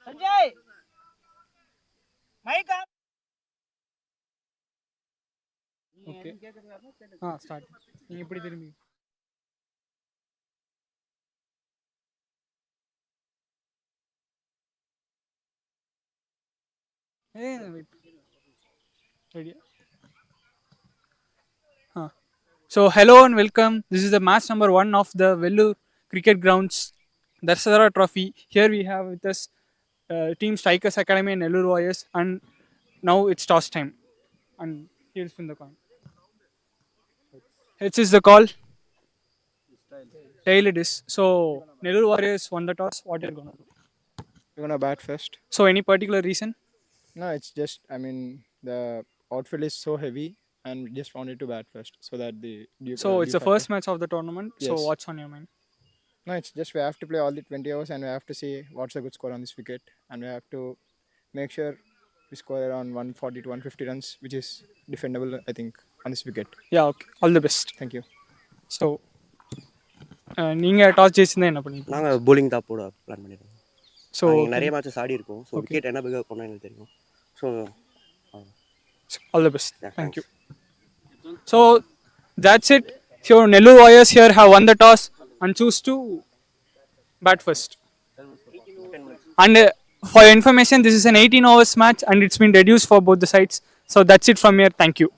Sanjay mic okay start. நீங்கள் எப்படி திரும்பி ரெடியா? So hello and welcome. This is the match number 1 of the Vellore Cricket Grounds DASARA Trophy. Here we have with us Team Strikers Academy and Nellore Warriors, and now it's toss time. And here's from the coin. H is the call. Tail it is. So Nellore Warriors won the toss. What you're gonna do? We're gonna bat first. So any particular reason? No, it's just the outfield is so heavy, and we just wanted to bat first so that the So it's the first match of the tournament. So Yes. what's on your mind? No, it's just we have to play all the 20 overs and we have to see what's a good score on this wicket, and we have to make sure we score around 140 to 150 runs, which is defendable, I think, on this wicket. Yeah, okay. All the best. Thank you. So நீங்கள் toss ஜெயிச்சிருந்தா என்ன பண்ணுவீங்க? நாங்கள் bowling தான் போட plan பண்ணியிருக்கோம். So நாங்கள் நிறைய matches ஆடி இருக்கோம். So Okay. விக்கெட் என்ன பிகப் பண்ணால் எங்களுக்கு தெரியும். So all the best. Yeah, Thank thanks. you. So that's it. So Nellore Warriors here have won the toss and choose to bat first. And for your information, this is an 18 overs match and it's been reduced for both the sides. So that's it from here. Thank you.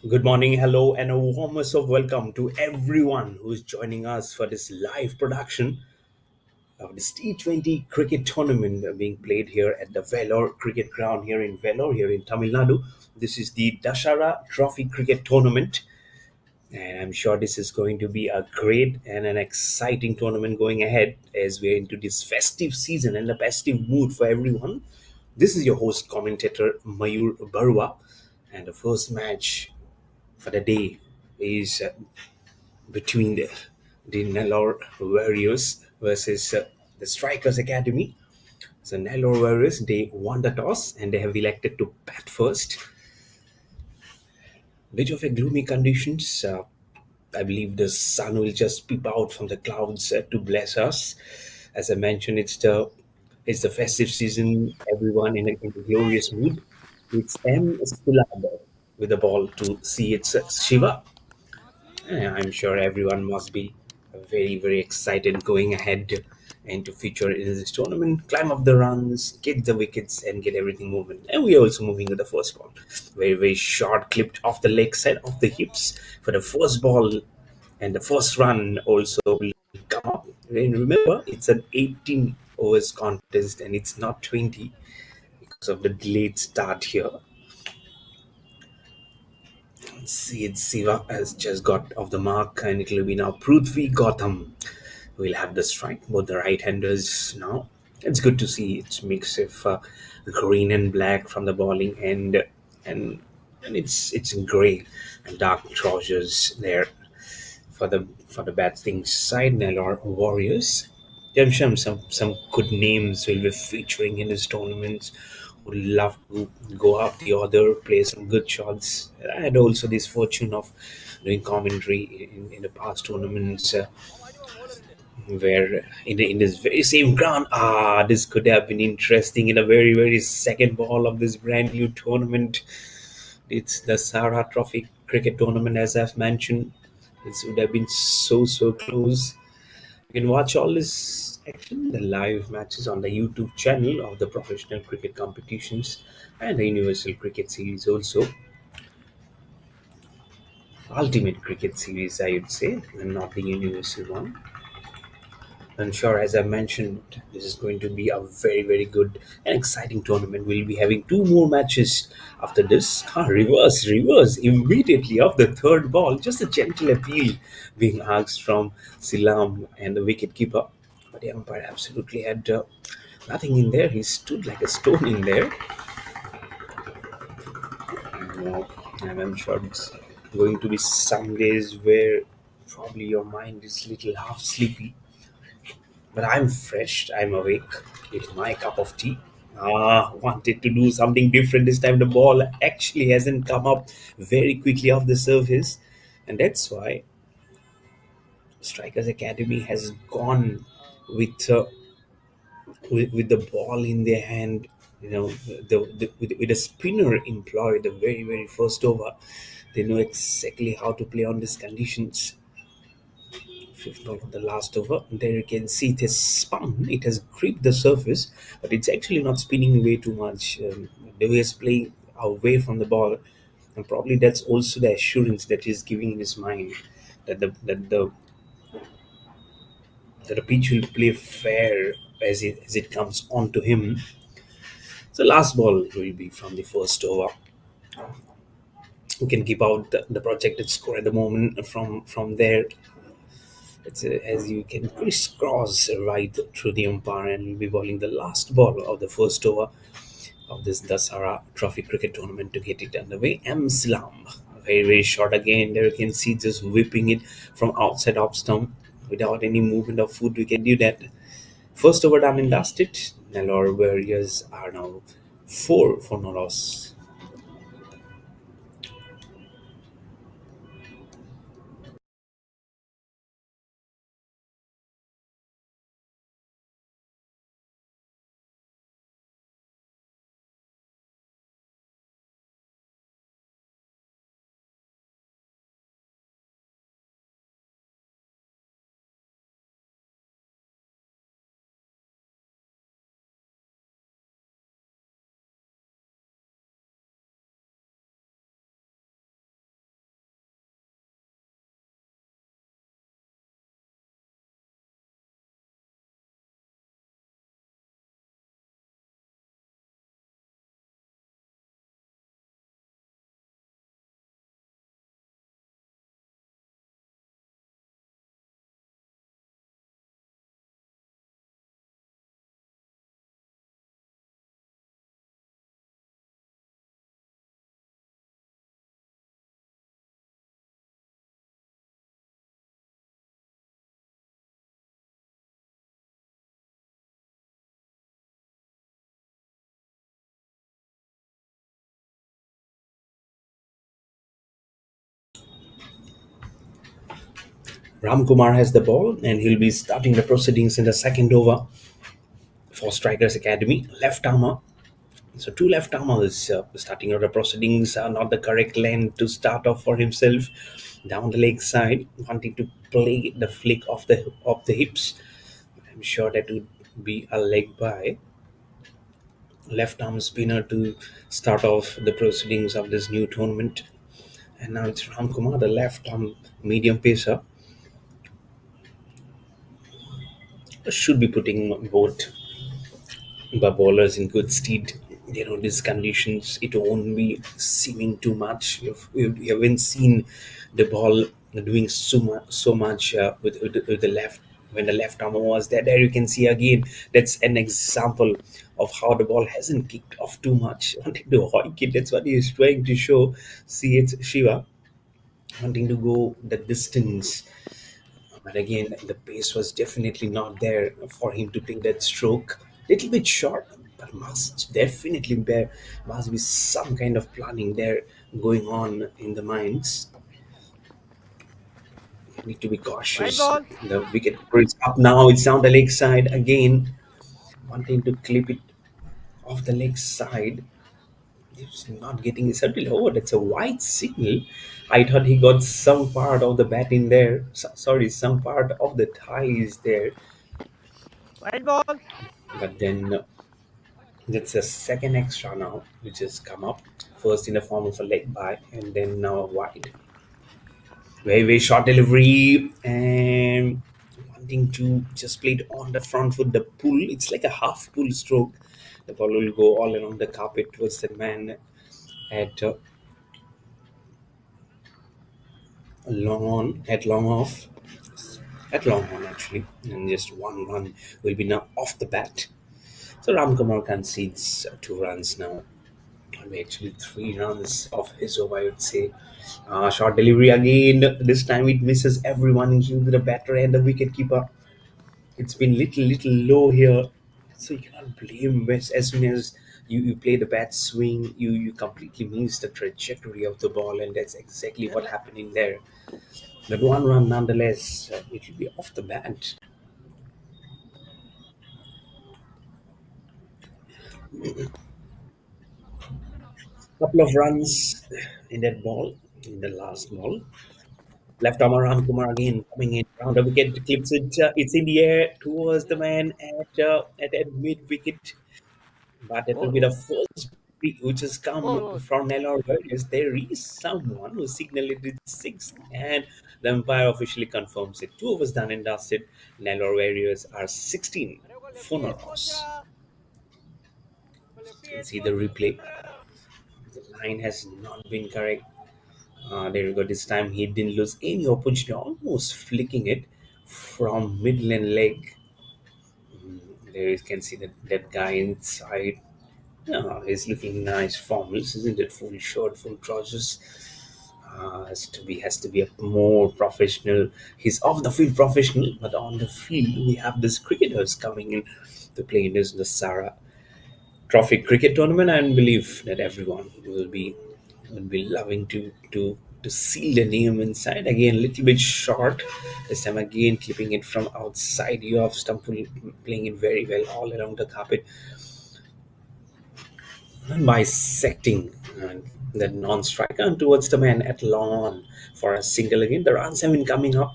Good morning, hello, and a warmest of welcome to everyone who is joining us for this live production of this T20 cricket tournament being played here at the Vellore cricket ground here in Vellore, here in Tamil Nadu. This is the DASARA Trophy Cricket Tournament, and I'm sure this is going to be a great and an exciting tournament going ahead as we're into this festive season and a festive mood for everyone. This is your host, commentator Mayur Barwa, and the first match for the day is between the Nellore Warriors versus the Strikers Academy. So Nellore Warriors, they won the toss and they have elected to bat first. Bit of a gloomy conditions. I believe the sun will just peep out from the clouds to bless us. As I mentioned, it's the festive season. Everyone in a glorious mood. It's M. Stilaber with the ball to see its Shiva. I'm sure everyone must be very, very excited going ahead and to feature in this tournament, climb up the runs, get the wickets, and get everything moving. And we are also moving to the first ball. Very, very short, clipped off the leg side, off the hips for the first ball. And the first run also will come up. And remember, it's an 18 overs contest and it's not 20 because of the delayed start here. Sid Siva has just got off the mark, and it will be now Prithvi Gautam. We'll have the strike, both the right-handers now. It's good to see it's mix of green and black from the bowling and and it's in grey and dark trousers there for the batting side. Nellore Warriors. I'm sure some good names will be featuring in this tournament. Would love to go up the order, play some good shots. I had also this fortune of doing commentary in the past tournaments where in this very same ground, this could have been interesting in a very, very second ball of this brand new tournament. It's the Sara Trophy cricket tournament, as I've mentioned. It would have been so close. You can watch all this action, the live matches on the YouTube channel of the professional cricket competitions and the Universal Cricket Series also. Ultimate Cricket Series, I would say, and not the Universal one. I'm sure, as I mentioned, this is going to be a very, very good and exciting tournament. We'll be having two more matches after this. Reverse, immediately off the third ball. Just a gentle appeal being asked from Silam and the wicketkeeper. But the umpire absolutely had nothing in there. He stood like a stone in there. No, and I'm sure it's going to be some days where probably your mind is a little half sleepy. But I'm fresh, I'm awake. It's my cup of tea. Wanted to do something different this time. The ball actually hasn't come up very quickly off the surface. And that's why Strikers Academy has gone with, with the ball in their hand. You know, with a spinner employed the very, very first over. They know exactly how to play on these conditions. Fifth ball of the last over. There you can see it has spun, it has gripped the surface, but it's actually not spinning away too much. The way it's playing away from the ball, and probably that's also the assurance that he's giving in his mind that the pitch will play fair as it comes onto him. So last ball will be from the first over. We can keep out the projected score at the moment from there. As you can crisscross right through the umpire and will be bowling the last ball of the first over of this Dasara Trophy cricket tournament to get it underway. M. Slam. Very, very short again. There you can see just whipping it from outside off stump without any movement of foot. We can do that. First over done and dusted. Nellore Warriors are now 4 for no loss. Ramkumar has the ball, and he'll be starting the proceedings in the second over for Strikers Academy. Left armor. So two left armers starting out the proceedings are not the correct length to start off for himself. Down the leg side, wanting to play the flick of the hips. I'm sure that would be a leg by left arm spinner to start off the proceedings of this new tournament. And now it's Ramkumar, the left arm medium pacer, should be putting both the bowlers in good stead. These conditions, it won't be seeming too much. You haven't seen the ball doing so much with the left. When the left arm was there, you can see again. That's an example of how the ball hasn't kicked off too much. Wanting to hoik it, that's what he is trying to show. See, it's Shiva wanting to go the distance, but again, the pace was definitely not there for him to take that stroke. Little bit short, but must be some kind of planning there going on in the minds. Need to be cautious. The wicket is up now. It's down the leg side again. Wanting to clip it off the leg side. It's not getting it settled over. That's a wide signal. I thought he got some part of the bat in there. Sorry, some part of the thigh is there. But then that's a second extra now, which has come up. First in the form of a leg by, and then now wide. Very, very short delivery, and wanting to just play it on the front foot. The pull, it's like a half pull stroke. The ball will go all along the carpet towards the man at long off, at long on actually, and just one run will be now off the bat. So Ramkumar concedes 2 runs now. Actually 3 runs of his over, I would say. Short delivery again. This time it misses everyone, including the batter and the wicket keeper. It's been little low here, so you cannot blame West. As soon as you play the bat swing, you completely miss the trajectory of the ball, and that's exactly what happened in there. But one run nonetheless, it will be off the bat. Couple of runs in that ball, in the last ball. Left arm Ram Kumar again coming in round the wicket, clips it. It's in the air towards the man at mid wicket. But it will be the first pick which has come from Nellore Warriors. There is someone who signaled it with sixth, and the umpire officially confirms it. 2 overs done and dusted. Nellore Warriors are 16 for no loss. You can see the replay. The line has not been correct. There we go. This time he didn't lose any opportunity, almost flicking it from midland leg. There you can see that guy inside. Yeah, he's looking nice, formless, isn't it? Full shirt, full trousers. Has to be a more professional. He's off the field professional, but on the field we have these cricketers coming in to play in this DASARA Trophy cricket tournament. I believe that everyone will be loving to seal the name inside. Again, a little bit short. This time again, clipping it from outside. You have Stumple playing it very well all around the carpet, and bisecting the non-striker and towards the man at long on for a single again. The runs have been coming up,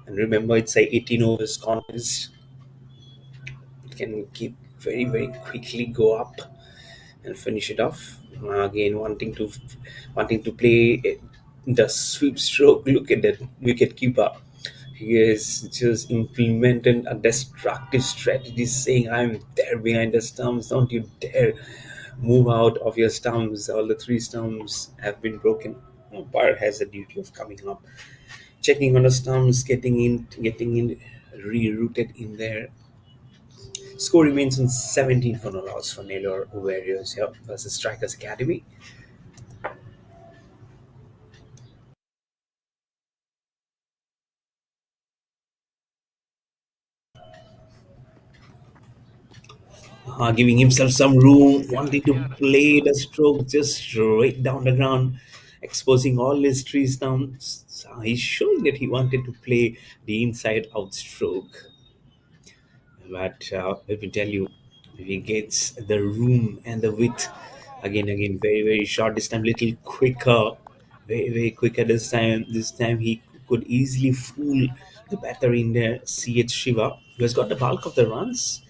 and remember, it's a 18 overs contest. It can keep very quickly go up and finish it off. Again, wanting to play the sweep stroke. Look at that wicket keeper. He has just implemented a destructive strategy, saying, "I'm there behind the stumps. Don't you dare move out of your stumps. All the 3 stumps have been broken." Umpire has a duty of coming up, checking on the stumps, getting in, rerouted in there. Score remains on 17 for no loss for Naylor Warriors here versus Strikers Academy. Giving himself some room, wanting to play the stroke just straight down the ground. exposing all his trees now. He's showing that he wanted to play the inside out stroke. But let me tell you, he gets the room and the width again, very, very short. This time, little quicker, very quicker this time. This time, he could easily fool the batter in there, CH Shiva, who has got the bulk of the runs.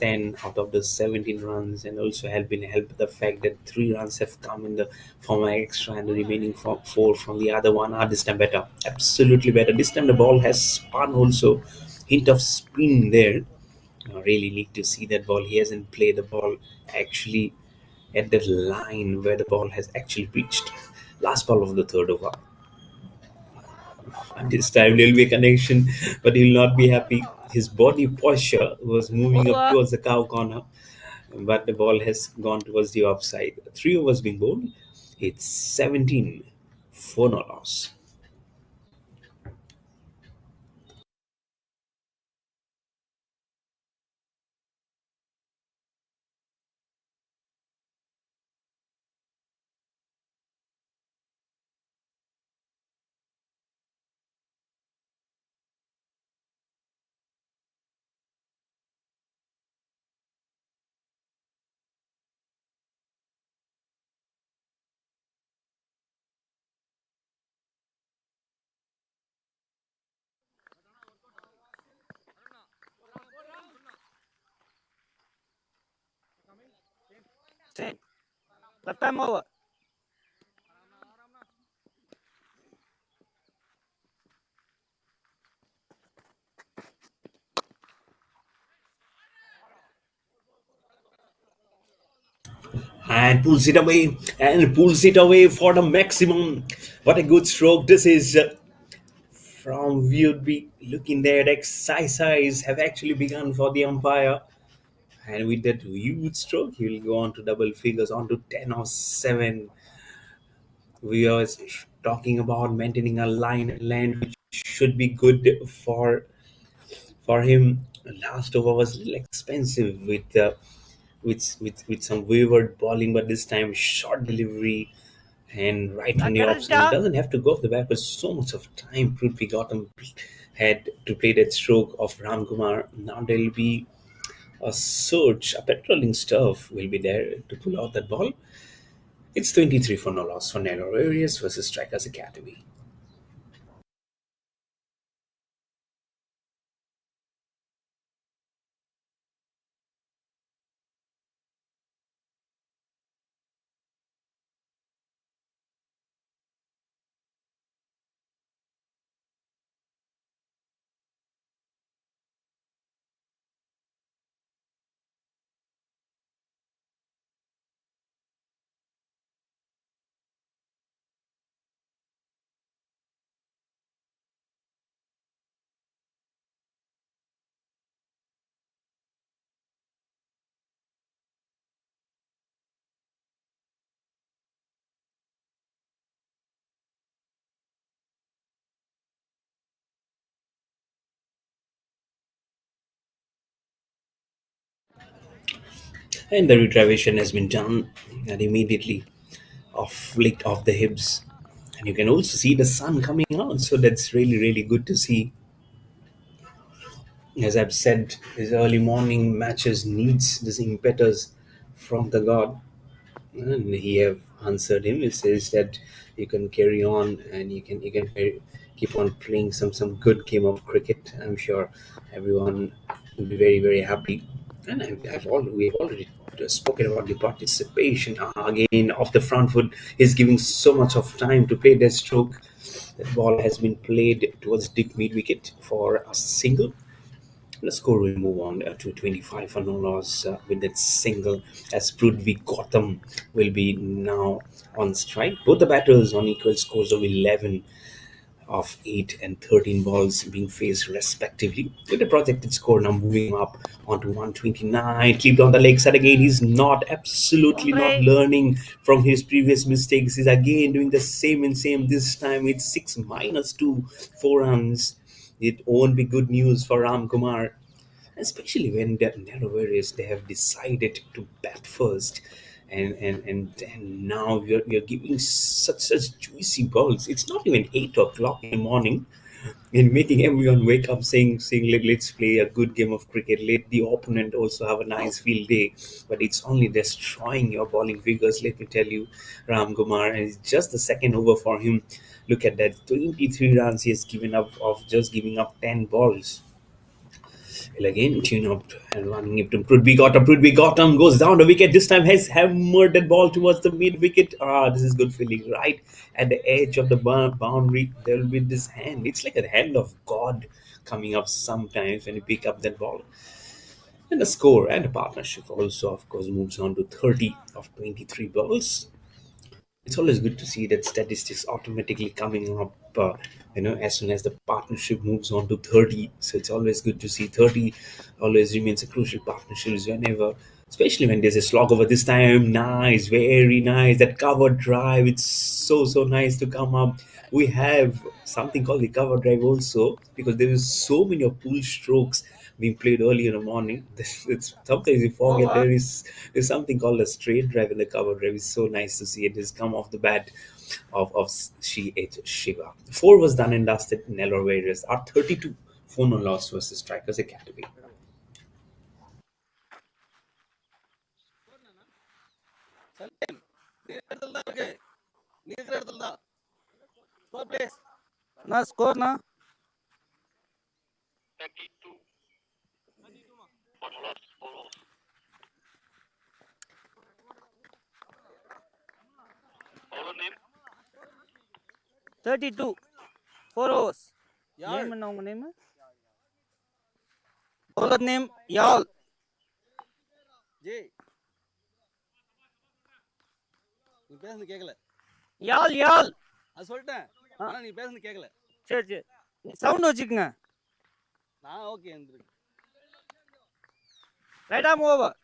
10 out of the 17 runs, and also have been helped the fact that 3 runs have come in the form of extra, and the remaining four from the other one are this time better, absolutely better. This time the ball has spun also, hint of spin there. Really need to see that ball. He hasn't played the ball actually at the line where the ball has actually reached. Last ball of the third over. And this time there will be a connection, but he'll not be happy. His body posture was moving up towards the cow corner, but the ball has gone towards the offside. 3 overs being bowled. It's 17 for no loss. Ten. Left time over. And pulls it away for the maximum. What a good stroke this is. From we would be looking there, exercise have actually begun for the umpire. And with that huge stroke, he will go on to double figures, on to 10 or 7. We are talking about maintaining a line land which should be good for him. Last over was a little expensive with some wayward bowling, but this time short delivery and right from the off spin. Doesn't have to go off the back, but so much of time Prithvi Gautam had to play that stroke of Ram Kumar. Now there'll be a surge, a patrolling stuff will be there to pull out that ball. It's 23 for no loss for Nellore Areas versus Strikers Academy. And the retrievation has been done, and immediately off flick off the hips. And you can also see the sun coming out, so that's really, really good to see. As I've said, his early morning matches needs this impetus from the god. And he have answered him. He says that you can carry on and keep on playing some good game of cricket. I'm sure everyone will be very, very happy. And we've already spoken about the participation. Again, off the front foot, he's giving so much of time to play that stroke. That ball has been played towards deep mid wicket for a single. The score will move on to 25 for no loss with that single, as Prithvi Gautam will be now on strike. Both the batters on equal scores of 11 of 8 and 13 balls being faced respectively, with the projected score now moving up onto 129. Clipped on the leg side again. He's not absolutely not learning from his previous mistakes. He's again doing the same and same. This time it's 6 minus 2, 4 runs. It won't be good news for Ram Kumar, especially when the Nello Warriors they have decided to bat first. And now you're giving such juicy balls. It's not even 8 o'clock in the morning, and making everyone wake up saying let's play a good game of cricket, let the opponent also have a nice field day. But it's only destroying your bowling figures, let me tell you, Ram Kumar. And it's just the second over for him. Look at that, 23 runs he has given up of just giving up 10 balls. Well, again, tune up and running it to Prithvi Gautam. Prithvi Gautam goes down the wicket. This time has hammered that ball towards the mid wicket. Ah, this is good feeling. Right at the edge of the boundary, there will be this hand. It's like a hand of God coming up sometimes when you pick up that ball. And the score and the partnership also, of course, moves on to 30 of 23 balls. It's always good to see that statistics automatically coming up, as soon as the partnership moves on to 30. So it's always good to see 30 always remains a crucial partnership whenever, especially when there's a slog over this time. Nice, very nice. That cover drive, it's so nice to come up. We have something called the cover drive also, because there is so many of pull strokes being played early in the morning. It's sometimes you forget Over. there's something called a straight drive in the cover drive. It's so nice to see it has come off the bat of Shiva. Four was done and dusted. Nellore Warriors are 32 4 no loss versus Strikers Academy. Salim. Near the okay. Near the score please. Na score na. 32. 4 overs. Name and உங்க name? Bowler name Yal. G நீ பேசுறது கேட்கல. யால் யால். அது சொல்லிட்டேன். ஆனா நீ பேசுறது கேட்கல. சரி சரி. சவுண்ட் வச்சுக்கங்க. நான் ஓகே வந்துருக்கு. ரைட் ஆம் over.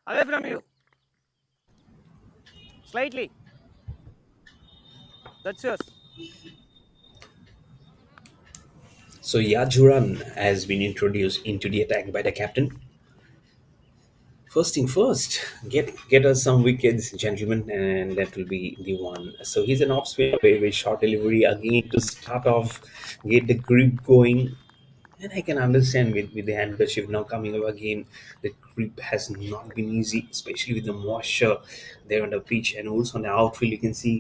Away from you. Slightly. That's yours. So Yajuran has been introduced into the attack by the captain. First thing first, get us some wickets, gentlemen, and that will be the one. So he's an off spinner, very short delivery again to start off, get the grip going. And I can understand with the handkerchief now coming up again, the grip has not been easy, especially with the moisture there on the pitch and also on the outfield. You can see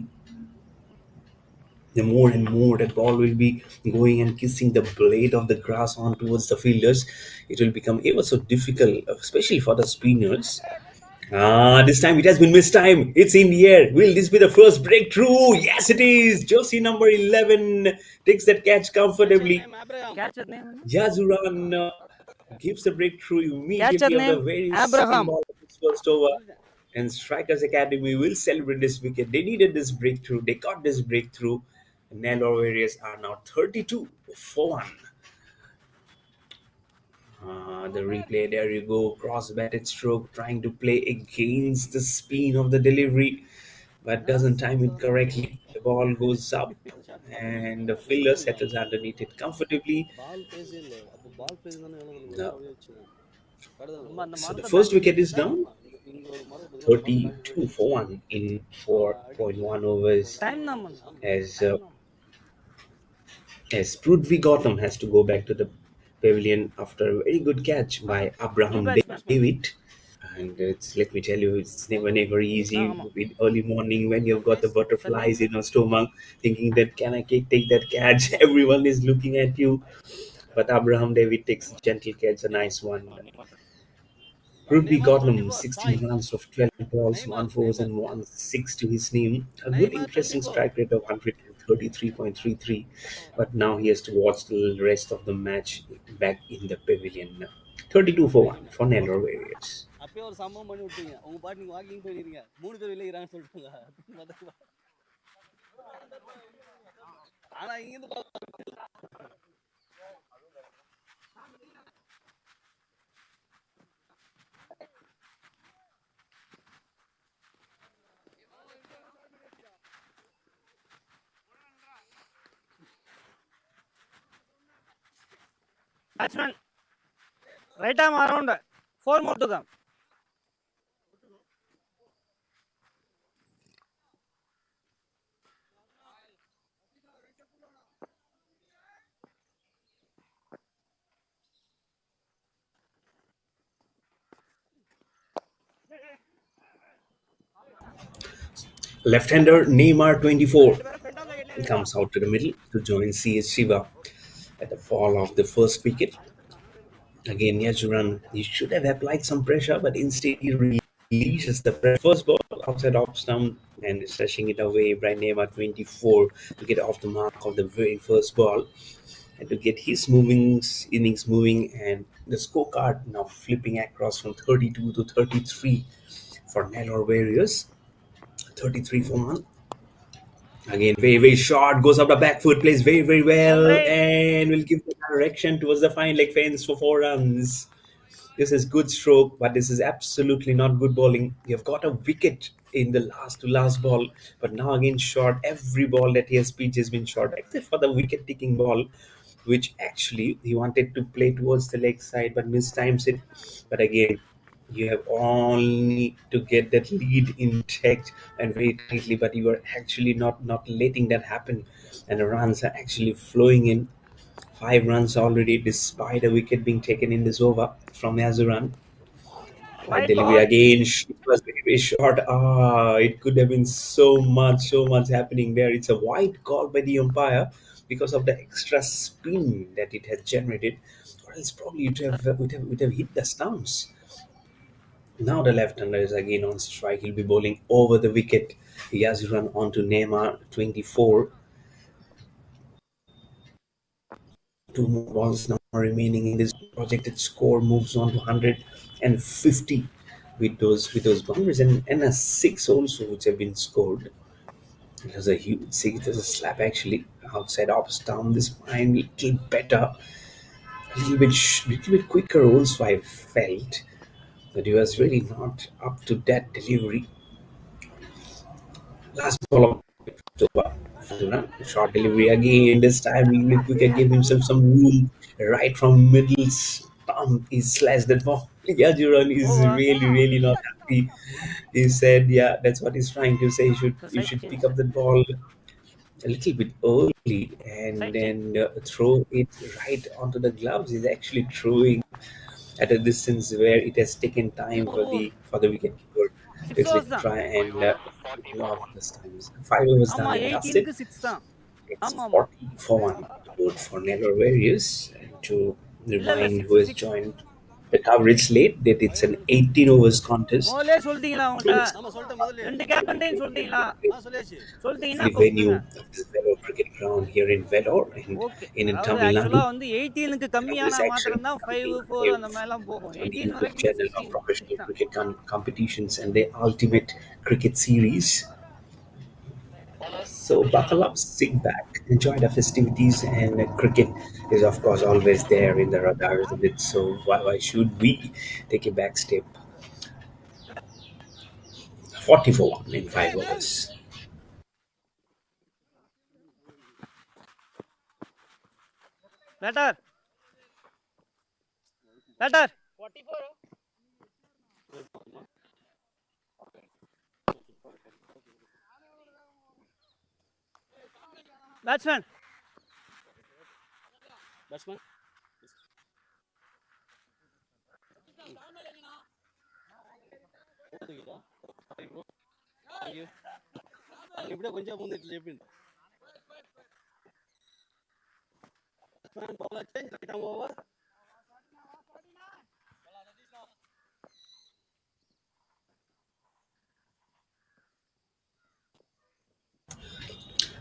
the more and more that ball will be going and kissing the blade of the grass on towards the fielders, it will become ever so difficult, especially for the spinners. Ah, this time it has been missed time. It's in the air. Will this be the first breakthrough? Yes, it is. Josie number 11 takes that catch Catcher comfortably. name Abraham. Catcher name. Jazuran gives the breakthrough Catcher immediately on the name very second Abraham. ball of his first over. And Strikers Academy will celebrate this wicket. They needed this breakthrough. They got this breakthrough. Nellore Warriors are now 32 for 1. The replay, there you go. Cross batted stroke, trying to play against the spin of the delivery, but doesn't time it correctly. The ball goes up, and the fielder settles underneath it comfortably. பால் பேசே இல்ல. அப்ப பால் பேசுதானே எழுதணும். No. அப்படியே வச்சு. நம்ம அந்த So the மரத்தை first back பண்ணி wicket is வச்சிருந்தா down. இங்க ஒரு மரம் பார்த்தீங்கன்னா அந்த மரத்தை பேக் பண்ணி 32 for வச்சு 1 in 4.1 overs. டைம் தான் பண்ணலாம். As Prithvi Gautam has to go back to the pavilion after a very good catch by new Abraham batsman. David. And it's, let me tell you, it's never easy ஆமா. with early morning when you've got the Yes, Salim. butterflies in your stomach, thinking that can I take that catch? Everyone is looking at you. But Abraham David takes a gentle catch, a nice one. Ruby Neymar Gordon, 24. Sai. 16 runs of 12 balls, Neymar. 1 fours Neymar. and 1 6 to his name. A good, Neymar interesting 24. strike rate of 133.33. But now he has to watch the rest of the match back in the pavilion. 32 for 1 for Nellore Warriors. அப்பயே ஒரு சம்பவம் பண்ணி விட்டீங்க. உங்க பாட்டு நீங்க walking போயிருக்கீங்க. 3 பேர் வெளிய இருக்காங்கன்னு சொல்லிட்டாங்க. ஆனா இங்க இருந்து Batsman, right arm around. 4 more to come. Left-hander Neymar 24 comes out to the middle to join CS Shiva at the fall of the first wicket. Again, Yajuran, he should have applied some pressure, but instead he releases the first ball outside off stump and is rushing it away by Neymar 24 to get off the mark of the very first ball and to get his innings moving, and the scorecard now flipping across from 32 to 33 for Nellore Warriors. 33 for 1. Again, very, very short, goes up the back foot, plays very, very well, Boundary. and will give the direction towards the fine leg fence for 4 runs. This is good stroke, but this is absolutely not good bowling. You've got a wicket in the last to last ball, but now again short. Every ball that he has pitched has been short, except for the wicket taking ball, which actually he wanted to play towards the leg side but mistimes it. But again, you have only to get that lead intact and very tightly, but you are actually not letting that happen, and the runs are actually flowing in. 5 runs already, despite a wicket being taken in this over from Azuran. Right White delivery ball. again. It was very, very short. It could have been so much happening there. It's a wide call by the umpire because of the extra spin that it has generated, or else probably would have hit the stumps. Now the left-hander is again on strike. He'll be bowling over the wicket. He has run onto Neymar 24. Two more balls now remaining in this projected score moves on to 150 with those boundaries, and a six also which have been scored. It was a huge six. It was a slap actually outside off stump. This time little better, little bit quicker also I felt, but he was really not up to that delivery. Last ball of over. Short delivery again. This time a little quicker, gave himself some room right from middle stump. He slashed that ball. Yajuran is Over. really not happy. He said, "Yeah, that's what he's trying to say. You Side should change. pick up the ball a little bit early and Side change. then throw it right onto the gloves." He's actually throwing at a distance where it has taken time for Oh, the wicketkeeper to 6 actually overs தான். try and go off the stumps. 5 overs ஆமா done and 18க்கு dusted. 6 தான். It's ஆமா ஆமா. 40 for 1 board for Nellore Warriors. And to இல்ல இல்ல remind who 6 has 6. joined the coverage late, that it's an 18 overs contest. முதல்லே சொல்லிட்டீங்களா அவங்கள்ட்ட? It's ஆமா சொல்லிட்டேன் முதல்ல. 2 கேப்டன்டையும் சொல்லிட்டீங்களா? சொல்லியாச்சு. சொல்லிட்டீங்கன்னா the அப்ப venue விட்டுருங்க. of this Vellore cricket ground here in Vellore okay. in அதாவது Tamil ஆக்சுவலா Nadu. வந்து 18க்கு This கம்மியானா action மாத்திரம் தான் 5 being 4 அந்த live மாதிரிலாம் போகும். on the 18 YouTube வரைக்கும் channel of 16 6 professional தான். cricket competitions and the ultimate cricket series. So buckle up, sit back, enjoy the festivities, and cricket is of course always there in the radar, isn't it? So why should we take a back step? 40 for 1 in 5 overs. Batter batter batsman batsman ఇప్పుడే కొంచెం ముందు ఇట్లా చెప్పిండు ball వచ్చే right arm over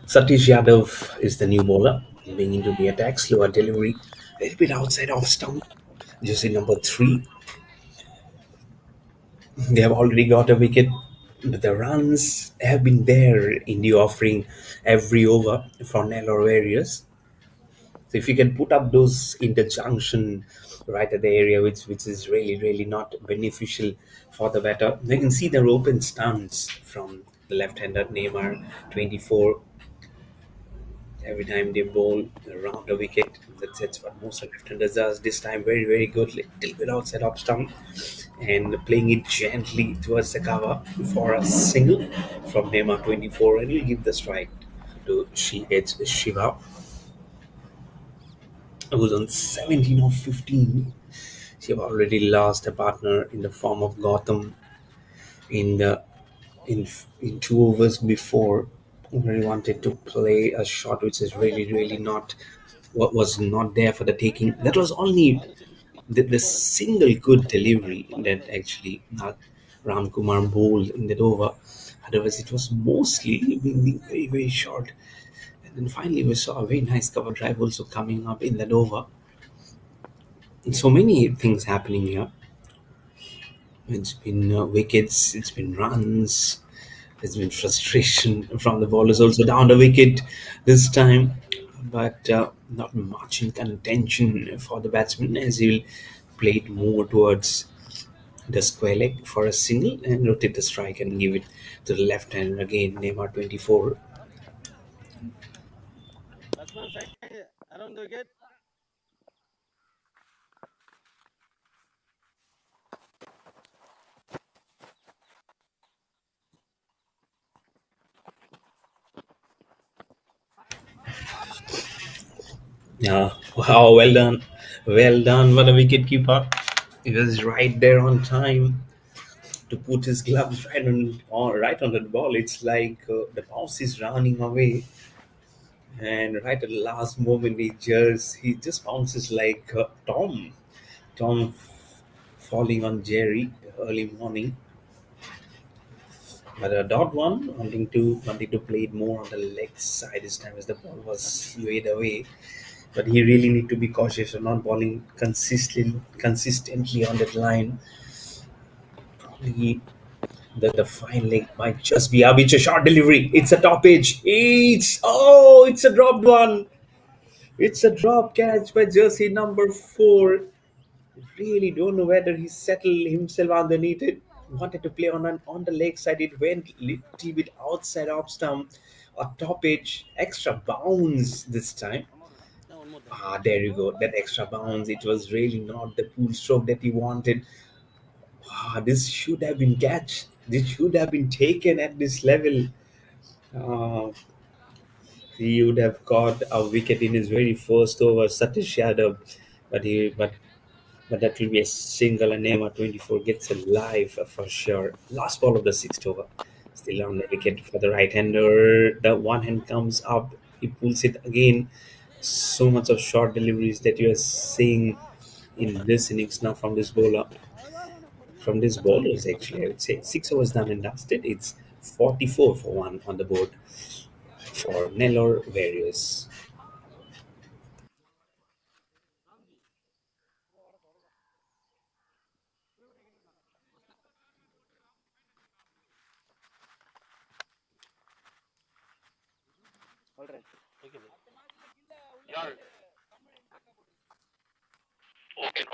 Satish Yadav is the new bowler, being into the attack, slower delivery, a little bit outside off stump. Jersey number 3. They have already got a wicket, but the runs have been there in the offering every over for Nellore Warriors. So if you can put up those interjunction right at the area, which is really not beneficial for the batter, you can see the open stance from the left-hander Neymar 24. Every time they bowl around the wicket, that's what most left-handers does. This time, very very good, little bit outside off stump, and playing it gently towards the cover for a single from Neymar 24, and will give the strike to Shiva, who's on 17 of 15. Shiva already lost a partner in the form of Gotham in the in 2 overs before, where he wanted to play a shot which is really not what was not there for the taking. That was only the single good delivery that actually Ram Kumar bowled in that over. Otherwise, it was mostly being very short. And then finally, we saw a very nice cover drive also coming up in that over. And so many things happening here. It's been wickets, it's been runs, there's been frustration from the bowlers also down the wicket this time, but not much in contention for the batsman as he'll play it more towards the square leg for a single and rotate the strike and give it to the left hand again. Neymar 24. Batsman side around the wicket. Yeah, wow, well done for the wicket keeper. He was right there on time to put his gloves right on the ball. It's like the mouse is running away, and right at the last moment, he just bounces like Tom falling on Jerry early morning. But dot one wanting to play it more on the leg side this time as the ball was laid away. But he really need to be cautious of not bowling consistently on that line. Probably the fine leg might just be up. It's a short delivery. It's a top edge. It's a dropped one. It's a drop catch by jersey number 4. Really don't know whether he settled himself underneath it. Wanted to play on the leg side. It went little bit outside off stump. A top edge, extra bounce this time. No, one more time. Ah, there you go. That extra bounce. It was really not the pool stroke that he wanted. This should have been catch. This should have been taken at this level. Uh, he would have got a wicket in his very first over, Satish Yadav, but that will be a single, and Neymar 24 gets a live for sure. Last ball of the sixth over, still on the wicket for the right hander. The one hand comes up, he pulls it again. So much of short deliveries that you are seeing in this innings now from this bowler, from this bowlers actually. I would say 6 overs done and dusted. It's 44 for 1 on the board for Nellore Warriors. All right. Okay.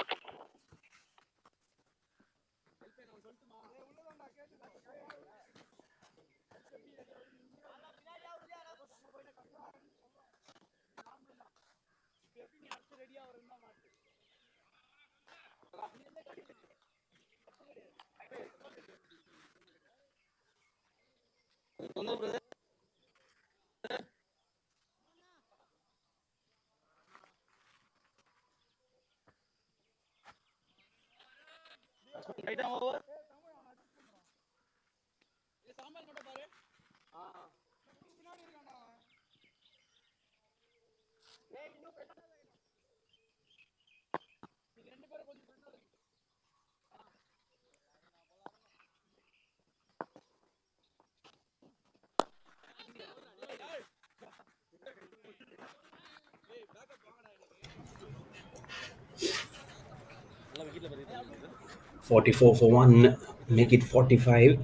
44 for 1, make it 45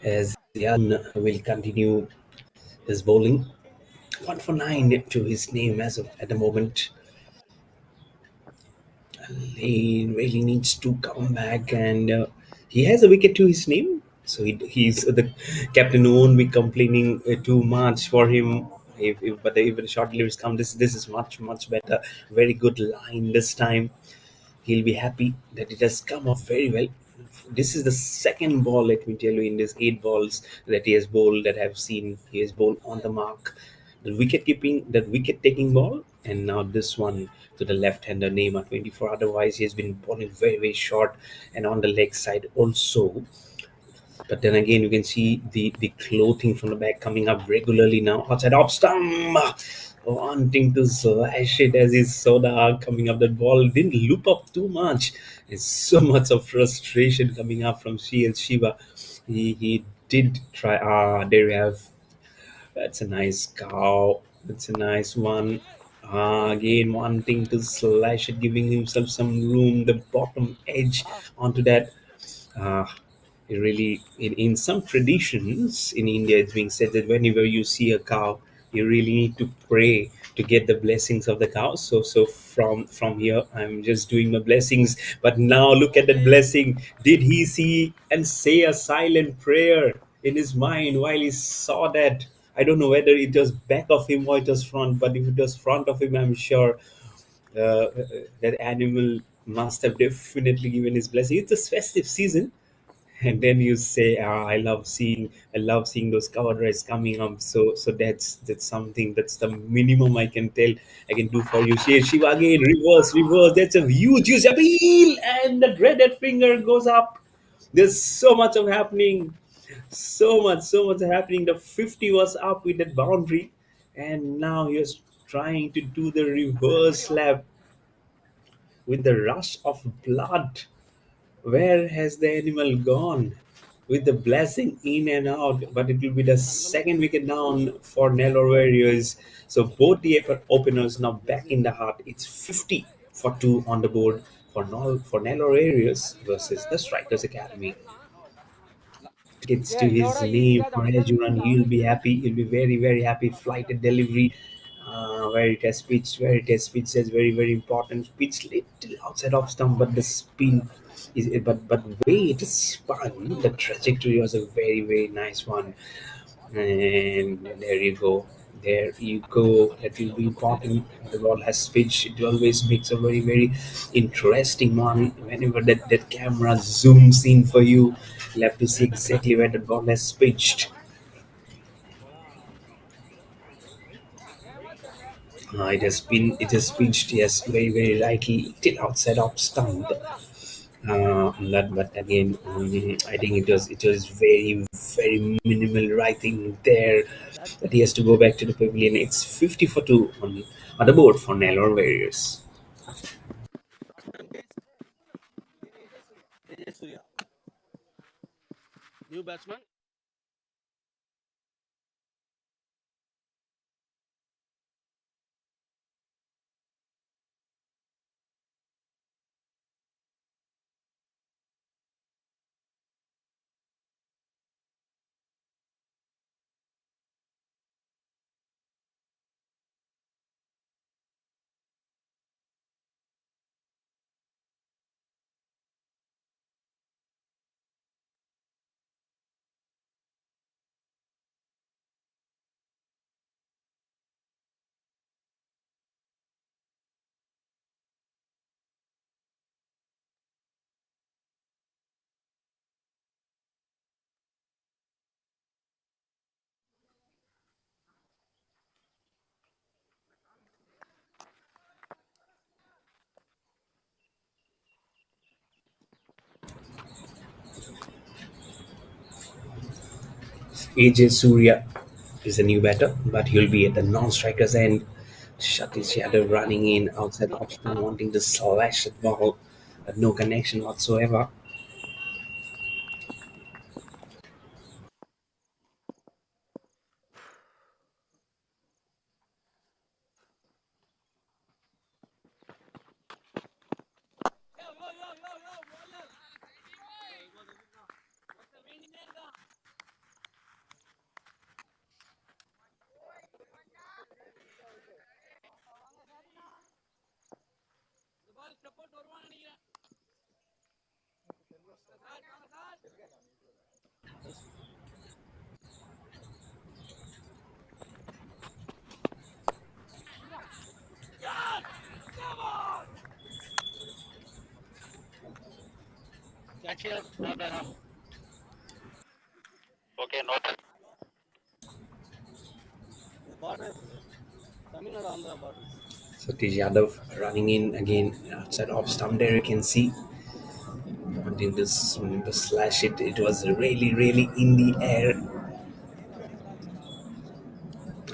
as Jan will continue his bowling. 1 for 9 to his name as of at the moment. He really needs to come back, and he has a wicket to his name. So he's the captain who won't be complaining too much for him. If the short deliveries come, this is much better. Very good line this time. He'll be happy that it has come off very well. This is the second ball, let me tell you, in these 8 balls that he has bowled, that I've seen he has bowled on the mark. The wicket keeping, that wicket taking ball, and now this one to the left hander Neymar 24. Otherwise, he has been bowling very short and on the leg side also. But then again, you can see the clothing from the back coming up regularly now. Outside off stump, wanting to slash it as he saw the arc coming up. That ball didn't loop up too much. It's so much of frustration coming up from CL Shiva. He did try. There we have. That's a nice cow. That's a nice one. Again, wanting to slash it, giving himself some room, the bottom edge onto that. Uh, it really, in some traditions in India, it's being said that whenever you see a cow, you really need to pray to get the blessings of the cow. So from here, I'm just doing my blessings. But now look at that blessing. Did he see and say a silent prayer in his mind while he saw that? I don't know whether it was back of him or it was front, but if it was front of him, I'm sure that animal must have definitely given his blessing. It's a festive season, and then you say, I love seeing those cover drives coming up. So that's something, that's the minimum I can do for you. Shiva again, reverse, that's a huge appeal, and the dreaded finger goes up. There's so much of happening, so much happening. The 50 was up with that boundary, and now he's trying to do the reverse lap with the rush of blood. Where has the animal gone? With the blessing in and out, but it will be the second wicket down for Nellore Warriors. So both the openers now back in the heart. It's 50 for 2 on the board for Nellore Warriors versus the Strikers Academy. Gets to his name for Ejuran, he'll be happy. He'll be very happy. Flighted delivery, where it has pitched says very important. Pitch little outside off stump, but the spin is but way it is spun. The trajectory was a very nice one, and there you go. There you go. That will be important. The ball has pitched. It always makes a very interesting one. Whenever that camera zooms in for you, you'll have to see exactly where the ball has pitched. It has pitched, yes, very lightly till outside off stump. But again, I think it was very minimal writing there that he has to go back to the pavilion. It's 50 for 2 on the board for Nellore Warriors. Surya, new batsman. AJ Surya is the new batter, but he'll be at the non-strikers end. Shut his shadow running in outside off stump, wanting to slash the ball, but no connection whatsoever. border, Tamil Nadu Andhra border. Satish Yadav running in again outside off stump there. You can see wanting to slash it. It was really, really in the air,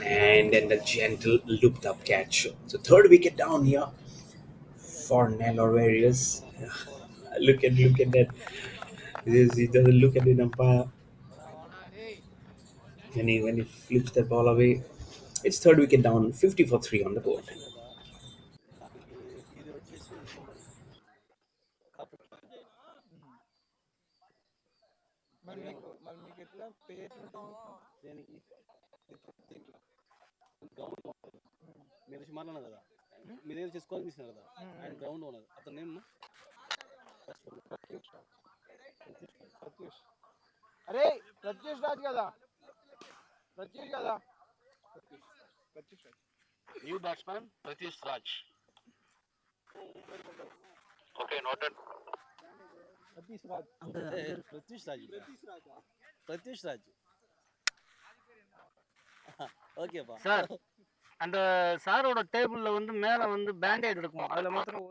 and then the gentle looped up catch. So third wicket down here for Nellore Warriors. Look at that. He doesn't look at the umpire when he flips the ball away. It's third wicket down, 50 for 3 on the board. ఇది వచ్చేసి మరి మీకు ఎట్లా పేరు దేనికి ground మీరు వచ్చి మాట్లాడినారు కదా మీరేం చేసుకోవాలని తీసినారు కదా ఆయన గ్రౌండ్ ఉన్నది అతను నేమ్ ప్రత్యూష్. అరే ప్రత్యూష్ రాజ్ కదా, ప్రత్యూష్ కదా, ప్రత్యూష్ రాజ్. New batsmen Prateesh Raj. ప్రత్యూష్ రాజ్. ప్రతీష్ రాజ్ பிரத்யூஷ் ராஜ். ஓகேப்பா சார் அந்த சாரோட டேபிள்ல வந்து மேல வந்து பேண்டேட் இருக்கும் அதுல மாத்திரம்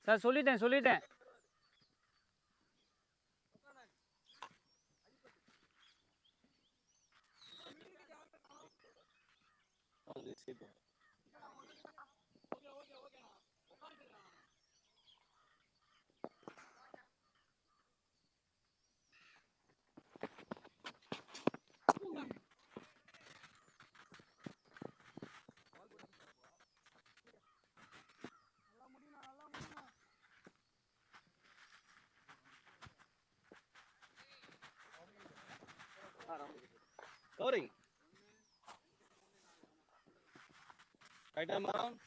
சார் சொல்லிட்டேன் covering right arm around.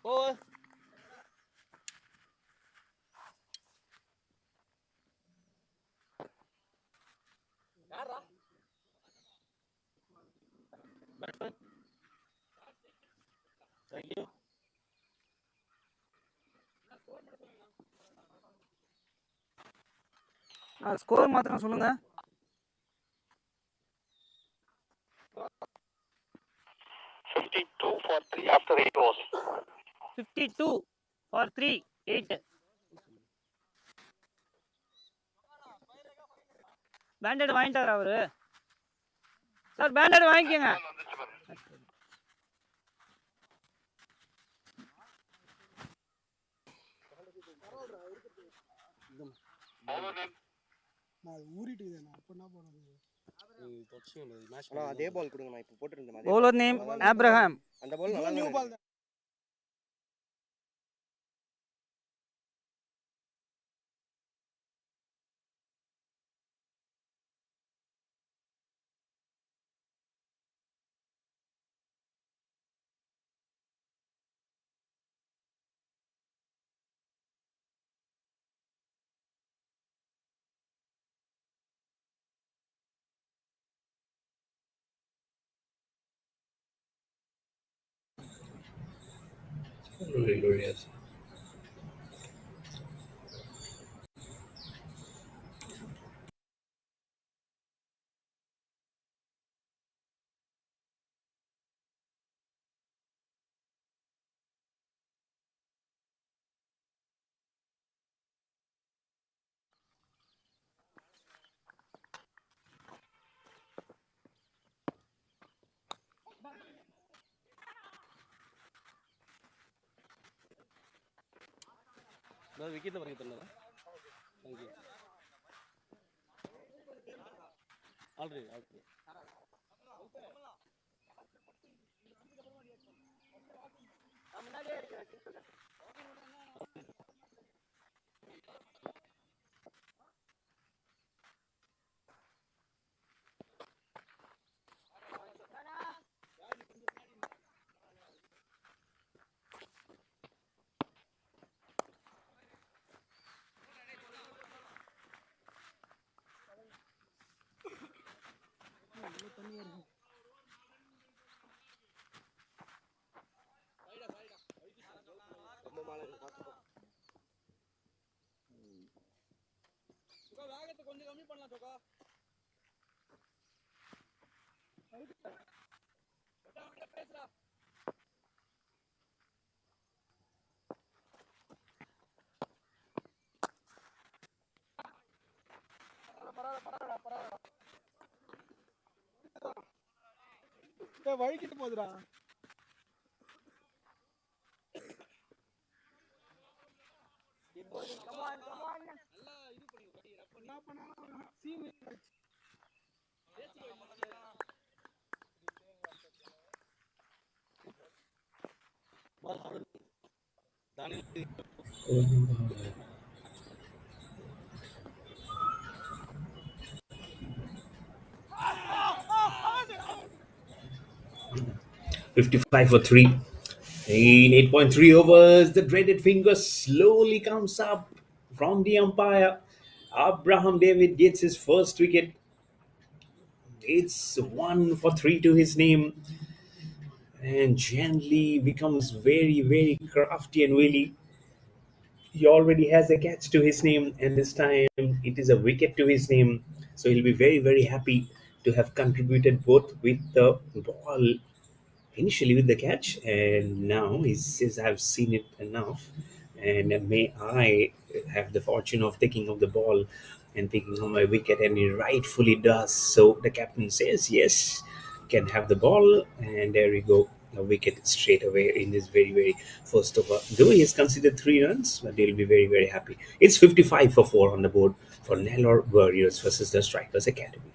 Over. Batsman. Thank you. Score மாத்திரம் சொல்லுங்க. 52 for 3 after 8 overs. 52 for 3 8. பேண்டேட் வாங்கிட்டாரா அவரு? சார் பேண்டேட் வாங்கிக்கோங்க. அதே பால் கொடுங்க, நான் இப்போ போட்டுருந்தேன். bowler name Abraham. அந்த பால் நல்லா நியூ பால். Warriors. விக்கெட்டில் பறிக்க தரல. தேங்க்யூ. Already already. ரொம்ப மேலே இருக்கு, பார்த்துக்கோ. வேகத்தை கொஞ்சம் கம்மி பண்ணலாம் சோகா. பேசுறா. வழுக்கிட்டு போகுதுடா. தானே 55 for 3. In 8.3 overs, the dreaded finger slowly comes up from the umpire. Abraham David gets his first wicket. It's 1 for 3 to his name. And gently becomes very, very crafty and wily. He already has a catch to his name, and this time it is a wicket to his name. So he'll be very, very happy to have contributed both with the ball initially with the catch, and now he says, I've seen it enough, and may I have the fortune of taking up the ball and picking up my wicket, and he rightfully does. So the captain says, yes, can have the ball, and there we go. A wicket straight away in this very, very first over. Though he has considered 3 runs, but he'll be very, very happy. It's 55 for 4 on the board for Nellore Warriors versus the Strikers Academy.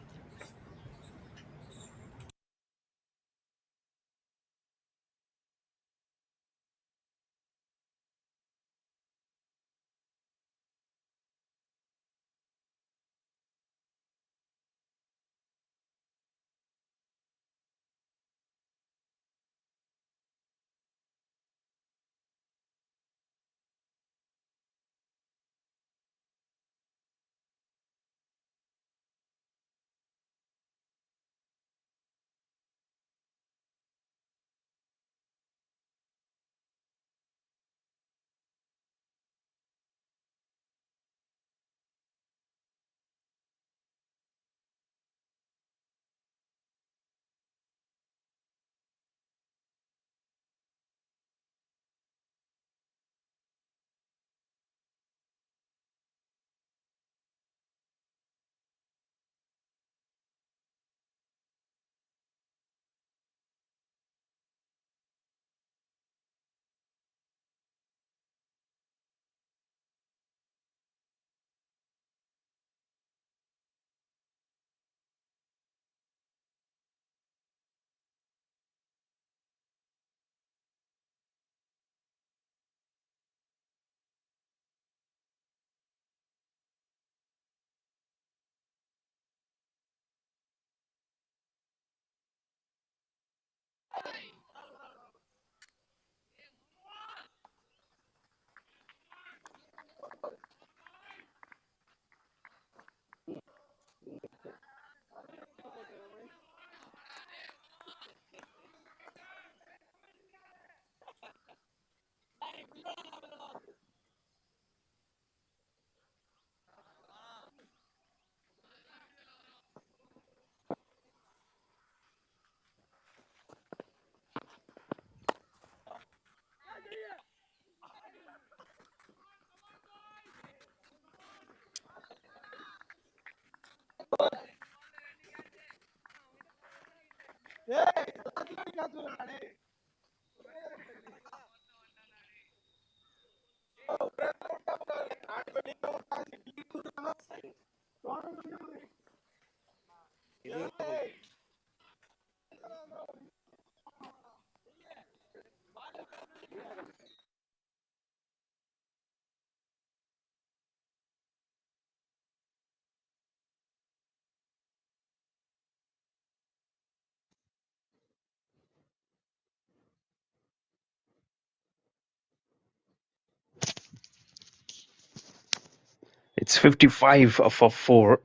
It's 55 for 4,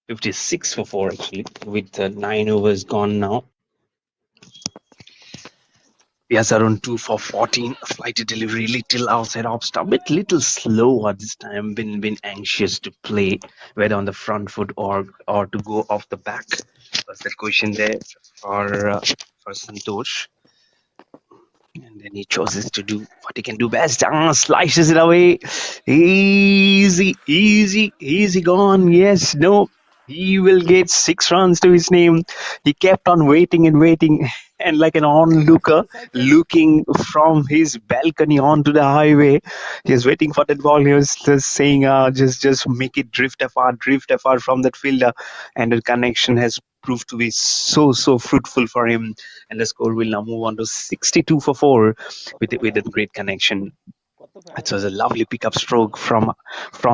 56 for 4 actually, with 9 overs gone now. Yes, around 2 for 14. Flighty delivery, little outside off stump, but little slower this time. Been anxious to play, whether on the front foot or to go off the back. Was the question there for Santosh. And then he chooses to do what he can do best. Slices it away. Easy gone. Yes, no. He will get 6 runs to his name. He kept on waiting and waiting, and like an onlooker, looking from his balcony onto the highway. He was waiting for that ball. He was just saying, just make it drift apart from that fielder. And the connection has proved to be so fruitful for him. And the score will now move on to 62 for 4 with a great connection. It was a lovely pickup stroke from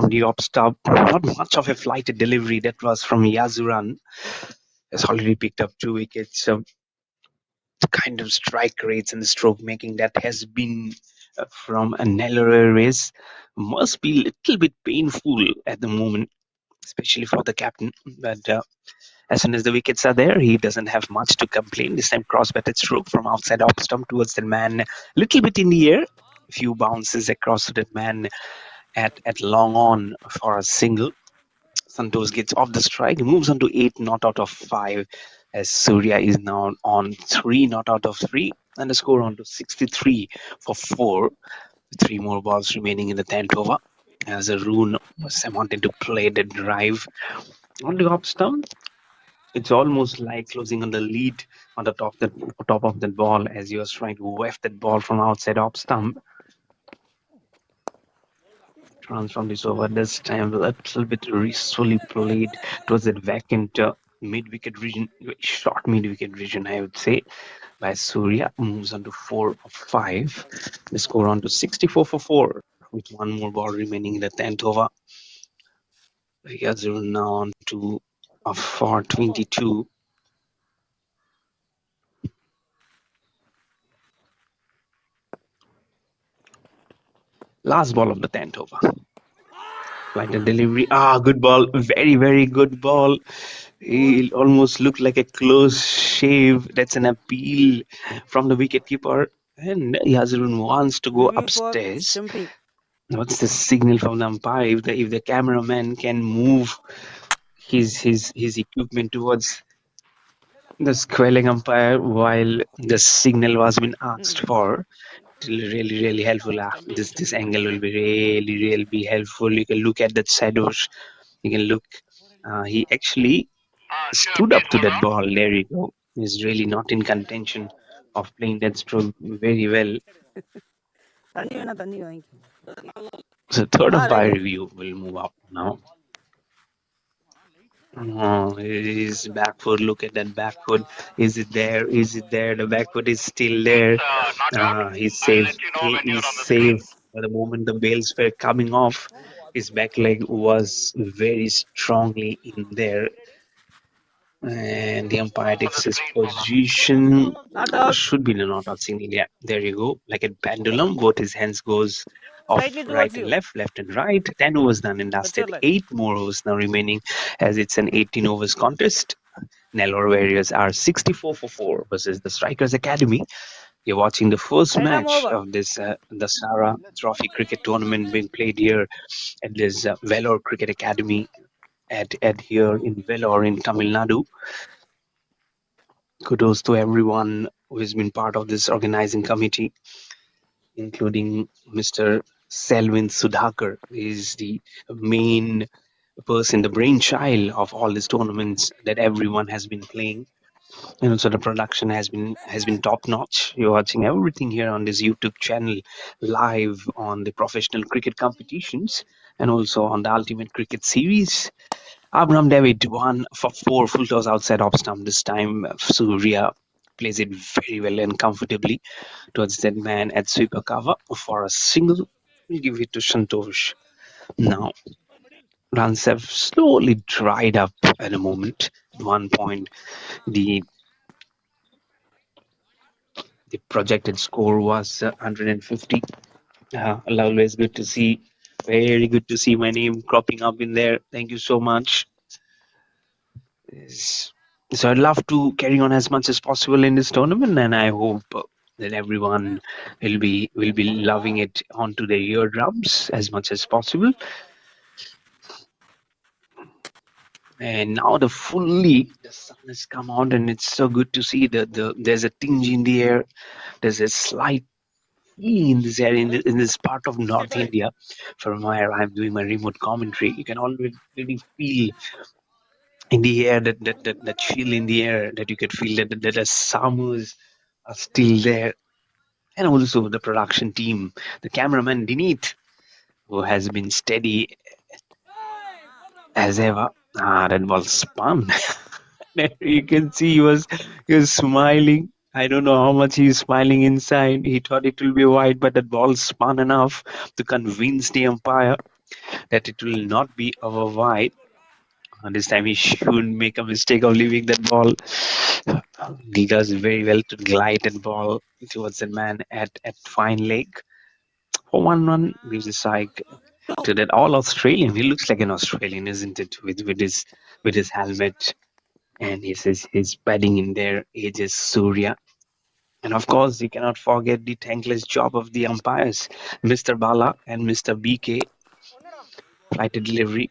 the off stop. Not much of a flighted delivery. That was from Yazuran. Has already picked up 2 wickets. The kind of strike rates and the stroke making that has been from a Nellore race must be a little bit painful at the moment, especially for the captain. But as soon as the wickets are there, he doesn't have much to complain. This time cross-batted stroke from outside off stump towards the man, little bit in the air. A few bounces across to that man at long on for a single. Santos gets off the strike, moves on to 8 not out of 5, as Surya is now on 3 not out of 3, and the score on to 63 for 4. 3 more balls remaining in the 10th over. As Arun was wanting to play the drive on the off stump. It's almost like closing on the lead on the top of that ball as he was trying to weft that ball from outside off stump. Trans from this over this time a little bit gracefully played towards that vacant mid-wicket region, short mid-wicket region, I would say, by Surya. Moves on to 4 of 5. The score on to 64 for 4 with 1 more ball remaining in the 10th over. Yazur now on to a 422. Last ball of the 10th over. Like the delivery. Good ball. Very good ball. It almost looked like a close shave. That's an appeal from the wicketkeeper. And Yazrun wants to go Review for upstairs. stumping. What's the signal from the umpire? If the cameraman can move his equipment towards the squelling umpire while the signal was being asked for, really helpful. This angle will be really be helpful. You can look at that shadows. You can look. He actually stood up to that ball. There you go. He's really not in contention of playing that stroke very well. தண்ணி வாங்கி. So third umpire review will move up now. His back foot. Look at that back foot. Is it there? Is it there? The back foot is still there. He's safe. He is safe. At the moment the bails were coming off, his back leg was very strongly in there. And the umpire takes his position. Not out. Should be the not out signal. Yeah, there you go. Like a pendulum, both his hands goes Slightly off right towards and you. left and right. 10 overs done and That's your dusted. line. 8 more overs now remaining as it's an 18 overs contest. Nellore Warriors are 64 for 4 versus the Strikers Academy. You're watching the first Right arm match over. of this DASARA Trophy cricket tournament being played here at this Vellore Cricket Academy at here in Vellore in Tamil Nadu. Kudos to everyone who has been part of this organizing committee, including Mr. Selwyn Sudhakar. He is the main person, the brainchild of all these tournaments that everyone has been playing. So the production has been top notch. You're watching everything here on this YouTube channel, live on the professional cricket competitions and also on the Ultimate Cricket Series. Abraham David won for four full toss outside off stump this time. Surya plays it very well and comfortably towards that man at sweeper cover for a single. We'll give it to Santosh. Now, runs have slowly dried up at the moment. At one point, the the projected score was 150. Always good to see. Very good to see my name cropping up in there. Thank you so much. Yes. So I'd love to carry on as much as possible in this tournament, and I hope that everyone will be loving it onto their eardrums as much as possible. And now the sun has come out, and it's so good to see there's a tinge in the air. There's a slight feeling in this area in this part of North India, from where I'm doing my remote commentary. You can already feel in the air that chill in the air, that you could feel that the summers are still there. And also the production team, the cameraman Dinit, who has been steady as ever. That ball spun. You can see he was smiling. I don't know how much he's smiling inside. He thought it will be wide, but that ball spun enough to convince the umpire that it will not be over wide. And this time he shouldn't make a mistake of leaving that ball. He does very well to glide that ball towards the man at fine leg. For 1 1, gives a strike to that all Australian. He looks like an Australian, isn't it? With his helmet and his padding in there, ages Surya. And of course, you cannot forget the thankless job of the umpires, Mr. Bala and Mr. BK. Flight to delivery,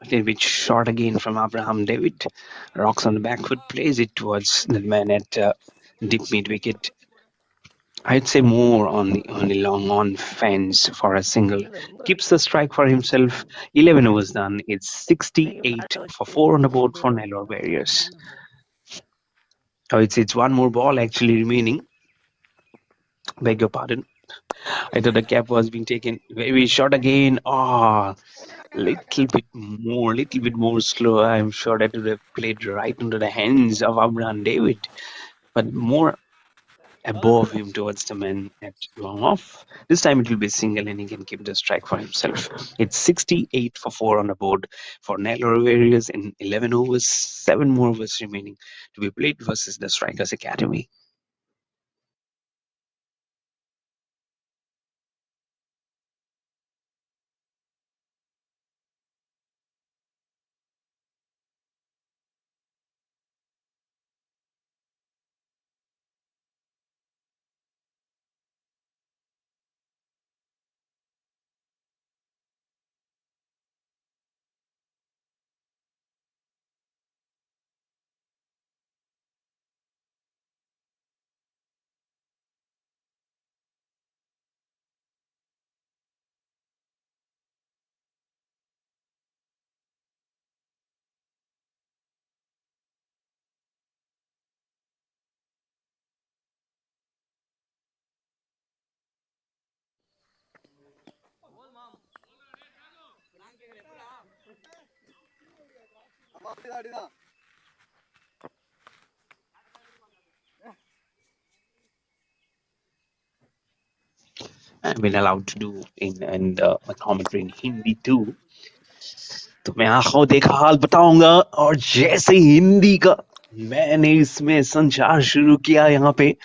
which shot again from Abraham David. Rocks on the back foot, plays it towards the man at deep mid wicket. I'd say more on the long on fence for a single. Keeps the strike for himself. 11 overs done. It's 68 for 4 on the board for Nellore Warriors. Oh, it's one more ball actually remaining. Beg your pardon. I thought the cap was being taken. Very short again. Little bit more slow. I'm sure that would have played right into the hands of Abraham David. But more above him towards the man at long off. This time it will be single and he can keep the strike for himself. It's 68 for 4 on the board for Nellore Warriors in 11 overs, 7 more overs remaining to be played versus the Strikers Academy. I've been allowed to do in a commentary in Hindi too. तो मैं आंखों देखा हाल बताऊंगा और जैसे ही हिंदी का मैंने इसमें संचार शुरू किया यहाँ पे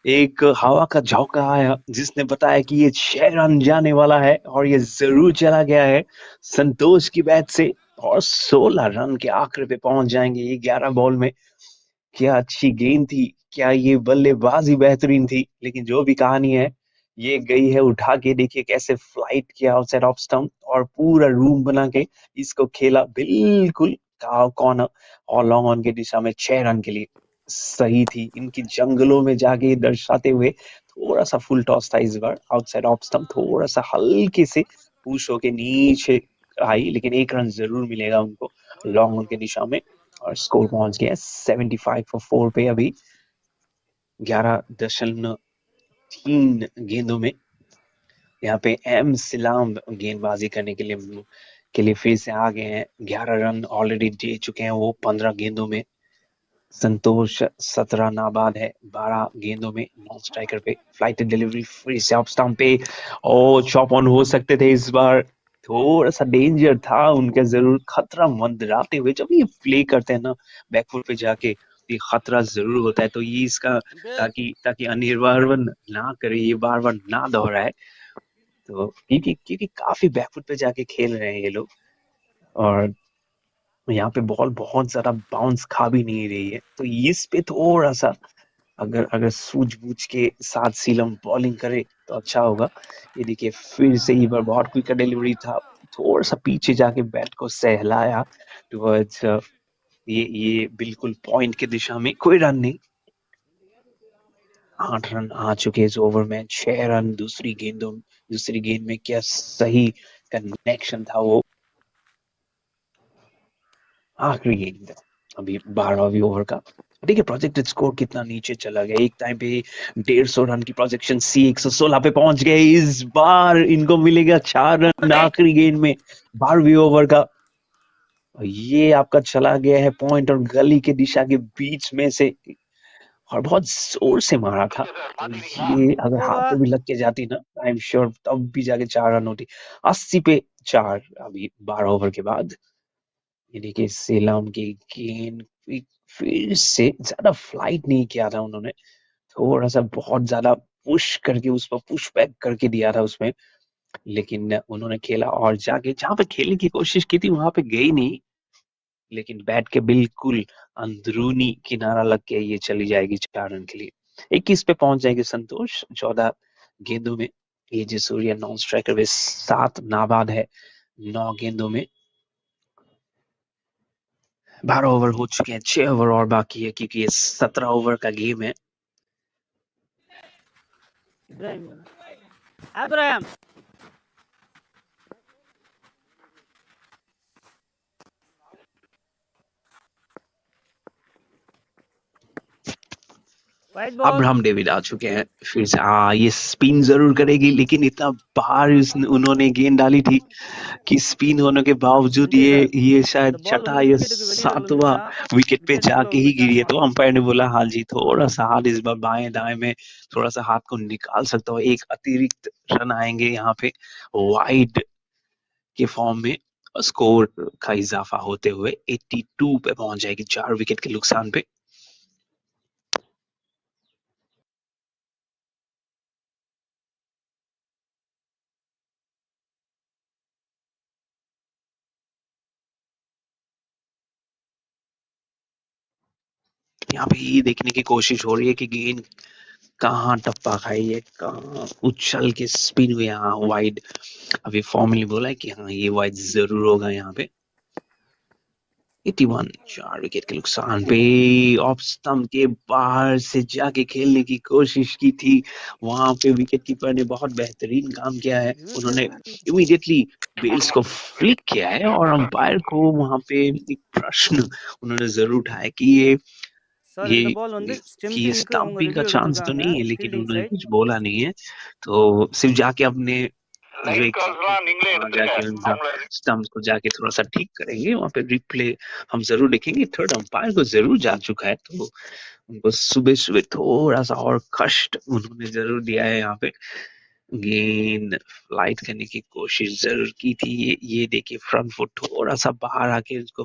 एक हवा का झोंका आया जिसने बताया कि ये 6 रन जाने वाला है और ये जरूर चला गया है संतोष की बैट से और 16 रन के आंकड़े पे पहुंच जाएंगे ये 11 बॉल में। क्या अच्छी गेंद थी, क्या ये बल्लेबाजी बेहतरीन थी, लेकिन जो भी कहानी है ये गई है उठा के। देखिए कैसे फ्लाइट किया आउटसाइड ऑफ स्टंप और पूरा रूम बना के इसको खेला बिल्कुल कॉर्नर और लॉन्ग ऑन की दिशा में 6 रन के लिए। सही थी इनकी जंगलों में जाके दर्शाते हुए। थोड़ा सा फुल टॉस था इस बार आउटसाइड ऑफ स्टंप, थोड़ा सा हल्के से पुश होके नीचे आई, लेकिन 1 रन जरूर मिलेगा उनको लॉन्ग ऑन की दिशा में। और स्कोर पहुंच गया 75 for 4 पे अभी 11.3 गेंदों में। यहाँ पे एम सिलाम गेंदबाजी करने के लिए फिर से आ गए हैं। 11 रन ऑलरेडी दे चुके हैं वो 15 गेंदों में। संतोष 17 नाबाद है 12 गेंदों में नॉन स्ट्राइकर पे। फ्लाइट डिलीवरी फिर से ऑफ स्टंप पे और चॉप ऑन हो सकते थे इस बार। थोड़ा सा डेंजर था उनका जरूर, खतरा मंडराते हुए जब ये प्ले करते हैं ना बैकफुट पे जाके, ये खतरा जरूर होता है। तो ये इसका ताकि ताकि अनिवार्य ना करे, ये बार बार ना दोहराए। तो क्योंकि काफी बैकफुट पे जाके खेल रहे हैं ये लोग, और यहाँ पे बॉल बहुत ज्यादा बाउंस खा भी नहीं रही है। तो इस पे थोड़ा सा अगर अगर सूझबूझ के साथ सीलम बॉलिंग करे तो अच्छा होगा। ये देखिए फिर से ही बार बहुत क्विक डिलीवरी था, थोड़ा सा पीछे जाके बैट को सहलाया टुवर्ड्स ये बिल्कुल पॉइंट की दिशा में। कोई रन नहीं, 8 रन आ चुके इस ओवर में। 6 रन दूसरी गेंद में क्या सही कनेक्शन था वो। आखिरी गेंद अभी 12वीं ओवर का। देखिए प्रोजेक्टेड स्कोर कितना नीचे चला गया। एक टाइम पे 150 रन की प्रोजेक्शन सी 116 पे पहुंच गए। इस बार इनको मिलेगा 4 रन आखिरी गेंद में 12वीं ओवर का। और ये आपका चला गया है पॉइंट और गली के दिशा के बीच में से, और बहुत जोर से मारा था। तो ये अगर हाथ पे भी लग के जाती ना, आई एम श्योर तब भी जाके 4 रन होती। 80 पे 4 अभी 12 ओवर के बाद। ये देखिए सेलम की गेंद फिर से ज्यादा फ्लाइट नहीं किया था उन्होंने, थोड़ा सा बहुत ज्यादा पुश करके उस पर पुश बैक करके दिया था उसमें। लेकिन उन्होंने खेला और जाके जहां पे खेलने की कोशिश की थी वहां पे गई नहीं, लेकिन बैट के बिल्कुल अंदरूनी किनारा लग के ये चली जाएगी 4 रन के लिए। 21 पे पहुंच जाएंगे संतोष 14 गेंदों में। ये जी सूर्य नॉन स्ट्राइकर वे 7 नाबाद है 9 गेंदों में। 12 ओवर हो चुके हैं, 6 ओवर और बाकी है क्योंकि ये 17 ओवर का गेम है। Abraham white ball Abraham David आ चुके हैं फिर से। ये स्पिन जरूर करेगी, लेकिन इतना बार उन्होंने गेंद डाली थी कि स्पिन होने के बावजूद అంటే సార్ ये शायद இந்த பால் छठा வந்து या விக்கெட்டுக்கு வெளியே सातवां விழுந்துச்சா विकेट पे विकेट्सகுள்ள जाके ही गिरी है। விழுந்துச்சான்னு तो பார்க்கணும் अंपायर ने बोला हाँ जी थोड़ा सा हाथ इस बार बाएं दाएं में थोड़ा सा हाथ को निकाल सकता हो, एक अतिरिक्त रन आएंगे यहाँ पे वाइड के फॉर्म में। स्कोर का इजाफा होते हुए 82 पे पहुंच जाएगी 4 विकेट के नुकसान पे। यहाँ पे ये देखने की कोशिश हो रही है कि गेंद कहाँ टप्पा खाई है, कहाँ उछल के स्पिन हुई। यहाँ वाइड अभी फॉर्मली बोला है कि हाँ ये वाइड जरूर होगा यहाँ पे। 81 4 विकेट के नुकसान पे। ऑफ स्टंप के बाहर से जाके खेलने की कोशिश की थी, वहां पे विकेट कीपर ने बहुत बेहतरीन काम किया है। उन्होंने इमीडिएटली बेल्स को फ्लिक किया है और अंपायर को वहां पे एक प्रश्न उन्होंने जरूर उठाया कि சார் ये இந்த பால் வந்து ये ஸ்டெம்பிங்க்கு அவங்க स्टंपिंग का ரிவ்யூ चांस तो எடுத்திருக்காங்க नहीं है, लेकिन फील्डिंग उन्होंने साइड कुछ बोला नहीं है। तो सिर्फ जाके अपने जो एक वहां जाके स्टंप को जाके थोड़ा सा ठीक करेंगे, वहां पे रिप्ले हम जरूर देखेंगे। थर्ड अंपायर को जरूर जा चुका है, तो उनको सुबह सुबह थोड़ा सा और कष्ट उन्होंने जरूर दिया है यहाँ पे। गेंद फ्लाइट करने की कोशिश जरूर की थी। ये देखिए फ्रंट फुट थोड़ा सा बाहर आके उसको,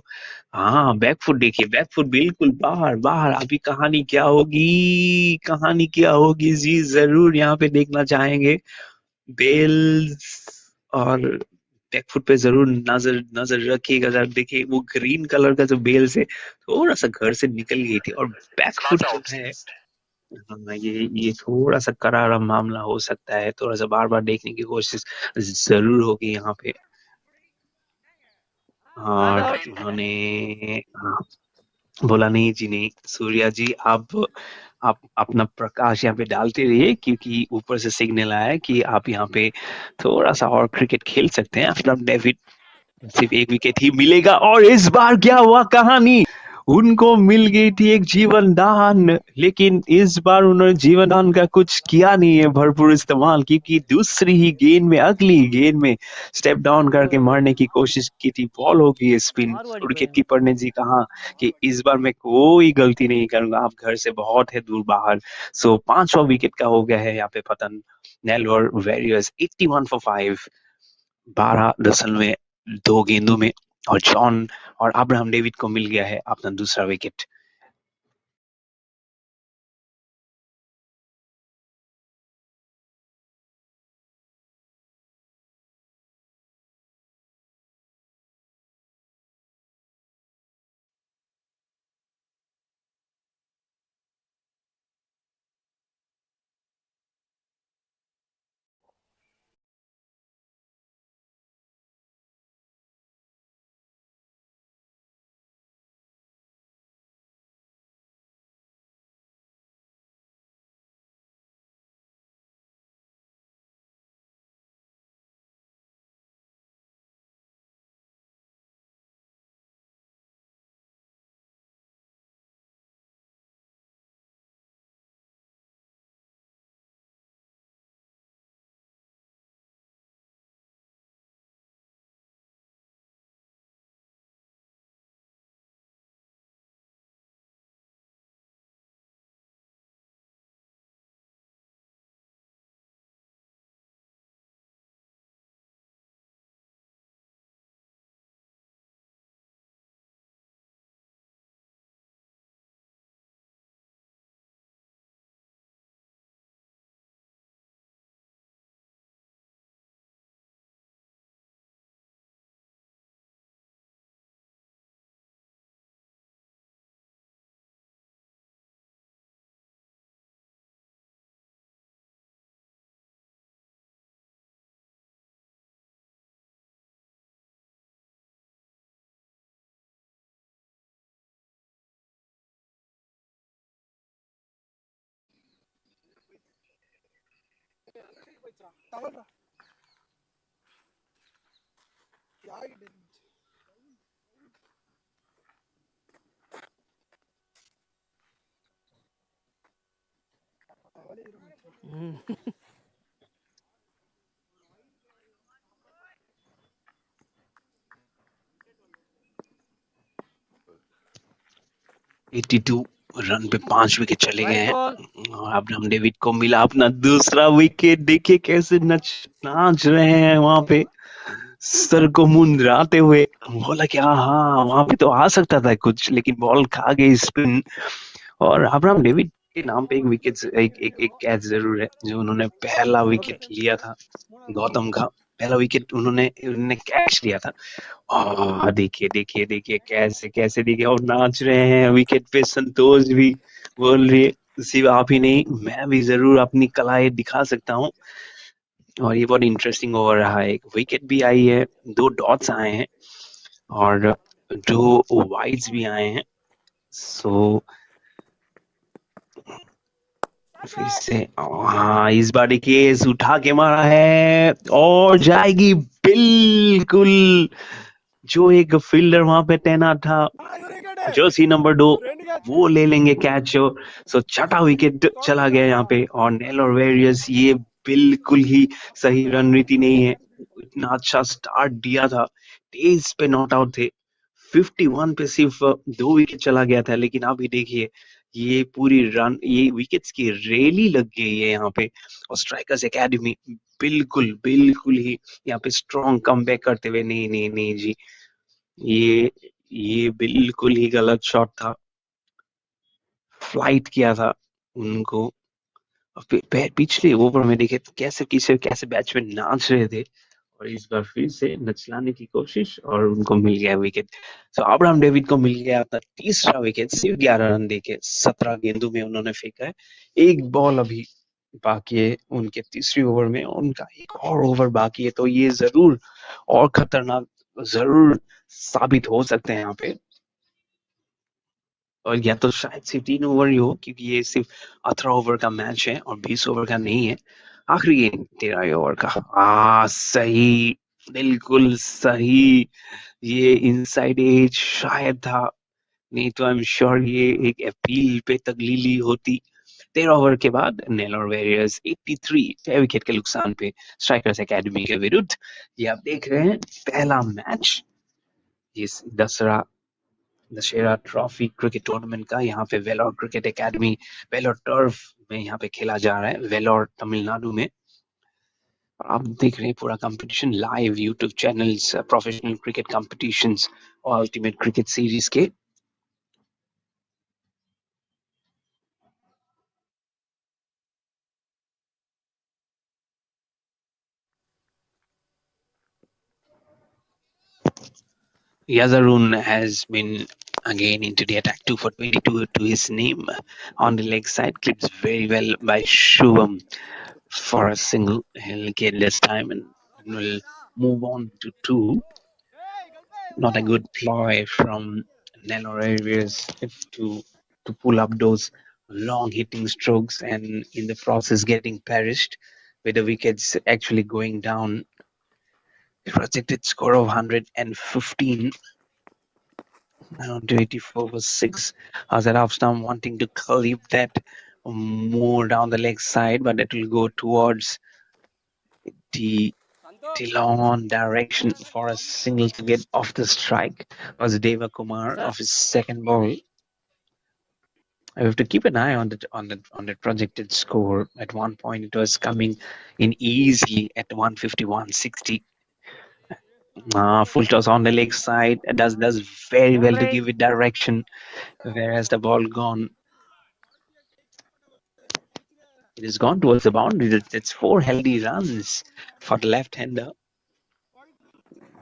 हाँ बैक फुट देखिए, बैक फुट बिल्कुल बाहर बाहर। अभी कहानी क्या होगी जी जरूर यहाँ पे देखना चाहेंगे। बेल्स और बैकफुट पे जरूर नजर नजर रखिएगा। जरा देखिए वो ग्रीन कलर का जो बेल्स है थोड़ा सा घर से निकल गई थी, और बैकफुट जो है हाँ, ये थोड़ा सा करारा मामला हो सकता है। थोड़ा सा बार बार देखने की कोशिश जरूर होगी यहाँ पे। नाट और आउट उन्होंने हाँ, बोला नहीं जी नहीं सूर्या जी, आप अपना प्रकाश यहाँ पे डालते रहिए, क्योंकि ऊपर से सिग्नल आया है कि आप यहाँ पे थोड़ा सा और क्रिकेट खेल सकते हैं। अपना डेविड सिर्फ एक विकेट ही मिलेगा, और इस बार क्या हुआ कहानी, उनको मिल गई थी एक जीवन दान, लेकिन इस बार उन्होंने जीवन दान का कुछ किया नहीं है भरपूर इस्तेमाल, क्योंकि दूसरी ही गेंद में, अगली गेंद में स्टेप डाउन करके मारने की कोशिश की थी, बॉल हो गई स्पिन। विकेट कीपर ने जी कहा कि इस बार मैं कोई गलती नहीं करूंगा, आप घर से बहुत है दूर बाहर। सो पांचवा विकेट का हो गया है यहाँ पे पतन। नेल्लोर वेरियर्स 81 फॉर 5, 12.2 गेंदों में, और जॉन और अब्राहम डेविड को मिल गया है अपना दूसरा विकेट। हम्म। 82 रन पे 5 विकेट चले गए वाइड हैं, बॉल। और अब्राहम डेविड को मिला अपना दूसरा विकेट। देखिए कैसे नाच रहे हैं वहां पे, सर को मुंडराते हुए। बोला कि हाँ हाँ, वहां पे तो आ सकता था कुछ, लेकिन बॉल खा गई स्पिन। और अब्राहम डेविड के नाम पे एक विकेट, एक कैच जरूर है, जो उन्होंने पहला ओके। विकेट लिया था गौतम का। पहला विकेट उन्होंने उन्होंने कैच लिया था। देखिए देखिए देखिए कैसे कैसे देखिए, और नाच रहे हैं विकेट पे। संतोष भी बोल रही है, सिर्फ आप ही नहीं, मैं भी जरूर अपनी कलाएं दिखा सकता हूँ। और ये बहुत इंटरेस्टिंग ओवर रहा है, एक विकेट भी आई है, 2 डॉट्स आए हैं, और 2 वाइड्स भी आए हैं। सो फिर से, हाँ इस बार देखिए उठा के मारा है, और जाएगी बिल्कुल। जो एक फील्डर वहां पे तैनात था, जर्सी नंबर 2, वो ले लेंगे कैच। सो छठा विकेट चला गया यहाँ पे, और नेलोर वेरियर्स, ये बिल्कुल ही सही रणनीति नहीं है। इतना अच्छा स्टार्ट दिया था, तेज पे नॉट आउट थे, 51 पे सिर्फ 2 विकेट चला गया था, लेकिन अभी देखिए ये पूरी रन, ये विकेट्स की रैली लग गई है यहाँ पे। और स्ट्राइकर्स एकेडमी बिल्कुल बिल्कुल ही यहाँ पे स्ट्रॉन्ग कमबैक करते हुए, नहीं नहीं नहीं जी, ये ये बिल्कुल ही गलत शॉट था, फ्लाइट किया था उनको। और पिछले ओवर में देखे तो कैसे कैसे कैसे बैट्समैन नाच रहे थे, और इस बार फिर से नचलाने की कोशिश, और उनको मिल गया विकेट। तो अब्राहम डेविड को मिल गया अपना तीसरा विकेट, सिर्फ 11 रन देके 17 गेंदों में उन्होंने फेंका है। एक बॉल अभी बाकी है उनके तीसरी ओवर में, उनका एक और ओवर बाकी है, तो ये जरूर और खतरनाक जरूर साबित हो सकते हैं यहाँ पे। और या तो शायद सिर्फ 3 ओवर ही हो, क्योंकि ये सिर्फ 18 ओवर का मैच है और 20 ओवर का नहीं है। आखिरी गेंद 13 ओवर का, सही, बिल्कुल सही। ये इनसाइड एज शायद था, नहीं तो आई एम श्योर ये एक अपील पे तकलीली होती। 13 ओवर के बाद नेलोर वॉरियर्स 83 छह विकेट के नुकसान पे स्ट्राइकर्स एकेडमी के विरुद्ध। ये आप देख रहे हैं पहला मैच इस दशहरा ट्रॉफी क्रिकेट टूर्नामेंट का यहाँ पे Vellore cricket academy Vellore turf में यहाँ पे खेला जा रहा है, वेलोर तमिलनाडु में। और आप देख रहे हैं पूरा competition live YouTube channels, professional cricket competitions और अल्टीमेट क्रिकेट सीरीज के। Yazarun has been again into the attack, 2 for 22 to his name. On the leg side, clips very well by Shubham for a single. He'll get this time and will move on to 2. Not a good ploy from Nellore areas to pull up those long hitting strokes and in the process getting perished with the wickets actually going down. The projected score of 115 down to 84 was 6. Azarafstam wanting to clip that more down the leg side, but it will go towards the long direction for a single to get off the strike. Was Deva Kumar of his second ball. I have to keep an eye on the projected score. At one point, it was coming in easily at 150, 160. Full toss on the leg side. It does very well to give it direction. Where has the ball gone? It has gone towards the boundary. That's 4 healthy runs for the left-hander.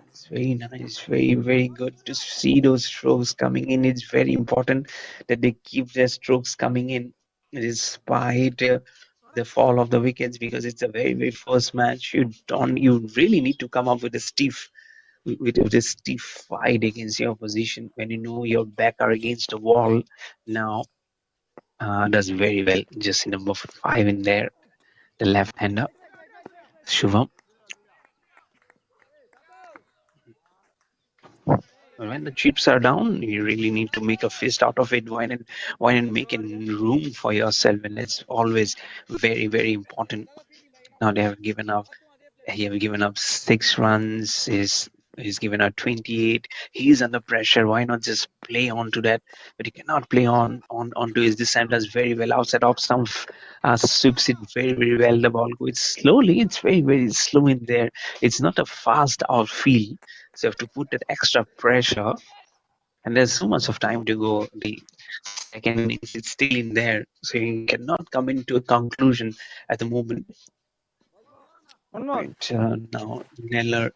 It's very nice, very good to see those strokes coming in. It's very important that they keep their strokes coming in despite the fall of the wickets, because it's a very first match. You really need to come up with a stiff with a stiff fight against your opposition when you know your back are against the wall. Now does very well. Just number 5 in there, the left-hander Shubham. When the chips are down, you really need to make a fist out of it. Why not make a room for yourself? And it's always very important. Now they have given up. He have given up 6 runs. He's given up 28. He's under pressure. Why not just play on to that? But he cannot play onto his. This time does very well outside off stump. Sweeps it very well. The ball goes slowly. It's very slow in there. It's not a fast outfield. So you have to put that extra pressure. And there's so much of time to go. The second innings is still in there. So you cannot come into a conclusion at the moment. Right, now Neller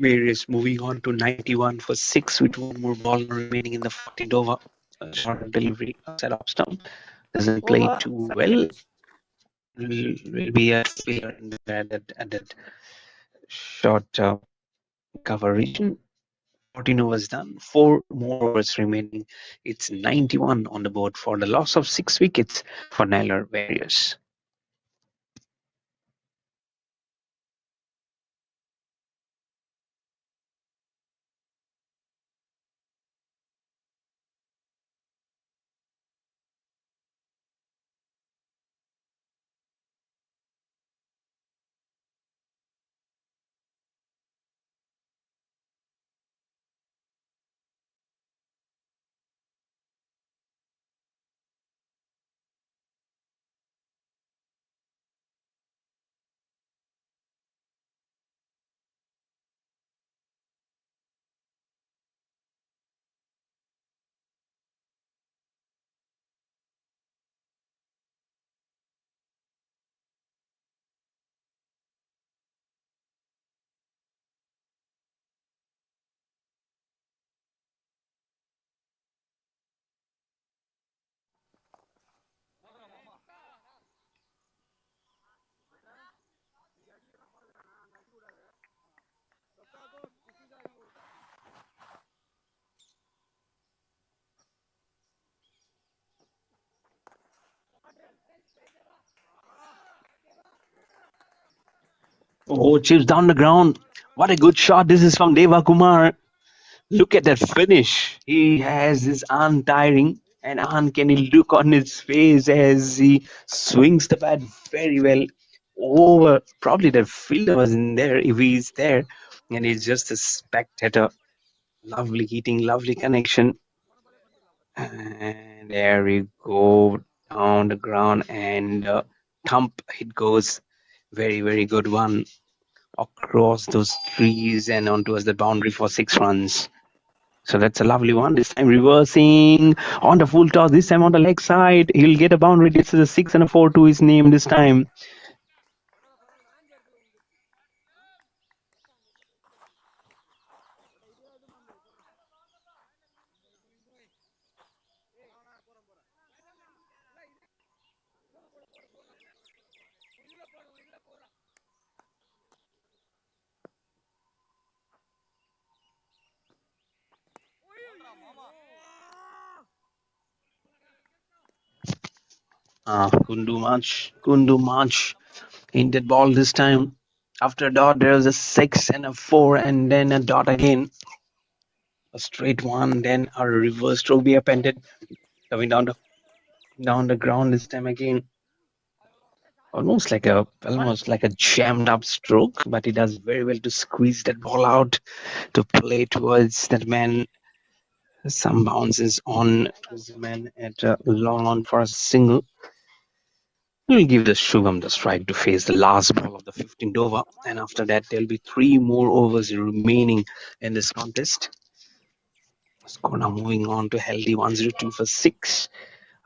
is moving on to 91 for 6 with one more ball remaining in the 14th over. A short delivery outside off stump. Doesn't play too well. Will be a failure in that short cover region. 14 overs done. 4 more overs remaining. It's 91 on the board for the loss of 6 wickets for Neller Warriors. Oh, chips down the ground. What a good shot. This is from Deva Kumar. Look at that finish. He has this untiring and uncanny look on his face as he swings the bat very well over. Probably that fielder was in there if he's there, and he's just a spectator. Lovely hitting, lovely connection. And there we go on the ground and thump it goes. Very, very good one across those trees and on towards the boundary for 6 runs. So that's a lovely one. This time reversing on the full toss. This time on the leg side. He'll get a boundary. This is a 6 and a 4 to his name this time. Couldn't do much in that ball this time. After a dot, there was a 6 and a 4, and then a dot again. A straight one, then a reverse stroke be appended, coming down the ground this time again. Almost like a jammed up stroke, but he does very well to squeeze that ball out to play towards that man. Some bounces on towards the man at long on for a single. We'll give the Shubham the strike to face the last ball of the 15th over, and after that there'll be 3 more overs remaining in this contest. Score now moving on to healthy 102 for 6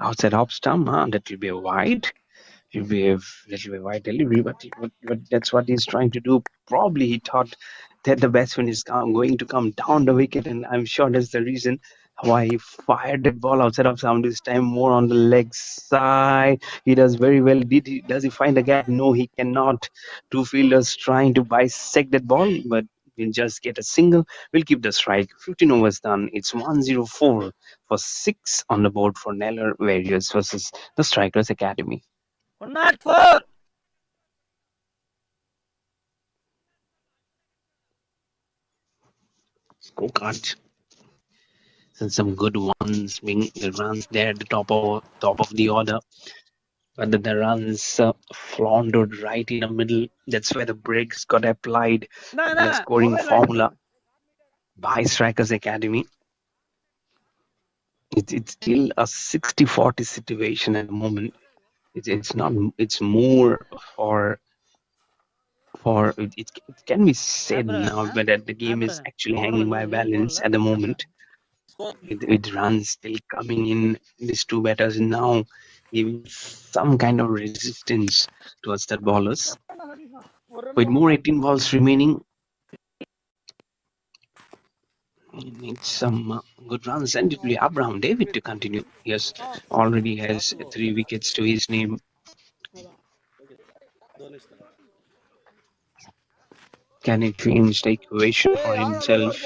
outside off stump. That will be a wide. It'll be a little bit wide delivery, but that's what he's trying to do. Probably he thought that the batsman is going to come down the wicket, and I'm sure that's the reason why he fired that ball outside of sound this time, more on the leg side. He does very well. Does he find a gap? No, he cannot. Two fielders trying to bisect that ball, but we'll just get a single. We'll keep the strike. 15 overs done. It's 104 for 6 on the board for Nellore Warriors versus the Strikers Academy. 104. Scorecard. And some good ones being the runs there at the top of the order. But the runs floundered right in the middle. That's where the brakes got applied in the scoring formula by Strikers Academy. It's still a 60-40 situation at the moment. It's not. It's more for it can be said now, but that the game is actually hanging by balance at the moment. With runs still coming in, these two batters now giving some kind of resistance towards the bowlers. With more 18 balls remaining, he needs some good runs, and it will be Abraham David to continue. Yes, already has 3 wickets to his name. Can he change the equation for himself?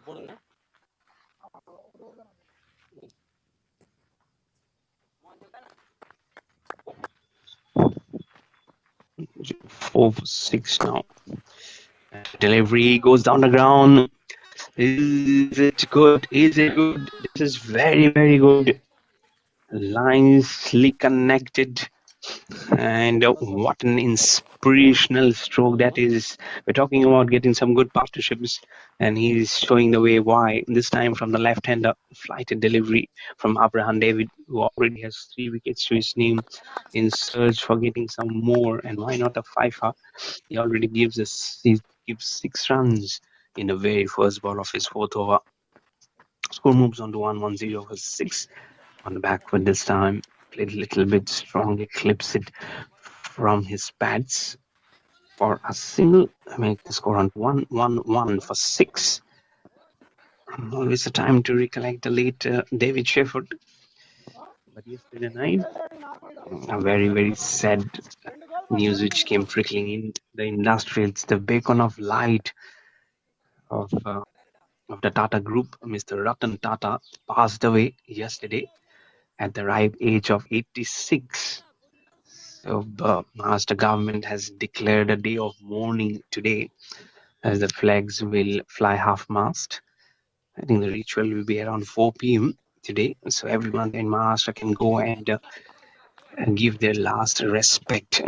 போடுங்க. 4 for 6 now. Delivery goes down the ground. Is it good? Is it good? This is very, very good. Nicely connected. And what an inspirational stroke that is. We're talking about getting some good partnerships, and he's showing the way why. This time from the left-hander, flighted delivery from Abraham David, who already has 3 wickets to his name, in search for getting some more. And why not a fifer? He already gives 6 runs in the very first ball of his 4th over. Score moves on to 110 for 6 on the back foot this time. Played a little bit strong, eclipse it from his pads for a single. Make the score on 111 for 6. Always a time to recollect the late David Shefford. But yesterday night, a very, very sad news which came trickling in the industrials, the beacon of light of of the Tata Group, Mr. Ratan Tata, passed away yesterday at the ripe age of 86. So, the Maharashtra government has declared a day of mourning today, as the flags will fly half-mast. I think the ritual will be around 4 p.m. today, so everyone in Maharashtra can go and give their last respect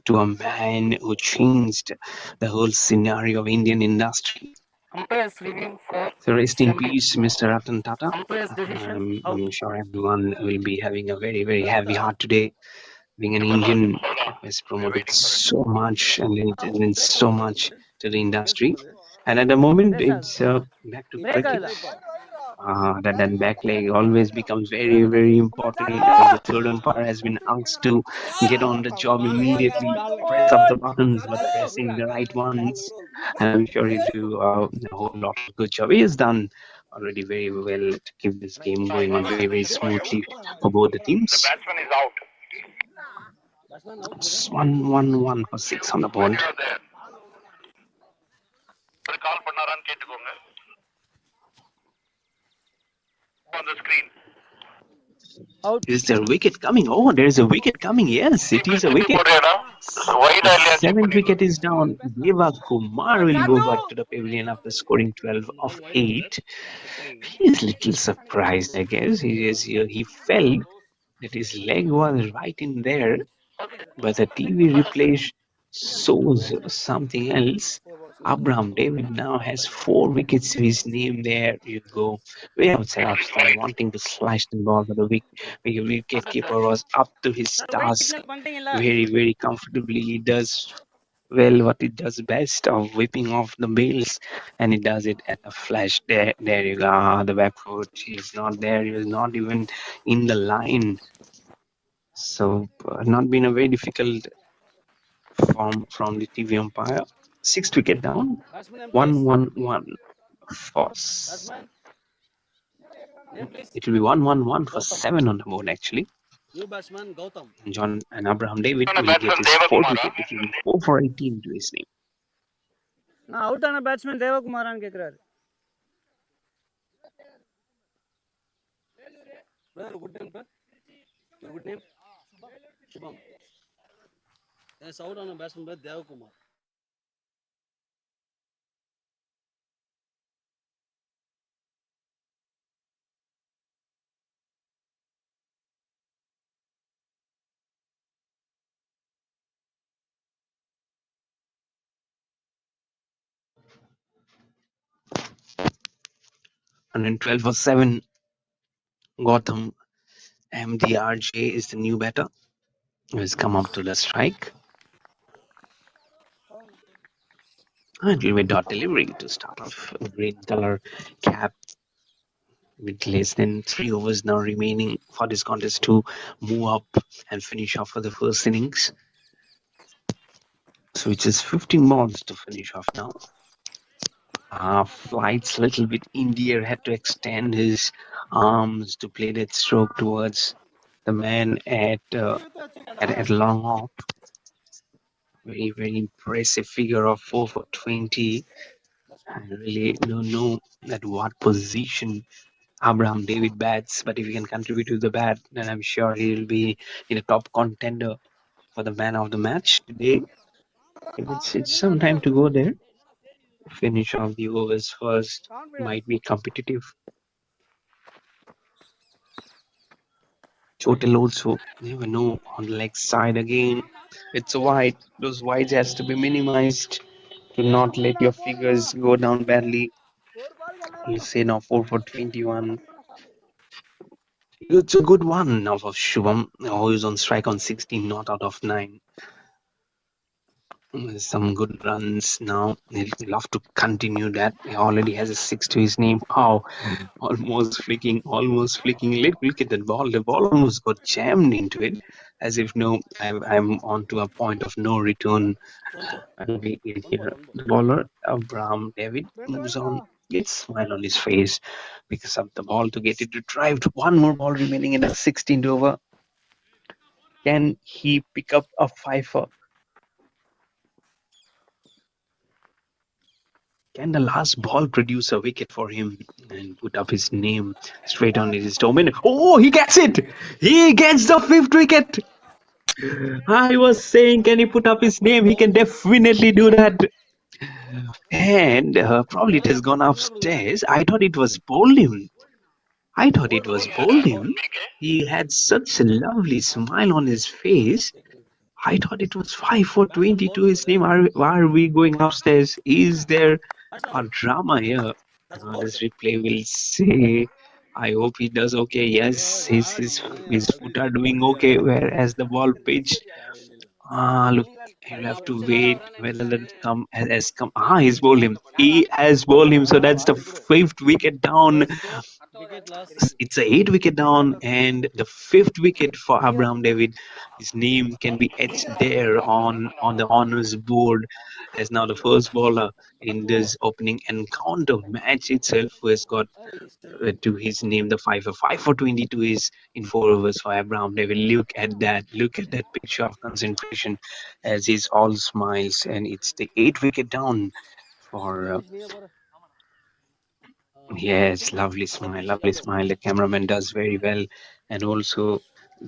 to a man who changed the whole scenario of Indian industry. Umpires review for So rest in 70. peace, Mr. Ratan Tata. Umpires decision out. I'm sure everyone will be having a very, very heavy heart today. Being an Indian who has promoted so much and then so much to the industry. And at the moment, it's back to cricket. That back leg always becomes very, very important, as the third umpire has been asked to get on the job immediately, press up the buttons, but pressing the right ones. And I'm sure he'll do a whole lot of good job. He has done already very well to keep this game going on very, very smoothly for both the teams. It's 1-1-1 for 6 on the board. Out. Is there a wicket coming? Oh, there is a wicket coming. Yes, it is a wicket. The seventh wicket is down. Deva Kumar will go back to the pavilion after scoring 12 of 8. He is little surprised, I guess. He felt that his leg was right in there, but the TV replay shows something else. Abraham David now has 4 wickets to his name. There you go. Way outside off stump, wanting to slash the ball, but the wicket keeper was up to his task very, very comfortably. He does well what he does best of whipping off the bails, and he does it at a flash. There you go. The back foot is not there. He was not even in the line. So, not been a very difficult from the TV umpire. Sixth wicket down. 1-1-1 for it will be 1-1-1 for 7 on the board actually. New batsman Gautam. John and Abraham David will get his fourth wicket. It will be 4 for 18 to his name. நான் out ஆன batsman தேவகுமாரான்னு கேட்குறாரு. Good name sir. Good name Shubham. Yes out ஆன batsman பேர் Devakumar. And then 12 for 7. Gotham MDRJ is the new batter who has come up to the strike. And it will be dot delivery to start off. A green color cap with less than 3 overs now remaining for this contest to move up and finish off for the first innings. So which is 15 balls to finish off now. Flights a little bit in the air, had to extend his arms to play that stroke towards the man at long off. Very, very impressive figure of 4 for 20. I really don't know at what position Abraham David bats, but if he can contribute to the bat, then I'm sure he'll be in a top contender for the man of the match today. It's some time to go there. Finish off the overs first might be competitive. Total also, never know on the leg side again. It's a wide. Those wides has to be minimized to not let your figures go down badly. We'll say now 4 for 21. It's a good one now for Shubham, who is on strike on 16, not out of 9. Some good runs now. He'll love to continue that. He already has a 6 to his name. Oh, almost flicking. Look at that ball. The ball almost got jammed into it, as if no, I'm on to a point of no return. And we get here. The bowler, Abraham David, moves on. Gets a smile on his face, picks up the ball to get it retrieved. One more ball remaining in the 16th over. Can he pick up a fifer? Can the last ball produce a wicket for him and put up his name straight on his domain? Oh, he gets it! He gets the fifth wicket! I was saying, can he put up his name? He can definitely do that. And probably it has gone upstairs. I thought it was bowling. I thought it was bowling. He had such a lovely smile on his face. I thought it was 5 for 20 to his name. Why are we going upstairs? Is there a drama here? This replay will say. I hope he does okay. Yes, his foot are doing okay. Whereas the ball pitched. Look, he'll have to wait whether that come has come. He's bowled him. He has bowled him. So that's the fifth wicket down. Wicket loss. It's a 8 wicket down, and the fifth wicket for Abraham David. His name can be etched there on the honors board as now the first bowler in this opening encounter match itself, who has got to his name the 5 for 22 is in 4 overs for Abraham David. Look at that! Look at that picture of concentration as he's all smiles, and it's the 8 wicket down for. Yes, lovely smile, lovely smile. The cameraman does very well, and also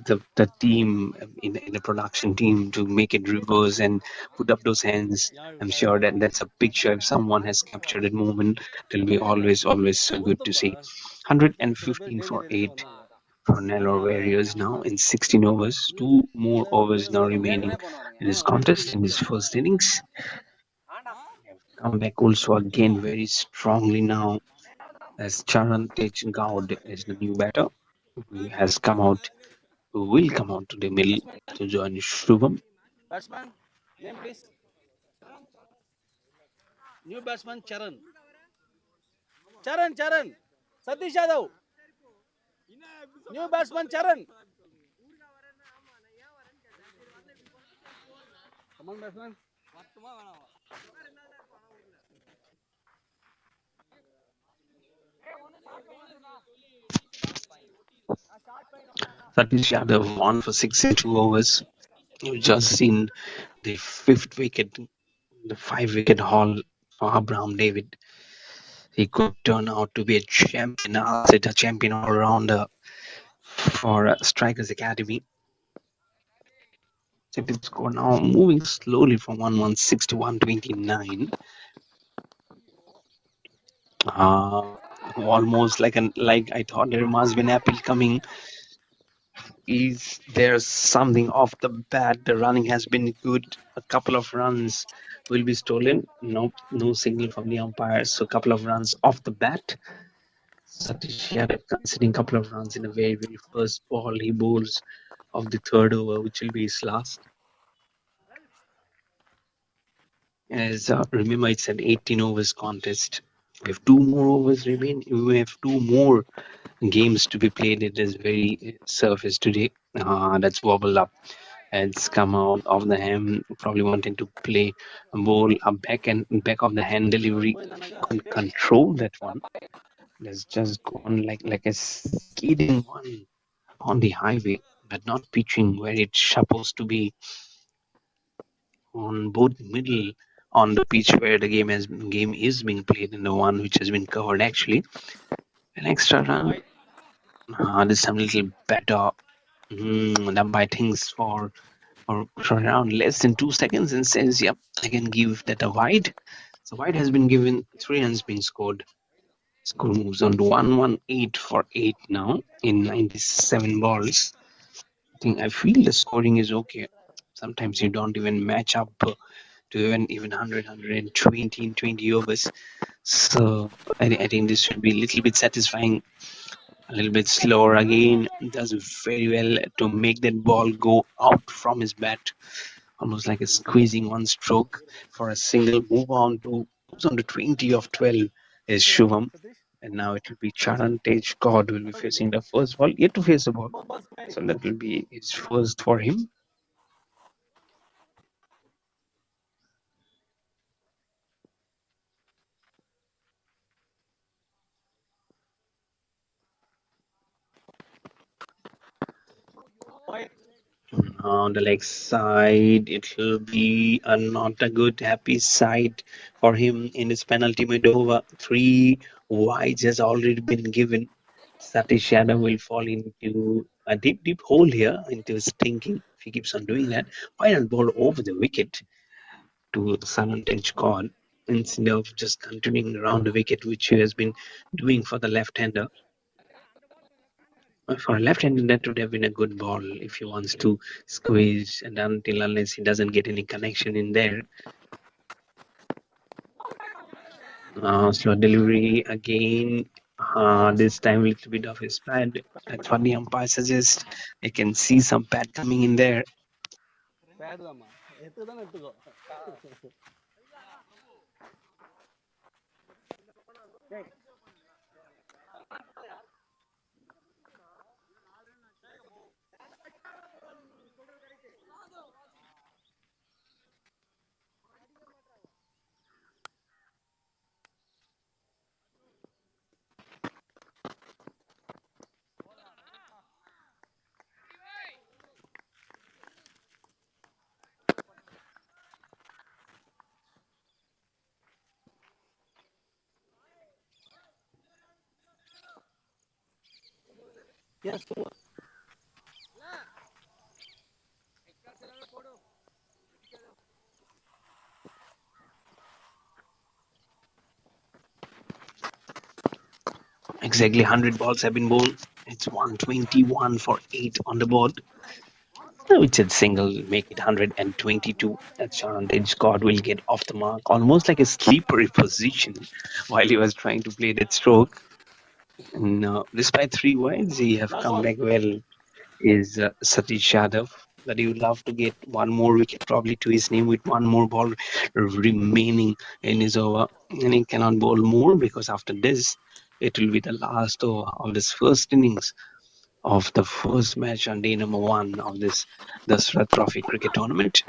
the team in the production team to make it reverse and put up those hands. I'm sure that that's a picture. If someone has captured that moment, it'll be always so good to see. 115 for 8 for Nellore Warriors now in 16 overs. 2 more overs now remaining in this contest in this first innings. Come back also again very strongly now as Charan Tej Gaud is the new batter who has come out, who will come out to the middle to join Shubham. Batsman, name please. New batsman Charan. Charan. Satish Yadav. New batsman Charan. Come on, batsman. Satish Yadav 1 for 6 in 2 overs. You've just seen the fifth wicket, the 5 wicket haul for Abraham David. He could turn out to be a champion, I'll say a champion all rounder for Strikers Academy. Champion score now moving slowly from 116 to 129. Almost like I thought there must be an apple coming. Is there something off the bat? The running has been good. A couple of runs will be stolen. Nope, no signal from the umpires. So a couple of runs off the bat. Satish Yadav conceding a couple of runs in the very first ball he bowls of the third over, which will be his last. As remember, it's an 18 overs contest. We have 2 more overs remain. We have 2 more games to be played at this very surface today. That's wobbled up. It's come out of the hand, probably wanting to play a ball, a back of the hand delivery. Couldn't control that one. It's just gone like a skidding one on the highway, but not pitching where it's supposed to be on both middle on the pitch where the game is being played and the one which has been covered actually. An extra run. This time a little better. The umpire thinks for around less than 2 seconds and says, "Yep, I can give that a wide." So wide has been given. 3 runs being scored. Score moves on to 118 for 8 now in 97 balls. I feel the scoring is okay. Sometimes you don't even match up to even 100, 120 in 20 overs. So I think this should be a little bit satisfying. A little bit slower again. Does very well to make that ball go out from his bat. Almost like a squeezing one stroke for a single. Moves on to 20 of 12 is Shubham. And now it will be Charan Tej God will be facing the first ball. Yet to face the ball. So that will be his first for him. On the leg side, it will be not a good happy sight for him in his penalty mid over. Three wides has already been given. Satish Yadav will fall into a deep, deep hole here into his thinking if he keeps on doing that. Final ball over the wicket to Sanantaj Kaur instead of just continuing around the wicket, which he has been doing for the left-hander. For a left-hander, that would have been a good ball if he wants to squeeze and until unless he doesn't get any connection in there. Slow delivery again. This time a little bit of his pad. That's what the umpire suggests. I can see some pad coming in there. Pad தாம்மா எடுத்துதானே எடுத்துக்கோ Yes, Exactly 100 balls have been bowled. It's 121 for 8 on the board. Which is single, make it 122. That Shantaj God will get off the mark, almost like a slippery position while he was trying to play that stroke. And despite three wides, he have come back well. Is Satish Yadav that he would love to get one more wicket probably to his name with one more ball remaining in his over, and he cannot bowl more because after this it will be the last over of this first innings of the first match on day number 1 of this DASARA Trophy cricket tournament.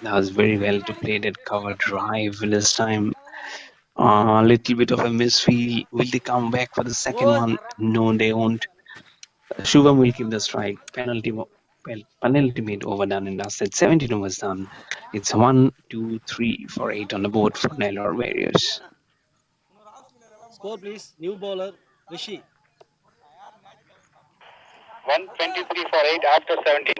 That was very well to play that cover drive this time. A little bit of a misfeel. Will they come back for the second one? No, they won't. Shubham will keep the strike. Penultimate over done and dusted. 17 overs done. It's 1, 2, 3 for 8 on the board for Nellore Warriors. score please. New bowler Rishi. 123 for 8 after 17.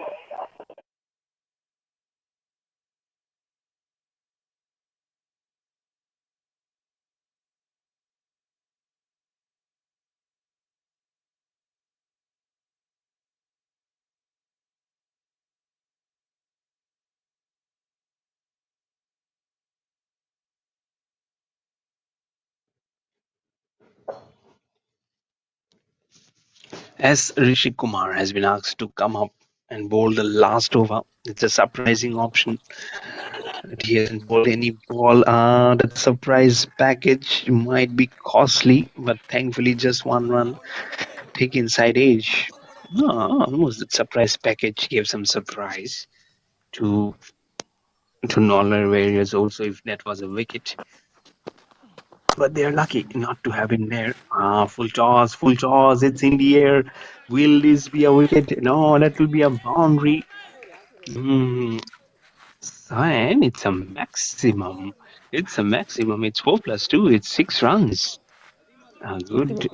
As Rishi Kumar has been asked to come up and bowl the last over, it's a surprising option. He hasn't bowled any ball. That surprise package might be costly, but thankfully just one run. Take inside edge. Almost that surprise package gave some surprise to Nolan Warriors also if that was a wicket. But they're lucky not to have him there. Full toss, full toss. It's in the air. Will this be a wicket? No, that will be a boundary. And it's a maximum. It's a maximum. It's 4+2. It's 6 runs. Good.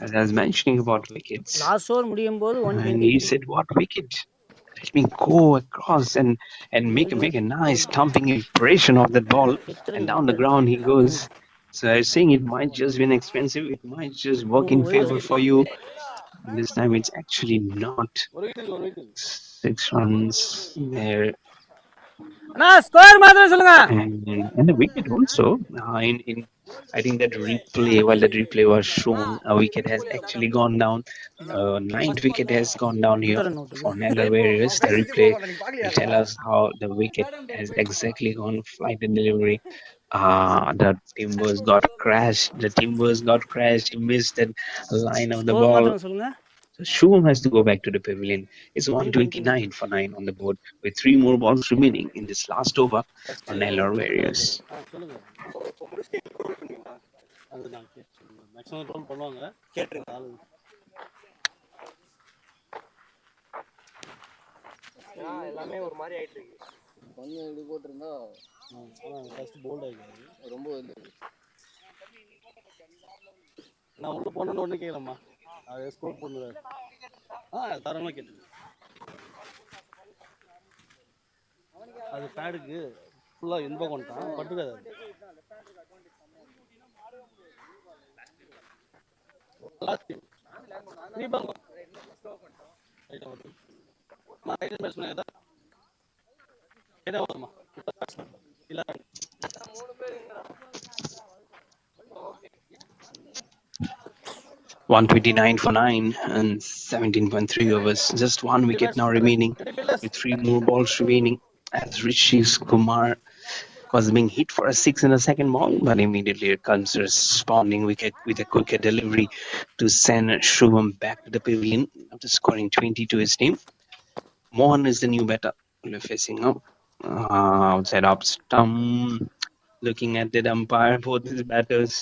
As I was mentioning about wickets, last over முடியும் போது and he 123 said, "What wicket? Let me go across and make a nice thumping impression of that ball." And down the ground he goes. So I was saying it might just be expensive. It might just work in favor for you. This time it's actually not. ஒரு wicket ஒரு wicket 6 runs there. Anna score மாத்திரம் சொல்லுங்க And the wicket also in I think that replay while the replay was shown a wicket has actually gone down. Ninth wicket has gone down here for Nellore Warriors. The replay will tell us how the wicket has exactly gone. Flight and delivery. The timbers got crashed. The timbers got crashed. He missed that line of the score ball. மாத்திரம் சொல்லுங்க So Shubham has to go back to the pavilion. It's 129 for 9 on the board with 3 more balls remaining in this last over on Nellore Warriors. சொல்லுங்க அது நான் maximum role பண்ணுவாங்க கேட்டுருங்க ஆளு எல்லாமே ஒரு மாதிரி ஆயிட்டு இருக்கு. கொஞ்சம் இது போட்டிருந்தா ஆனால் ஃபஸ்ட்டு போல்ட் ஆகிடுது. ரொம்ப இது நான் உள்ள போனோன்னு ஒன்று கேட்கலாமா? அது ஸ்கோர் பண்ணுவேன். தரமாக கேட்டுது. அது பேடுக்கு ஃபுல்லாக இன்பம் கொண்டான் பட்டுக்காது. இல்லை 129 for 9 and 17.3 overs. Just one wicket now remaining with 3 more balls remaining as Rishi Kumar was being hit for a 6 in the second ball, but immediately comes a responding wicket with a quicker delivery to send Shubham back to the pavilion after scoring 20 to his team. Mohan is the new batter. We're facing up outside up stump. Looking at the umpire, both his batters.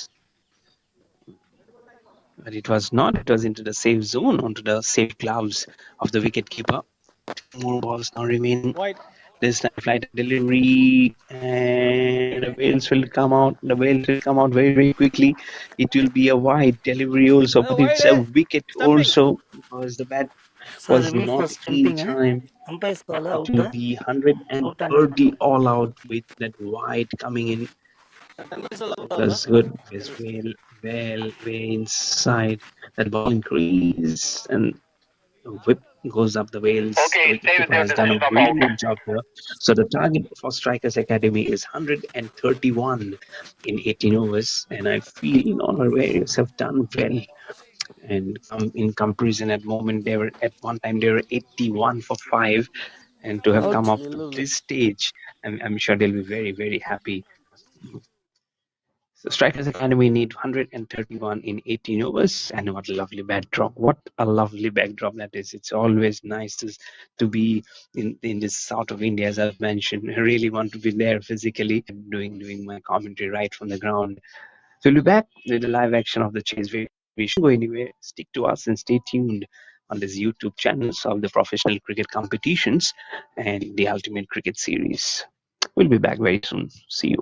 But it was not. It was into the safe zone, onto the safe gloves of the wicketkeeper. 2 more balls now remaining. White. This time flight delivery, and the whales will come out. The whales will come out very, very quickly. It will be a wide delivery also, but it's a wicket also because the bat was not in time. It will be 130 all out with that wide coming in. It was good. It's way inside. That ball increase and whip goes up the wales. The wicketkeeper has done a really good job here. So the target for Strikers Academy is 131 in 18 overs, and I feel all our players have done well. And in comparison, at moment they were at one time they were 81 for 5, and to have come up to this stage, I'm sure they'll be very, very happy. So Strikers Academy need 131 in 18 overs, and what a lovely backdrop! What a lovely backdrop that is! It's always nice to be in this south of India, as I've mentioned. I really want to be there physically, doing my commentary right from the ground. So we'll be back with the live action of the chase. We shouldn't go anywhere. Stick to us and stay tuned on this YouTube channels of the professional cricket competitions and the Ultimate Cricket Series. We'll be back very soon. See you.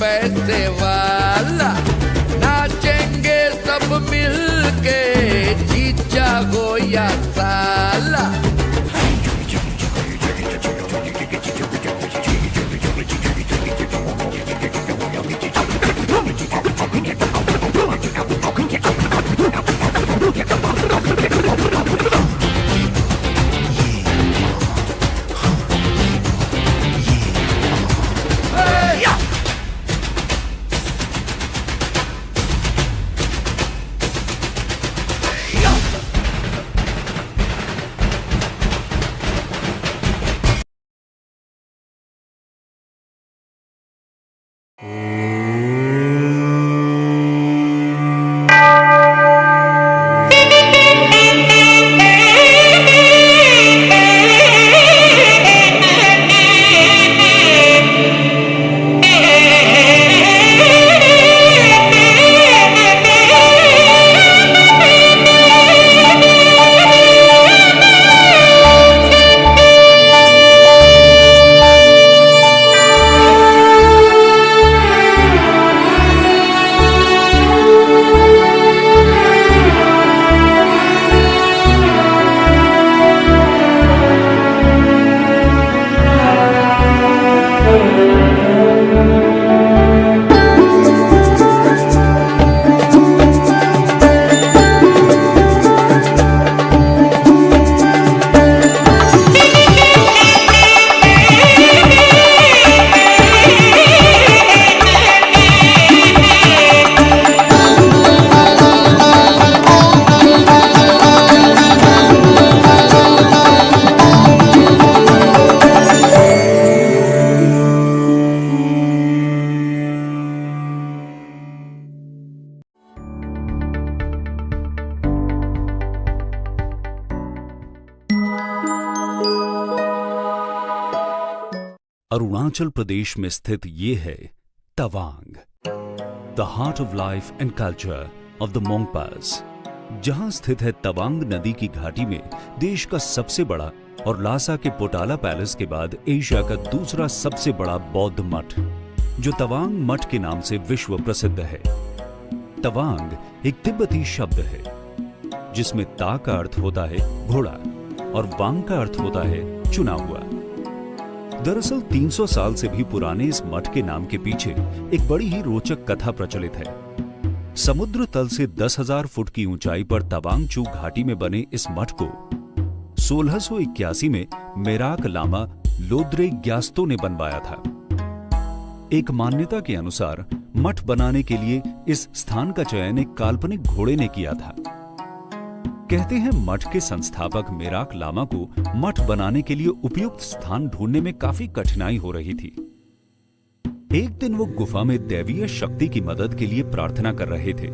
पैसे वाला, नाचेंगे सब मिलके, जीजा हो या साला। अरुणाचल प्रदेश में स्थित ये है Tawang, the heart of life and culture of the Monpas. जहां स्थित है तवांग नदी की घाटी में देश का सबसे बड़ा और लासा के पोटाला पैलेस के बाद एशिया का दूसरा सबसे बड़ा बौद्ध मठ, जो तवांग मठ के नाम से विश्व प्रसिद्ध है। तवांग एक तिब्बती शब्द है जिसमें ता का अर्थ होता है घोड़ा और वांग का अर्थ होता है चुना हुआ। दरअसल 300 साल से भी पुराने इस मठ के नाम के पीछे एक बड़ी ही रोचक कथा प्रचलित है। समुद्र तल से 10,000 फुट की ऊंचाई पर तवांग चू घाटी में बने इस मठ को 1681 में मेराक लामा लोद्रे ग्यास्तो ने बनवाया था। एक मान्यता के अनुसार मठ बनाने के लिए इस स्थान का चयन एक काल्पनिक घोड़े ने किया था। कहते हैं मठ के संस्थापक मेराक लामा को मठ बनाने के लिए उपयुक्त स्थान ढूंढने में काफी कठिनाई हो रही थी। एक दिन वो गुफा में दैवीय शक्ति की मदद के लिए प्रार्थना कर रहे थे।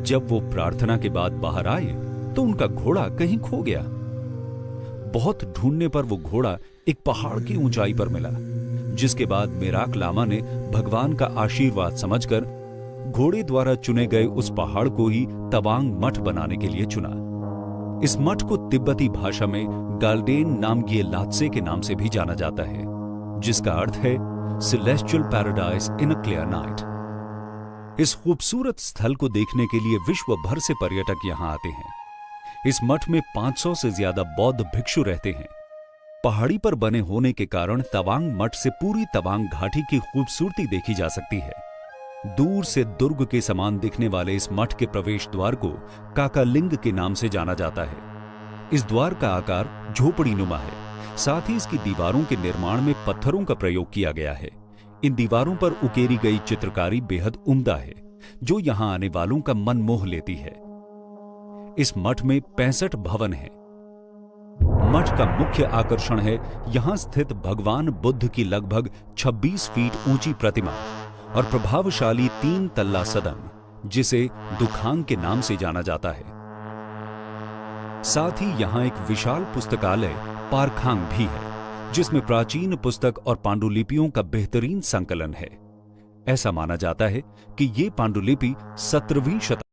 जब वो प्रार्थना के बाद बाहर आए तो उनका घोड़ा कहीं खो गया। बहुत ढूंढने पर वो घोड़ा एक पहाड़ की ऊंचाई पर मिला, जिसके बाद मेराक लामा ने भगवान का आशीर्वाद समझकर घोड़े द्वारा चुने गए उस पहाड़ को ही तवांग मठ बनाने के लिए चुना। इस मठ को तिब्बती भाषा में गाल्डेन नामग्ये लात्से के नाम से भी जाना जाता है, जिसका अर्थ है celestial paradise in a clear night. इस खूबसूरत स्थल को देखने के लिए विश्व भर से पर्यटक यहां आते हैं। इस मठ में 500 से ज्यादा बौद्ध भिक्षु रहते हैं। पहाड़ी पर बने होने के कारण तवांग मठ से पूरी तवांग घाटी की खूबसूरती देखी जा सकती है। दूर से दुर्ग के समान दिखने वाले इस मठ के प्रवेश द्वार को काकालिंग के नाम से जाना जाता है। इस द्वार का आकार झोपड़ी नुमा है। साथ ही इसकी दीवारों के निर्माण में पत्थरों का प्रयोग किया गया है। इन दीवारों पर उकेरी गई चित्रकारी बेहद उम्दा है, जो यहां आने वालों का मन मोह लेती है। इस मठ में 65 भवन हैं। मठ का मुख्य आकर्षण है यहां स्थित भगवान बुद्ध की लगभग 26 फीट ऊंची प्रतिमा और प्रभावशाली 3 तल्ला सदन, जिसे दुखांग के नाम से जाना जाता है। साथ ही यहां एक विशाल पुस्तकालय पारखांग भी है, जिसमें प्राचीन पुस्तक और पांडुलिपियों का बेहतरीन संकलन है। ऐसा माना जाता है कि ये पांडुलिपि 17वीं शताब्दी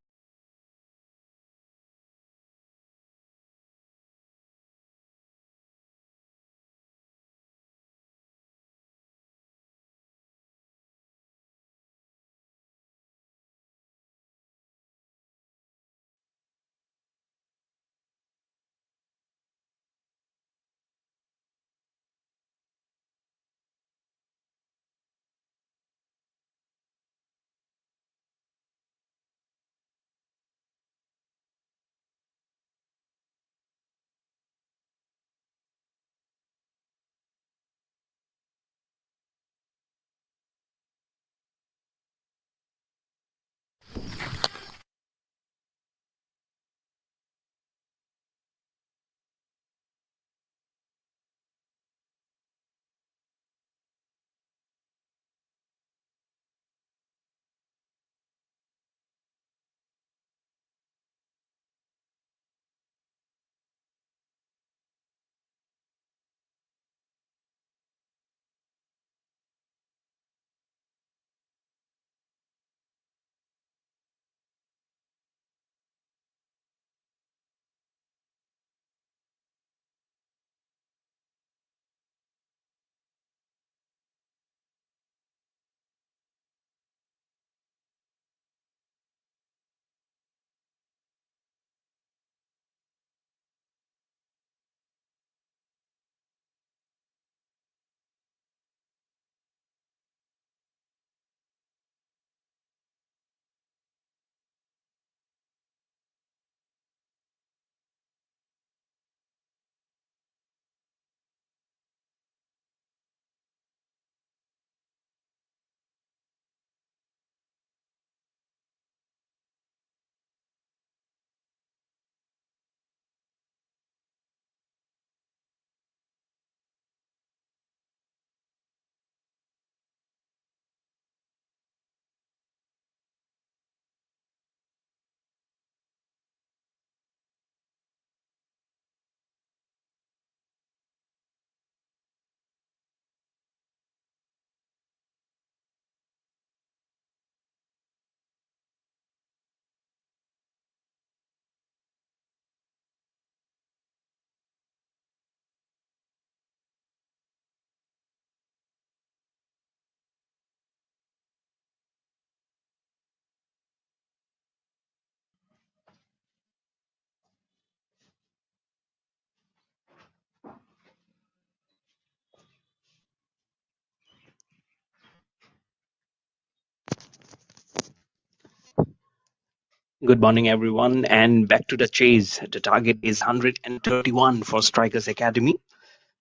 Good morning, everyone, and back to the chase. The target is 131 for Strikers Academy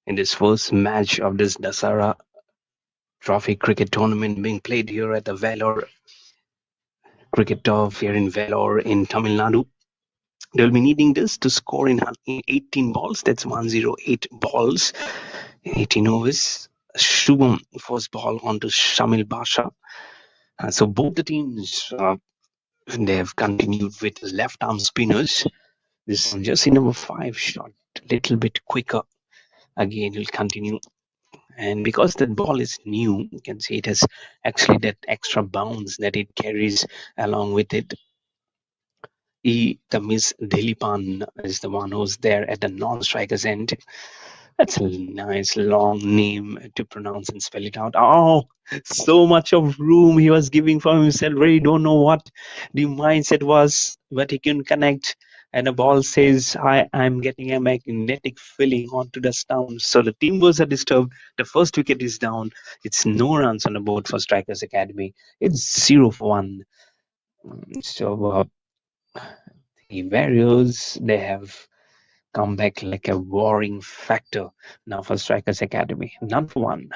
in this first match of this DASARA Trophy cricket tournament being played here at the Vellore cricket turf here in Vellore in Tamil Nadu. They'll be needing this to score in 18 balls. That's 108 balls in 18 overs. Shubham first ball onto Shamil Basha. So both the teams they have continued with left arm spinners. This jersey number 5 shot a little bit quicker. Again, will continue. And because that ball is new, you can see it has actually that extra bounce that it carries along with it. The Miss Dilipan is the one who's there at the non-striker's end. That's a nice long name to pronounce and spell it out. Oh, so much of room he was giving for himself. Really don't know what the mindset was, but he can connect. And the ball says, I'm getting a magnetic feeling onto the stump. So the team was disturbed. The first wicket is down. It's no runs on the board for Strikers Academy. It's 0 for 1. So the Warriors, they have come back like a warring factor now for Strikers Academy. None for 1.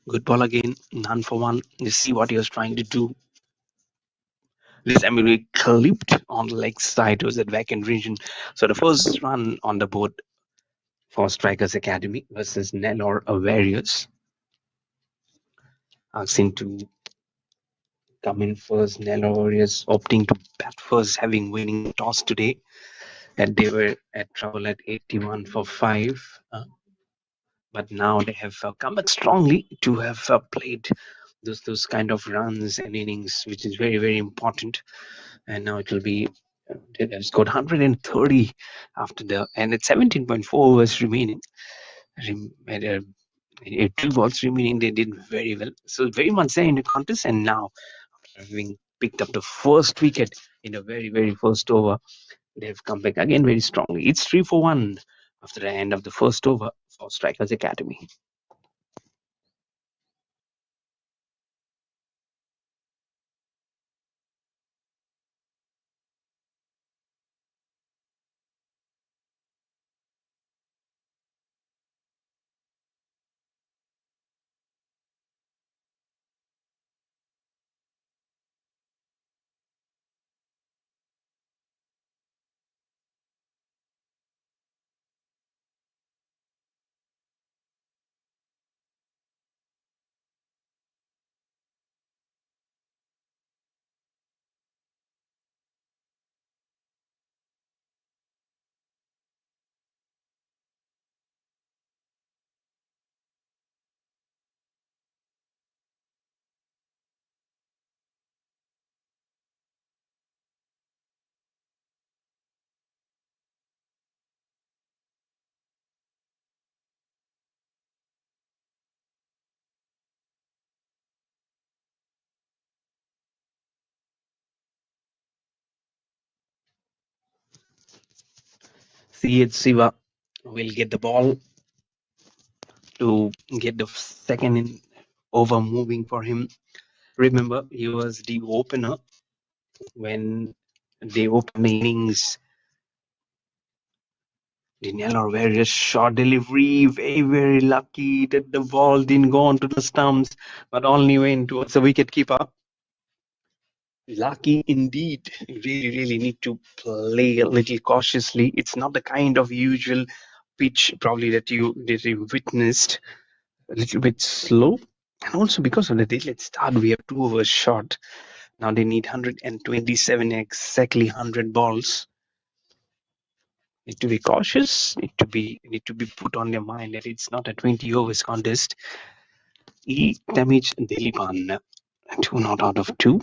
Good ball again, none for 1. You see what he was trying to do. This Emily clipped on the leg side. It was that vacant region. So the first run on the board for Strikers Academy versus Nellore Warriors. Asking to come in first. Nellore Warriors opting to bat first, having winning the toss today. And they were at trouble at 81 for 5. But now they have come back strongly to have played those kind of runs and innings, which is very, very important. And now it will be they have scored 130 after and it's 17.4 overs remaining. And, 2 balls remaining, they did very well. So very much there in the contest. And now, having picked up the first wicket in the very, very first over, they have come back again very strongly. It's 3 for 1 after the end of the first over for Strikers Academy. C.H. Siva will get the ball to get the second over moving for him. Remember, he was the opener when they opened the innings The Nellore very short delivery, very, very lucky that the ball didn't go onto the stumps, but only went towards the wicket keeper. Lucky indeed. You really, really need to play a little cautiously. It's not the kind of usual pitch probably that you witnessed. A little bit slow. And also because of the delayed start, we have 2 overs short. Now they need 127, exactly 100 balls. Need to be cautious. Need to be put on their mind that it's not a 20 overs contest. E damage Delipan, 2 not out of 2.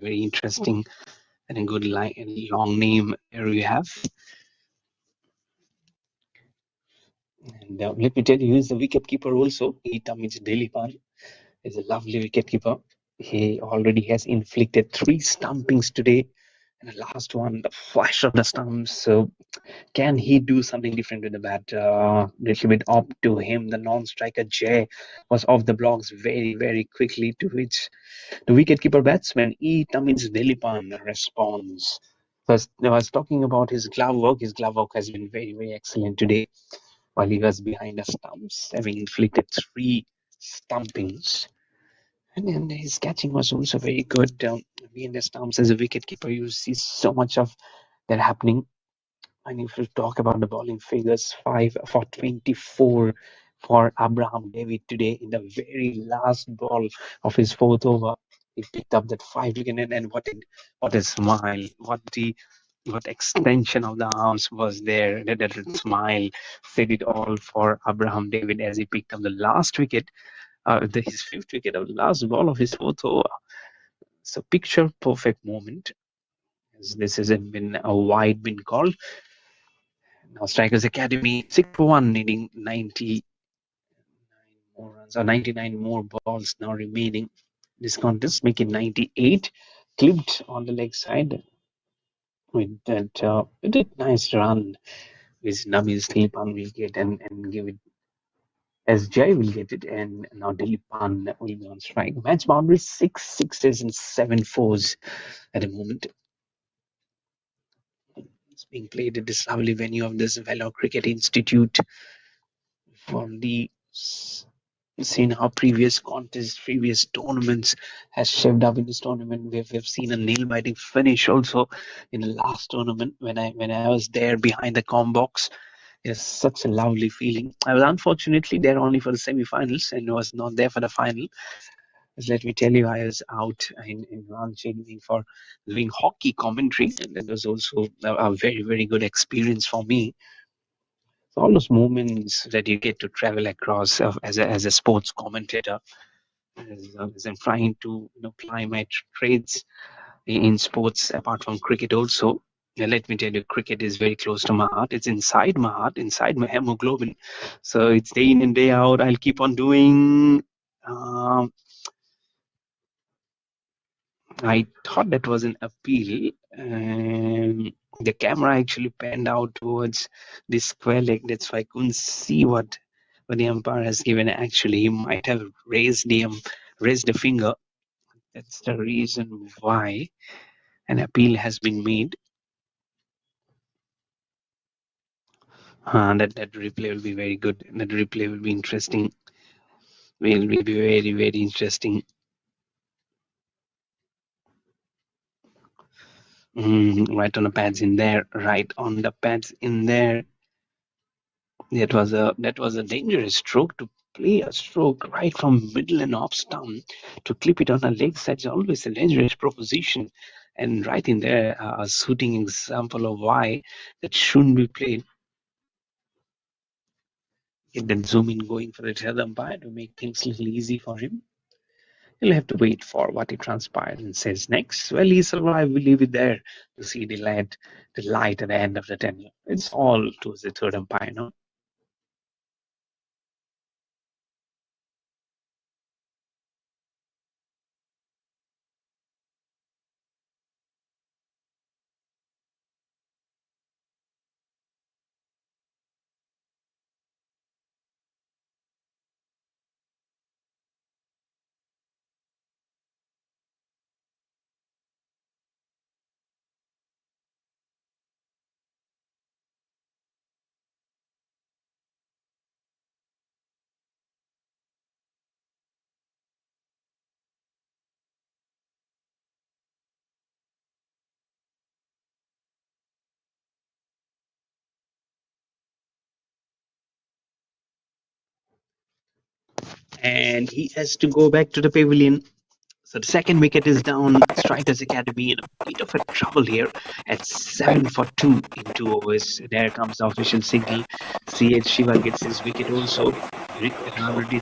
Very interesting and a good long name there we have. And let me tell you, he's the wicket keeper also. E damage Delipan is a lovely wicket keeper. He already has inflicted 3 stumpings today. And the last one, the flash of the stumps. So can he do something different with the bat? Little bit up to him. The non-striker Jay was off the blocks very, very quickly, to which the wicketkeeper batsman E. Tamins Delipan responds. First, I was talking about his glove work. His glove work has been very, very excellent today while he was behind the stumps, having inflicted 3 stumpings. And then his catching was also very good. Behind the stumps as a wicketkeeper, you see so much of that happening. And if you talk about the bowling figures, 5 for 24 for Abraham David today in the very last ball of his 4th over. He picked up that 5 wicket, and what a smile! What extension of the arms was there? That smile said it all for Abraham David as he picked up the last wicket, his 5th wicket of the last ball of his 4th over. So picture perfect moment. As this hasn't been a wide been called. Now Strikers Academy 6-1, needing 90 more runs or 99 more balls now remaining. This contest making 98, clipped on the leg side with that nice run, which Nabil Dilipan will get and give it as Jai will get it, and now Dilipan will be on strike. Match boundary 6 sixes and 7 fours at the moment. It's being played at this lovely venue of this Vellore Cricket Institute for the seen how previous contests, previous tournaments has shaped up in this tournament. We've seen a nail biting finish also in the last tournament when I was there behind the com box. It's such a lovely feeling. I was unfortunately there only for the semi-finals and was not there for the final. As let me tell you, I was out in Ranchi for doing hockey commentary, and that was also a very, very good experience for me. So all those moments that you get to travel across as a sports commentator, as I'm trying to ply my trades in sports apart from cricket also. Let me tell you, cricket is very close to my heart. It's inside my heart, inside my hemoglobin. So it's day in and day out. I'll keep on doing. I thought that was an appeal. The camera actually panned out towards the square leg. That's why I couldn't see what the umpire has given. Actually, he might have raised a finger. That's the reason why an appeal has been made. That replay will be very good. That replay will be interesting. Will be very, very interesting. Right on the pads in there. Right on the pads in there. That was a dangerous stroke. To play a stroke right from middle and off stump to clip it on a leg side is always a dangerous proposition. And right in there, a suiting example of why that shouldn't be played. Get that zoom in going for the third umpire to make things a little easy for him. He'll have to wait for what he transpires and says next. Well, he survived. We leave it there to see the light at the end of the tunnel. It's all towards the third umpire now. and he has to go back to the pavilion. So the second wicket is down. Strikers Academy in a bit of a trouble here at 7 for 2 in 2 overs. There comes the official signal. CH Shiva gets his wicket also. The run rate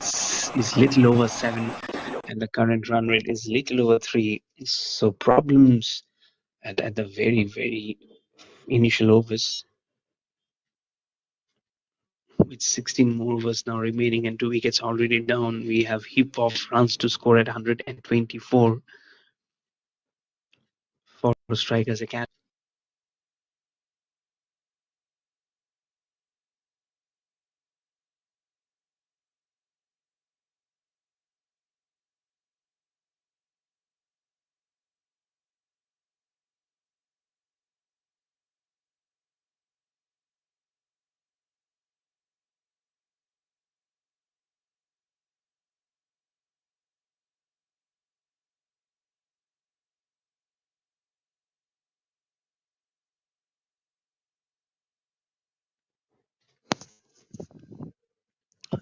is little over 7, and the current run rate is little over 3. So problems at the very, very initial overs. With 16 more overs now remaining and 2 wickets already down, we have heap of runs to score at 124 for Strikers Academy.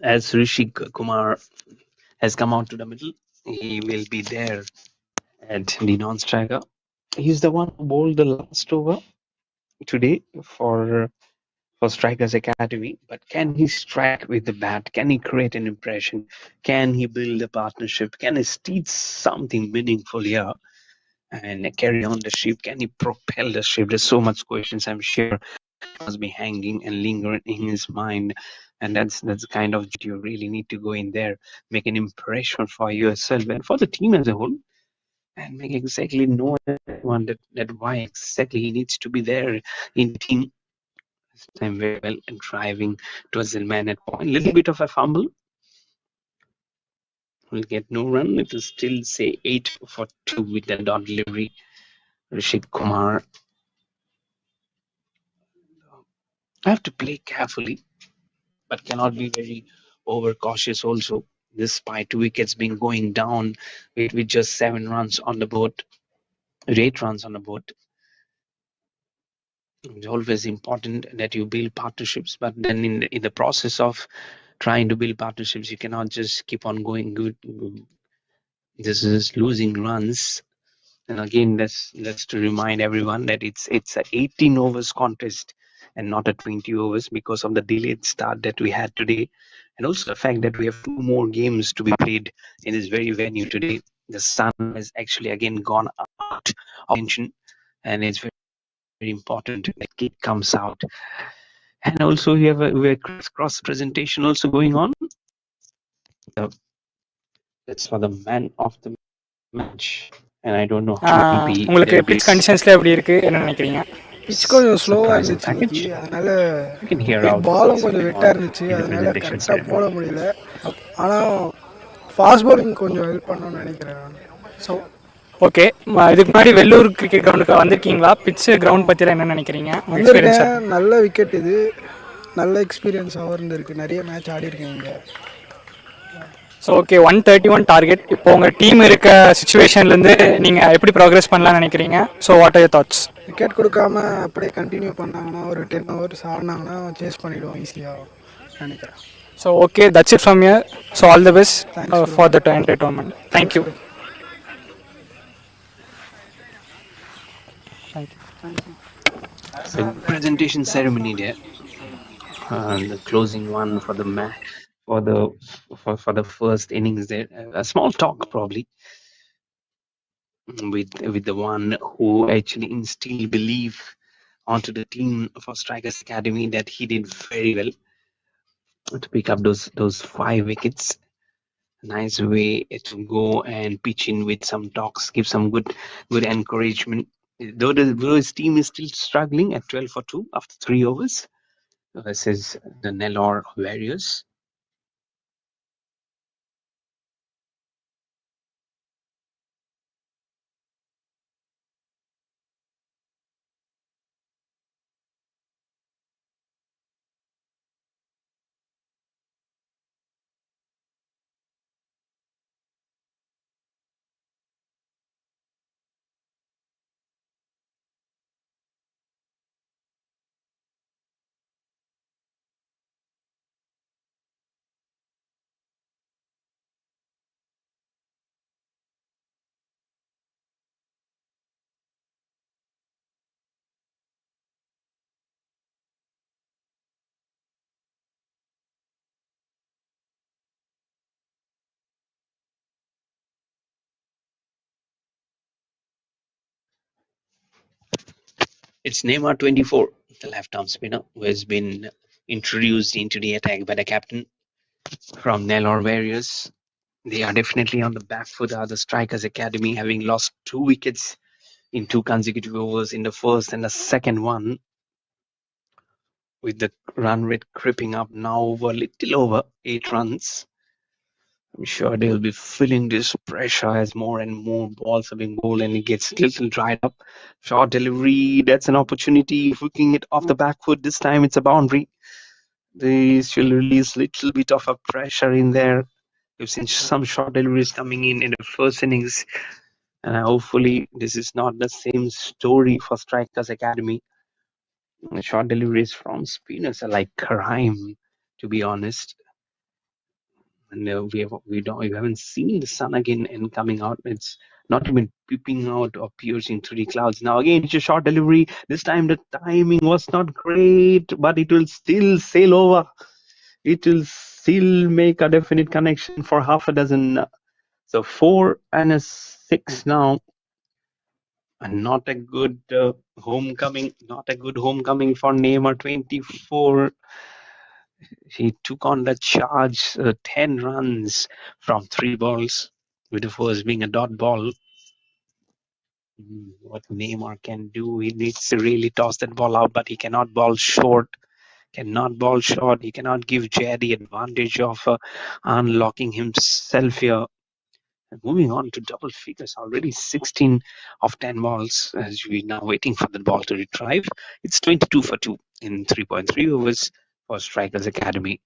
As Rishi Kumar has come out to the middle, he will be there at the non-striker. He's the one who bowled the last over today for Strikers Academy. But can he strike with the bat? Can he create an impression? Can he build a partnership? Can he teach something meaningful here and carry on the ship? Can he propel the ship? There's so much questions, I'm sure, must be hanging and lingering in his mind. And that's the kind of you really need to go in there, make an impression for yourself and for the team as a whole, and make exactly know everyone that why exactly he needs to be there in the team. This time very well and driving towards the man at point. Little bit of a fumble. Will get no run. It will still say 8 for 2 with the dot delivery. Rishit Kumar. I have to play carefully, but cannot be very overcautious also. Despite 2 wickets being going down with just 7 runs on the board, 8 runs on the board. It's always important that you build partnerships, but then in the process of trying to build partnerships, you cannot just keep on going good. This is losing runs. And again, that's to remind everyone that it's a 18 overs contest and not a 20 overs because of the delayed start that we had today, and also the fact that we have 2 more games to be played in this very venue today. The sun has actually again gone out of tension, and it's very, very important that it comes out. And also we have a cross presentation also going on. That's for the man of the match, and I don't know who will be உங்களுக்கு there. Pitch கண்டிஷன்ஸ்ல எப்படி இருக்கு என்ன நினைக்கிறீங்க? Pitch கொஞ்சம் ஸ்லோவாக Surprising இருந்துச்சு இன்னைக்கு, package. அதனால் You can hear out the பாலும் boss கொஞ்சம் bit வெட்டாக more இருந்துச்சு, in the அதனால் presentation கரெக்டாக போட ceremony. முடியல. ஆனால் ஃபாஸ்ட் பவுலிங் கொஞ்சம் ஹெல்ப் பண்ணணும்னு நினைக்கிறேன் நான். ஸோ ஓகே, இதுக்கு முன்னாடி வெள்ளூர் கிரிக்கெட் கிரவுண்டுக்கு வந்திருக்கீங்களா? பிட்ச் கிரவுண்ட் பற்றிலாம் என்ன நினைக்கிறீங்க? எக்ஸ்பீரியன்ஸ் வந்திருக்கேன், நல்ல விக்கெட் இது, நல்ல எக்ஸ்பீரியன்ஸாகவும் இருந்திருக்கு, நிறைய மேட்ச் ஆடி இருக்கேன் இங்கே. So okay, 131 target. இப்போ உங்கள் டீம் இருக்க சுச்சுவேஷன்லேருந்து நீங்கள் எப்படி ப்ராக்ரஸ் பண்ணலாம்னு நினைக்கிறீங்க? So what are your thoughts? Wicket கொடுக்காம அப்படியே கண்டினியூ பண்ணாங்கன்னா ஒரு 10 ஓவர்ஸ் ஆடினாங்கன்னா சேஸ் பண்ணிவிடுவோம் ஈஸியாக நினைக்கிறேன். So okay, that's it from your. So all the best for the entertainment. Thank you. So presentation ceremony there, the closing one for the for the first innings there. A small talk probably with the one who actually instilled belief onto the team for Strikers Academy, that he did very well to pick up those 5 wickets. Nice way to go and pitch in with some talks, give some good encouragement. Though his team is still struggling at 12 for 2 after 3 overs versus the Nellore Warriors. It's Neymar 24, the left-arm spinner, who has been introduced into the attack by the captain from Nellore Warriors. They are definitely on the back foot. The Strikers Academy, having lost 2 wickets in 2 consecutive overs in the first and the second one, with the run rate creeping up now over a little over 8 runs. I'm sure they'll be feeling this pressure as more and more balls are being bowled and it gets a little dried up. Short delivery, that's an opportunity. Hooking it off the back foot. This time it's a boundary. This will release a little bit of a pressure in there. We've seen some short deliveries coming in the first innings. And hopefully this is not the same story for Strikers Academy. Short deliveries from spinners are like crime, to be honest. And we haven't seen the sun again and coming out. It's not even peeping out or piercing through the clouds. Now again, it's a short delivery. This time the timing was not great, but it will still sail over. It will still make a definite connection for half a dozen. So 4 and a 6 now. And not a good homecoming. Not a good homecoming for Neymar 24. He took on the charge, 10 runs from 3 balls, with the first being a dot ball. What Neymar can do, he needs to really toss that ball out, but he cannot bowl short. He cannot give Jay the advantage of unlocking himself here. And moving on to double figures, already 16 of 10 balls, as we're now waiting for the ball to retrieve. It's 22 for 2 in 3.3 overs for Strikers Academy.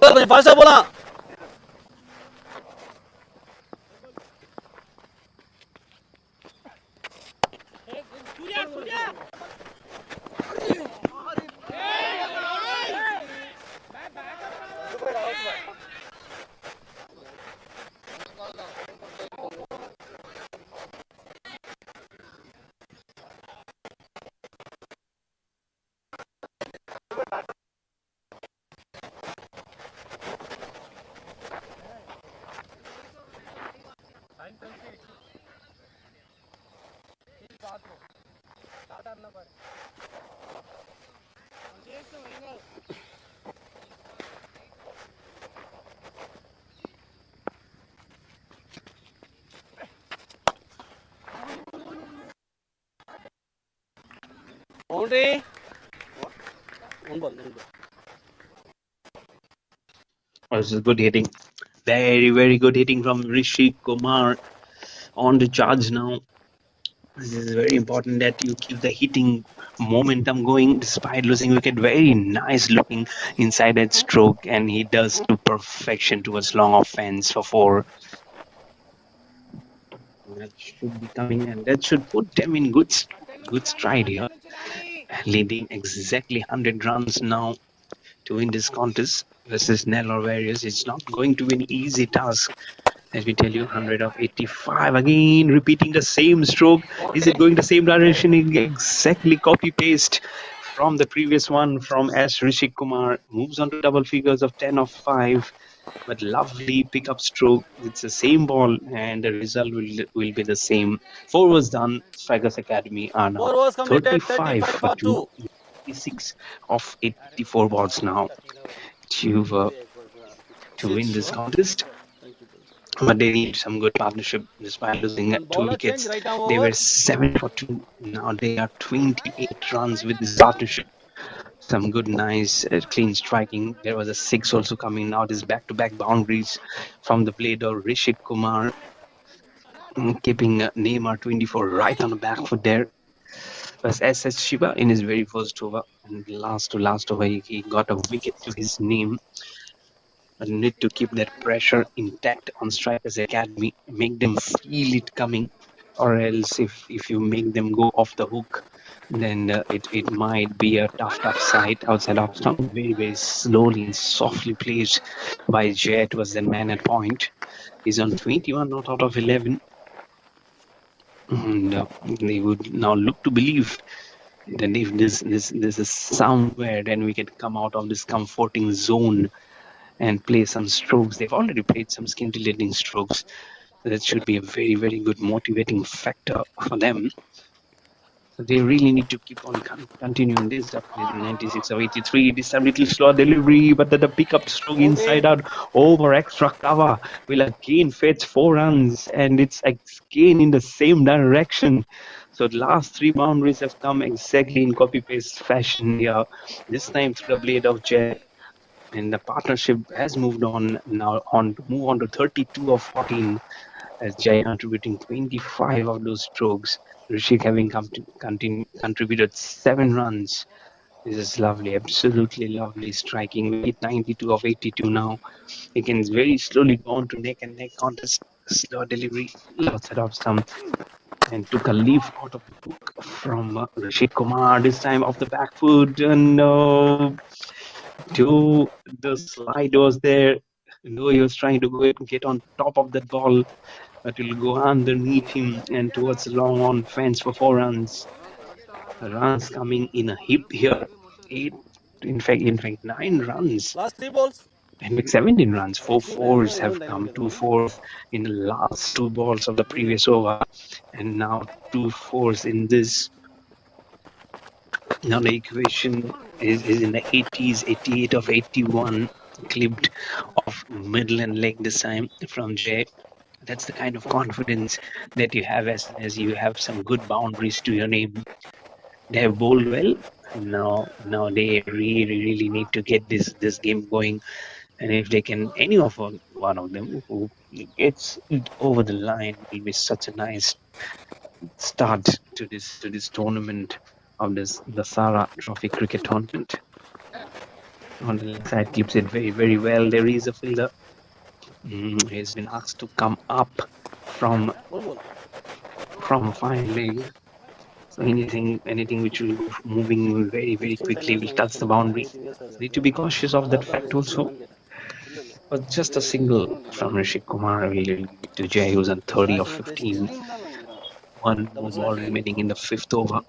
கொஞ்சம் ஃபாஸ்டா போலாம். Boundary. One ball. This is good hitting. Very, very good hitting from Rishi Kumar on the charge now. This is very important that you keep the hitting momentum going despite losing wicket. Very nice looking inside that stroke, and he does to perfection towards long off fence for 4. That should be coming, and that should put them in good stride here, leading exactly 100 runs now to win this contest versus Nellore Warriors. It's not going to be an easy task. Let me tell you, 100 of 85 again, repeating the same stroke. Is it going the same direction? Exactly copy paste from the previous one from S. Rishi Kumar. Moves on to double figures of 10 of 5. But lovely pickup stroke. It's the same ball and the result will be the same. 4 was done. Strikers Academy are now 4 overs completed. 35 for 2. 86 of 84 balls now to win this contest. But they need some good partnership despite losing 2 wickets. They were 7 for 2. Now they are 28 runs with this partnership. Some good, nice, clean striking. There was a 6 also coming out. His back-to-back boundaries from the blade of Rishik Kumar, keeping Neymar 24 right on the back foot there. Was SS Shiva in his very first over, and last over he got a wicket to his name. But need to keep that pressure intact on Strikers Academy, make them feel it coming, or else if you make them go off the hook, then it might be a tough sight outside of stump. Very, very slowly and softly placed by Jet was the man at point. He's on 21, not out of 11. And they would now look to believe that if this is somewhere, then we can come out of this comforting zone and play some strokes. They've already played some scintillating strokes. That should be a very, very good motivating factor for them. So they really need to keep on continuing this up. 96 of 83. It is a little slow delivery, but the pickup stroke inside out over extra cover will again fetch 4 runs, and it's again in the same direction. So the last 3 boundaries have come exactly in copy paste fashion here. This time through the blade of Jet. And the partnership has moved on now to move on to 32 of 14 as Jai contributing 25 of those strokes. Rishik having contributed 7 runs. This is lovely, absolutely lovely striking. We hit 92 of 82 now. He can very slowly go on to neck and neck contest. Slow delivery, lots of some, and took a leaf out of the book from Rishik Kumar, this time off the back foot, and to the slide was there. No, he was trying to get on top of that ball, but will go underneath him and towards the long on fence for 4 runs. Runs coming in a heap here. Eight, in fact, 9 runs. Last 3 balls. In fact, 17 runs. 4 fours have come. 2 4s in the last 2 balls of the previous over, and now 2 4s in this. Now the equation is in the 80s, 88 of 81, clipped off middle and leg this time from Jay. That's the kind of confidence that you have as you have some good boundaries to your name. They have bowled well. Now they really need to get this game going. And if they can, any of one of them who gets it over the line, will be such a nice start to this tournament of this DASARA Trophy cricket tournament. On the left side keeps it very well. There is a fielder. He's been asked to come up from fine leg. So anything which will go moving very quickly will touch the boundary. Need to be cautious of that fact also. But just a single from Rishik Kumar will give it to Jay, who's on 30 of 15. One more ball remaining in the 5th over.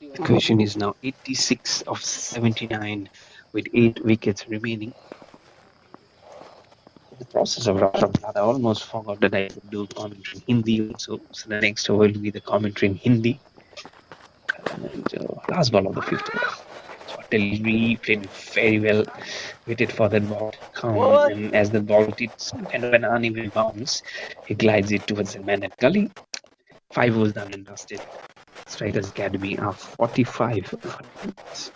The question is now 86 of 79 with 8 wickets remaining. The process of Rashtrapati, I almost forgot that I could do commentary in Hindi also. So the next over will be the commentary in Hindi. And last ball of the 5th over. Delivery played very well, waited for that ball to come, and as the ball did kind of an uneven bounce, he glides it towards the man at gully. 5 was done and dusted. Strikers Academy are 45,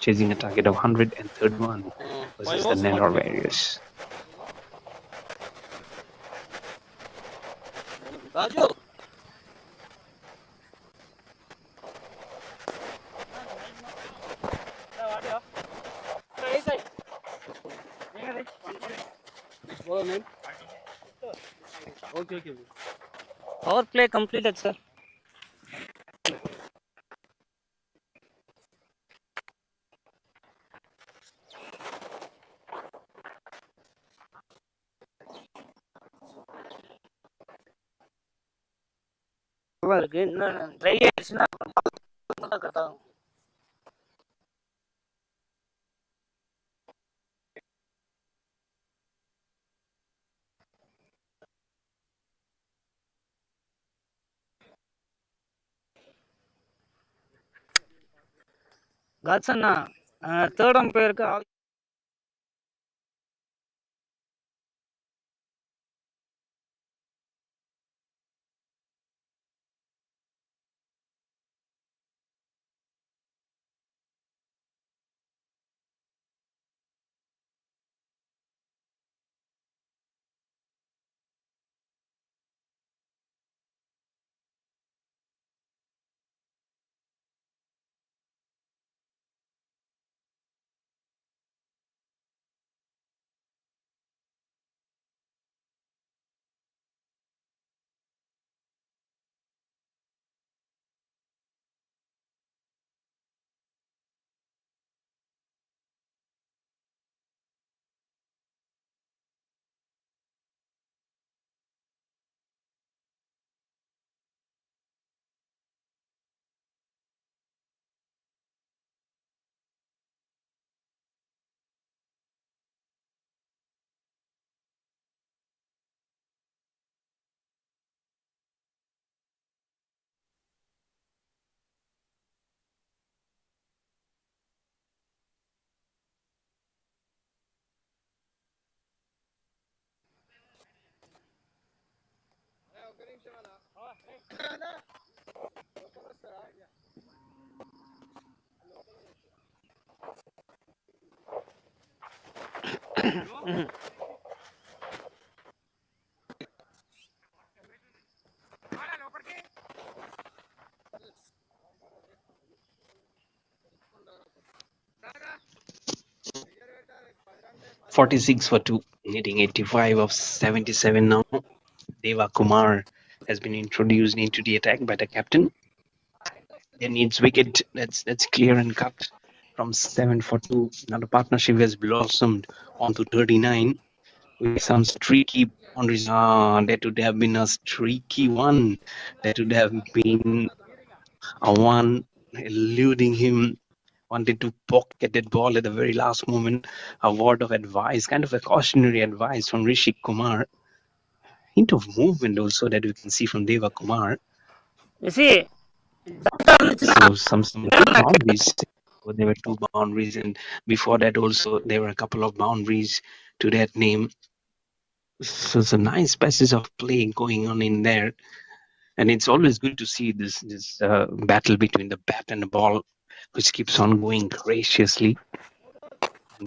chasing a target of 131 versus the Nellore Warriors. Raju. Okay. Power play completed, sir. Try Gatsana, third umpire 46 for 2, hitting 85 of 77 now. Deva Kumar has been introduced into the attack by the captain. They needs wicket. That's clear and cut from 7 for 2. Now the partnership has blossomed onto 39 with some streaky boundaries. That would have been a streaky one. That would have been a one eluding him. Wanted to pocket that ball at the very last moment. A word of advice, kind of a cautionary advice from Rishi Kumar. Hint of movement also that we can see from Deva Kumar. You see, So some good boundaries. So there were two boundaries, and before that also there were a couple of boundaries to that name. So it's a nice passage of play going on in there, and it's always good to see this battle between the bat and the ball, which keeps on going graciously.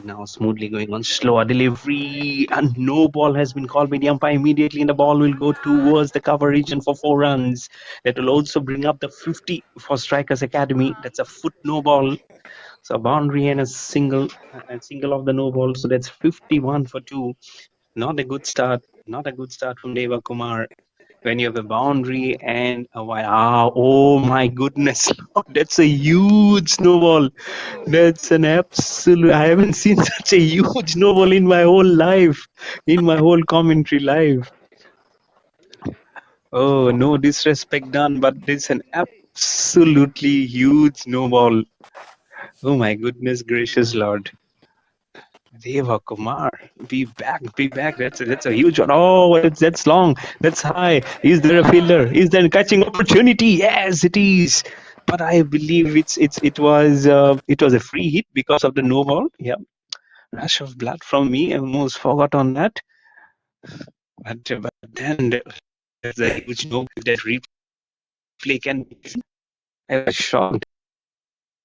Now smoothly going on, slower delivery, and no ball has been called by the umpire immediately, and the ball will go towards the cover region for 4 runs. That will also bring up the 50 for Strikers Academy. That's a foot no ball. So a boundary and a single of the no ball. So that's 51 for 2. Not a good start. Not a good start from Deva Kumar. When you have a boundary and a wide. Oh my goodness. That's a huge snowball. That's an absolute. I haven't seen such a huge snowball in my whole life, in my whole commentary live. Oh, no disrespect done, but it's an absolutely huge snowball. Oh my goodness gracious Lord. Deva Kumar, be back, be back. That's a huge one. Oh, that's long. That's high. Is there a fielder? Is there a catching opportunity? Yes, it is. But I believe it was a free hit because of the no ball. Yeah, rush of blood from me. I almost forgot on that. But then there's a huge no that replay can be. I was shocked.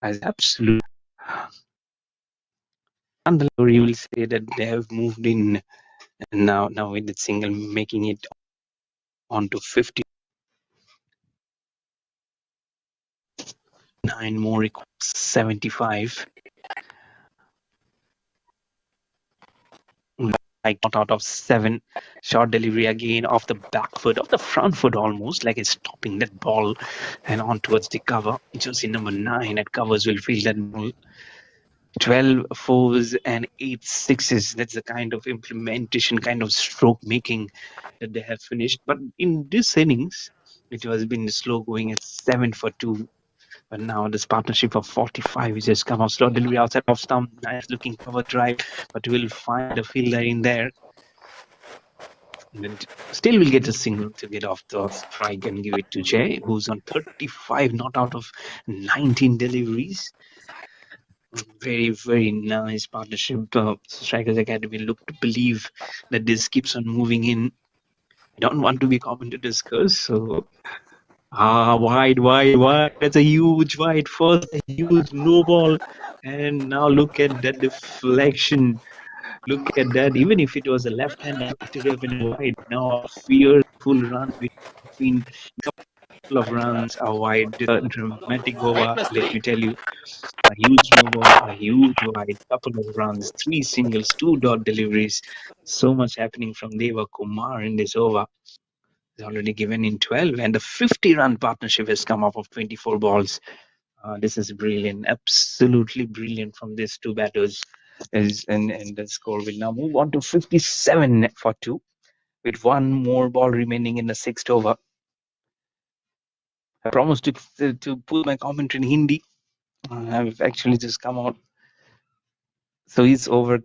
I was absolutely. And you will say that they have moved in and now with the single making it on to 59 more equals 75. Like not out of 7. Short delivery again off the back foot, off the front foot almost, like it's stopping that ball and on towards the cover. Jersey number 9 at covers will field that ball. 12 fours and 8 sixes. That's the kind of implementation, kind of stroke making that they have finished. But in this innings, it has been slow going at 7 for 2. But now this partnership of 45 is just come off. Slow delivery outside off stump. Nice looking cover drive. But we'll find a fielder in there. And still we'll get a single to get off the strike and give it to Jay, who's on 35, not out of 19 deliveries. Very, very nice partnership. Strikers Academy look to believe that this keeps on moving in. I don't want to be common to discuss, so wide. That's a huge wide. First, a huge no ball. And now look at that deflection. Look at that. Even if it was a left-hander, it would have been a wide. Now a fearful run between a couple of runs, a wide. Dramatic over, let me tell you. A huge no ball, a huge wide, couple of runs, 3 singles, 2 dot deliveries. So much happening from Deva Kumar in this over. He's already given in 12, and the 50-run partnership has come up of 24 balls. This is brilliant, absolutely brilliant from these two batters. And the score will now move on to 57 for 2, with one more ball remaining in the 6th over. I promised to put my commentary in Hindi. I've actually just come out. So इस over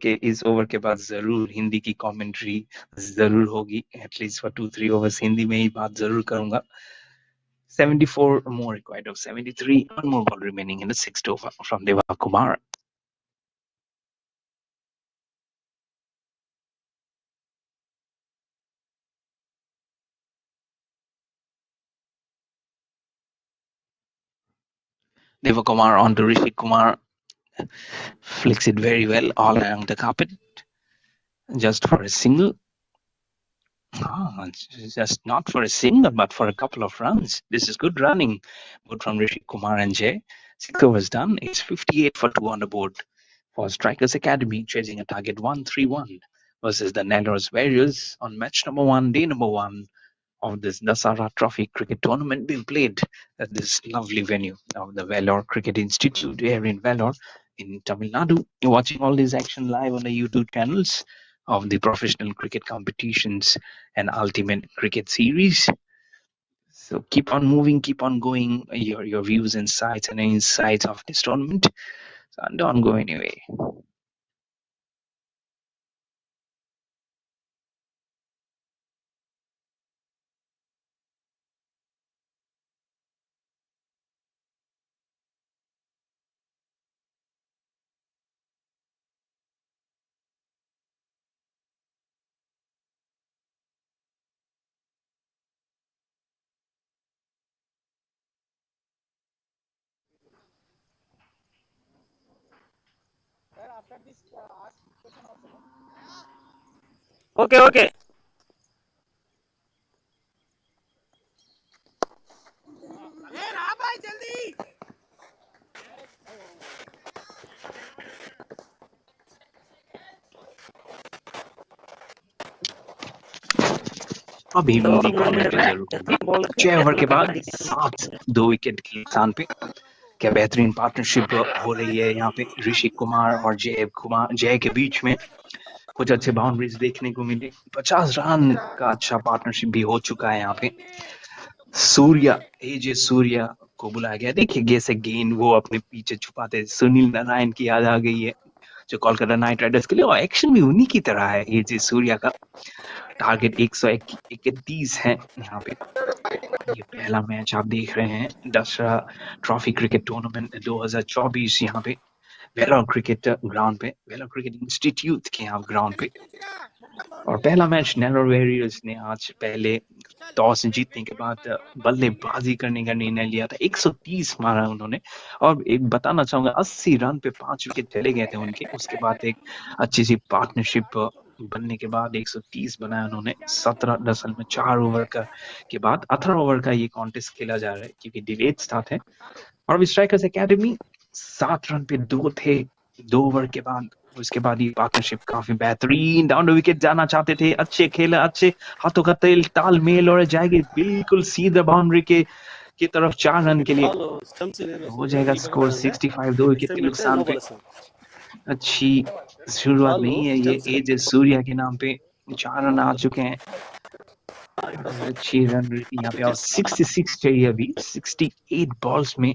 के बाद जरूर हिंदी की commentary जरूर होगी, at least for 2-3 overs Hindi में ही बात जरूर करूंगा. 74 more required of 73. One more ball remaining in the 6th over from Deva Kumar. Devakumar onto Rishi Kumar. Flicks it very well all along the carpet. Just for a single. Just not for a single, but for a couple of runs. This is good running, both from Rishi Kumar and Jay. 6 overs done. It's 58 for 2 on the board for Strikers Academy, chasing a target 131 versus the Nellore's Warriors on match number 1, day number 1 of this DASARA Trophy cricket tournament being played at this lovely venue of the Vellore Cricket Institute here in Vellore in Tamil Nadu. You're watching all this action live on the YouTube channels of the professional cricket competitions and ultimate cricket series. So keep on moving, keep on going. Your views, insights, and insights of this tournament. So don't go anyway. Okay. अभी भी corner पे जरूर होगी 6 over के बाद 7 2 wicket के नुकसान पे क्या बेहतरीन पार्टनरशिप हो रही है यहाँ पे ऋषि कुमार और जय के बीच में कुछ अच्छे बाउंड्रीज देखने को मिले 50 रन का अच्छा पार्टनरशिप भी हो चुका है यहाँ पे सूर्या को बुलाया गया देखिए से गेंद वो अपने पीछे छुपाते सुनील नारायण की याद आ गई है जो कोलकाता नाइट राइडर्स के लिए और एक्शन भी उन्हीं की तरह है एजे सूर्या का टारगेट 131 है यहाँ पे ये पहला मैच आप देख रहे हैं दसरा ट्रॉफी क्रिकेट टूर्नामेंट 2024 यहाँ पे वेलोर क्रिकेट ग्राउंड पे वेलोर क्रिकेट इंस्टीट्यूट के यहाँ ग्राउंड पे और पहला मैच नेल्लोर वॉरियर्स ने आज पहले टॉस जीतने के बाद बल्लेबाजी करने का निर्णय लिया था 130 मारा उन्होंने और एक बताना चाहूंगा 80 रन पे 5 विकेट चले गए थे उनके उसके बाद एक अच्छी सी पार्टनरशिप बनने के बाद 130 बनाया उन्होंने 17 दरअसल में 4 ओवर का के बाद 18 ओवर का ये कॉन्टेस्ट खेला जा रहा है क्योंकि डिलेड स्टार्ट है और अभी स्ट्राइकर्स एकेडमी 7 रन पे 2 थे 2 ओवर के बाद उसके बाद ये पार्टनरशिप काफी बेहतरीन डाउन द विकेट जाना चाहते थे अच्छे खेला अच्छे हाथों का तालमेल और जाएगी बिल्कुल सीधा बाउंड्री की तरफ 4 रन के लिए हो जाएगा स्कोर 65 2 विकेट के नुकसान पे अच्छी शुरुआत नहीं है ये एजे सूर्या के नाम पे 4 रन आ चुके हैं अच्छी रन रेट यहाँ पे और 66 चाहिए अभी 68 बॉल्स में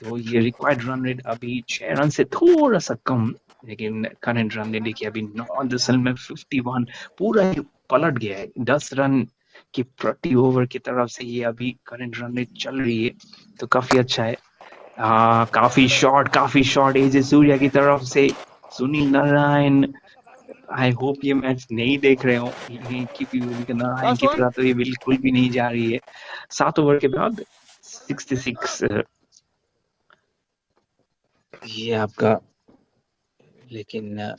तो ये रिक्वायर्ड रन रेट अभी 6 रन से थोड़ा सा कम लेकिन करंट रन रेट देखिए अभी 9 दशमलव में 51 पूरा ही पलट गया है 10 रन की प्रति ओवर की तरफ से ये अभी करंट रन रेट चल रही है तो काफी अच्छा है काफी शॉट एजे सूर्या की तरफ से सुनील नारायण आई होप ये मैच नहीं देख रहे हो क्योंकि नारायण की तरह तो ये बिल्कुल भी नहीं जा रही है 7 ओवर के बाद 66 ये आपका लेकिन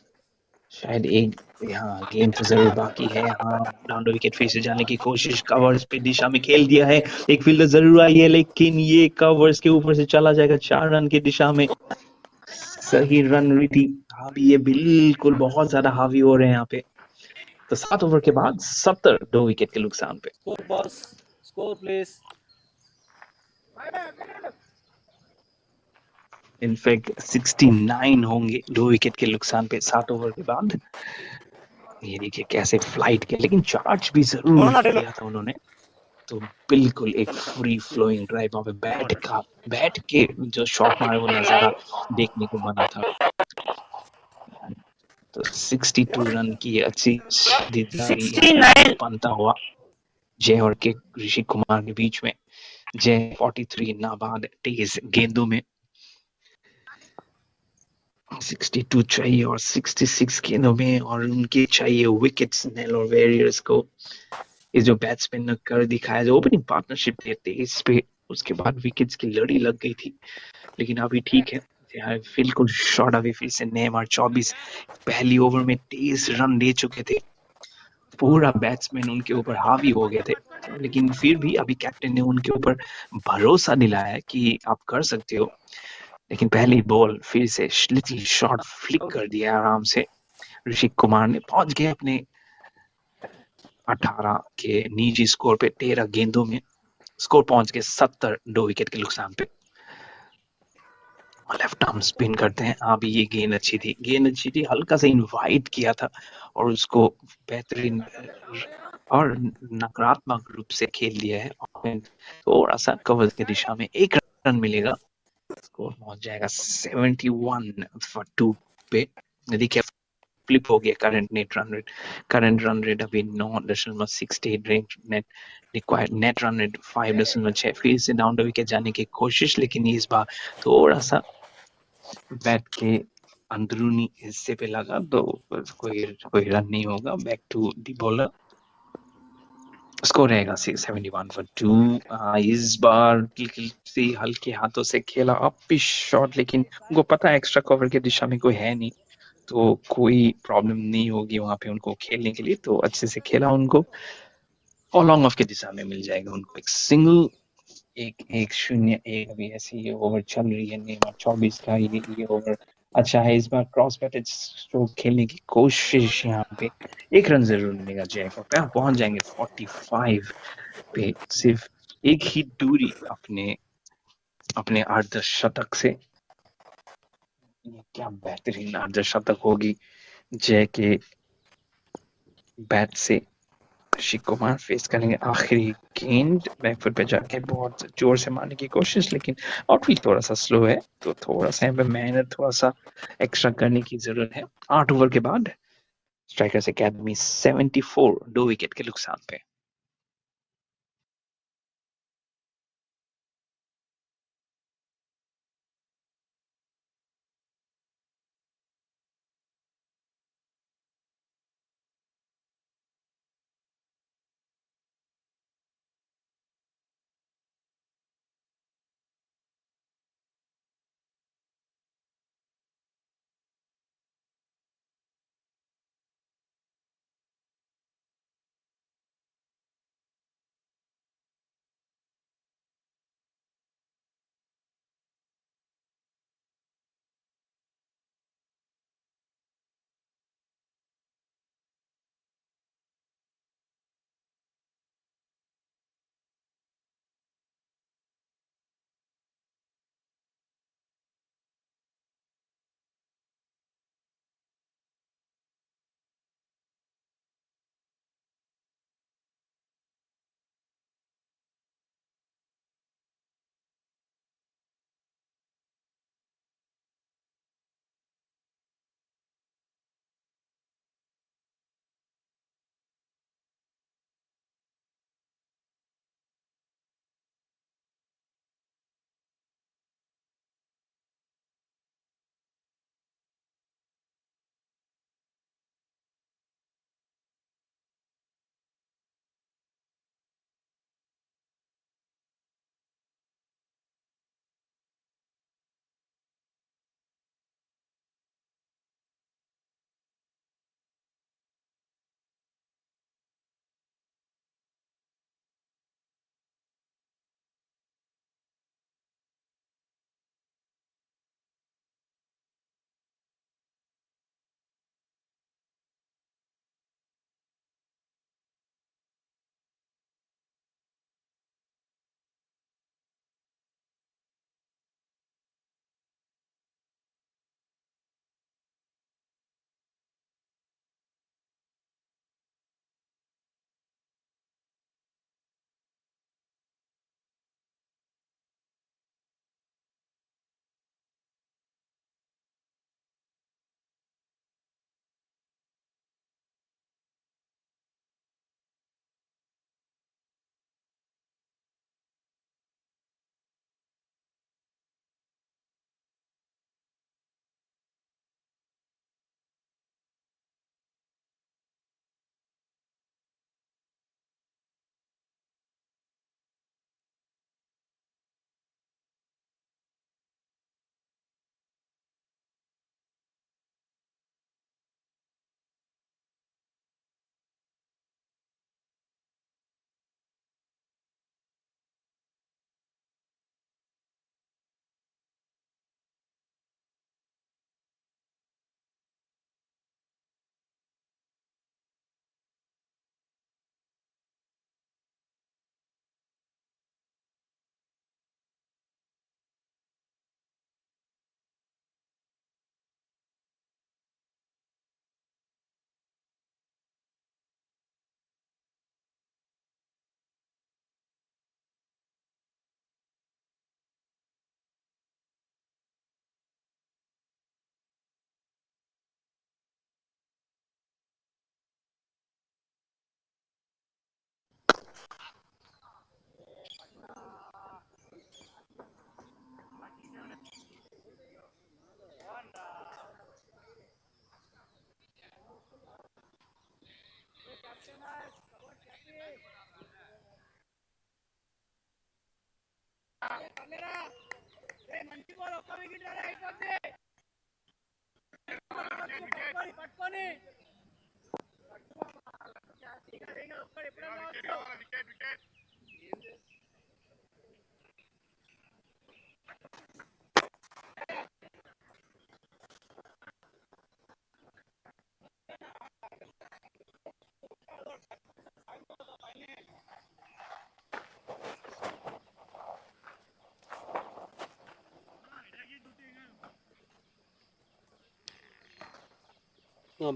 शायद एक यहाँ गेम तो जरूर बाकी है यहाँ डाउन विकेट फिर से जाने की कोशिश कवर्स पे दिशा में खेल दिया है एक फील्डर जरूर आई है लेकिन ये कवर्स के ऊपर से चला जाएगा 4 रन की दिशा में सही रन हुई थी अभी ये बिल्कुल बहुत ज्यादा हावी हो रहे हैं यहाँ पे तो 7 ओवर के बाद 70 2 विकेट के नुकसान पे स्कोर प्लीज इनफैक्ट 69 होंगे 2 विकेट के नुकसान पे 7 ओवर के बाद ये देखिए कैसे फ्लाइट किया लेकिन चार्ज भी जरूर किया था उन्होंने तो बिल्कुल एक फ्री फ्लोइंग ड्राइव वहां पे बैट के जो शॉट मारे वो नजारा देखने को बना था तो 62 रन की अच्छी बनता हुआ जय और के ऋषि कुमार के बीच में जय 43 नाबाद तेज गेंदों में 62 चाहिए और 66 गेंदों में और उनके चाहिए विकेट्स नेल्लोर वॉरियर्स को ये जो बैट्समैन ने कर दिखाया जो ओपनिंग पार्टनरशिप देते इस पे उसके बाद विकेट्स की लड़ी लग गई थी, लेकिन अभी ठीक है। यार बिल्कुल शॉट अभी फिर से नेमार 24 पहली ओवर में 23 रन ले चुके थे। पूरा बैट्समैन उनके ऊपर हावी हो गए थे, लेकिन फिर भी अभी कैप्टन ने उनके ऊपर भरोसा दिलाया कि आप कर सकते हो। लेकिन पहली बॉल फिर से लिटिल शॉट फ्लिक कर दिया आराम से। ऋषि कुमार ने पहुंच गए अपने 18 के निजी स्कोर पे 13 गेंदों में। स्कोर पहुंच गए 70, 2 विकेट के नुकसान पे। लेफ्ट आर्म स्पिन करते हैं। हाँ भी ये गेंद अच्छी थी, गेंद अच्छी थी, हल्का सा इनवाइट किया था और उसको बेहतरीन और नकारात्मक रूप से खेल दिया है। थोड़ा सा कवर की दिशा में 1 रन मिलेगा। स्कोर पहुंच जाएगा 71 for 2 पे। देखिए फ्लिप हो गया current net run rate. Current run rate अभी 9.68 net required, net run rate 5.6। फिर से डाउन द विकेट जाने की कोशिश, लेकिन इस बार थोड़ा सा बैट के अंदरूनी हिस्से पे लगा तो कोई कोई रन नहीं होगा। Back to the bowler. Score रहेगा 71 for 2। इस बार किसी हल्के हाथों से खेला अप पिच शॉट, लेकिन उनको पता है एक्स्ट्रा कवर की दिशा में कोई है नहीं, तो कोई प्रॉब्लम नहीं होगी वहां पे उनको खेलने के लिए। तो अच्छे से खेला उनको, और लॉन्ग ऑफ की दिशा में मिल जाएगा उनको एक सिंगल। 1-1-0-1 अभी ऐसी ये ओवर चल रही है। नेमार 24 का ये ओवर अच्छा है। इस बार क्रॉस बैटेड स्ट्रोक खेलने की कोशिश यहाँ पे। 1 रन जरूर मिलेगा जय को, पहुंच जाएंगे 45 पे। सिर्फ एक ही दूरी अपने अपने अर्धशतक से। ये क्या बेहतरीन अर्धशतक होगी जय के बैट से। ऋषि कुमार फेस करेंगे आखिरी गेंद। बैकफुट पे जाके बहुत जोर से मारने की कोशिश, लेकिन आउटफील्ड थोड़ा सा स्लो है, तो थोड़ा सा यहाँ पे मेहनत थोड़ा सा एक्स्ट्रा करने की जरूरत है। 8 ओवर के बाद स्ट्राइकर्स एकेडमी 74, 2 विकेट के नुकसान पे।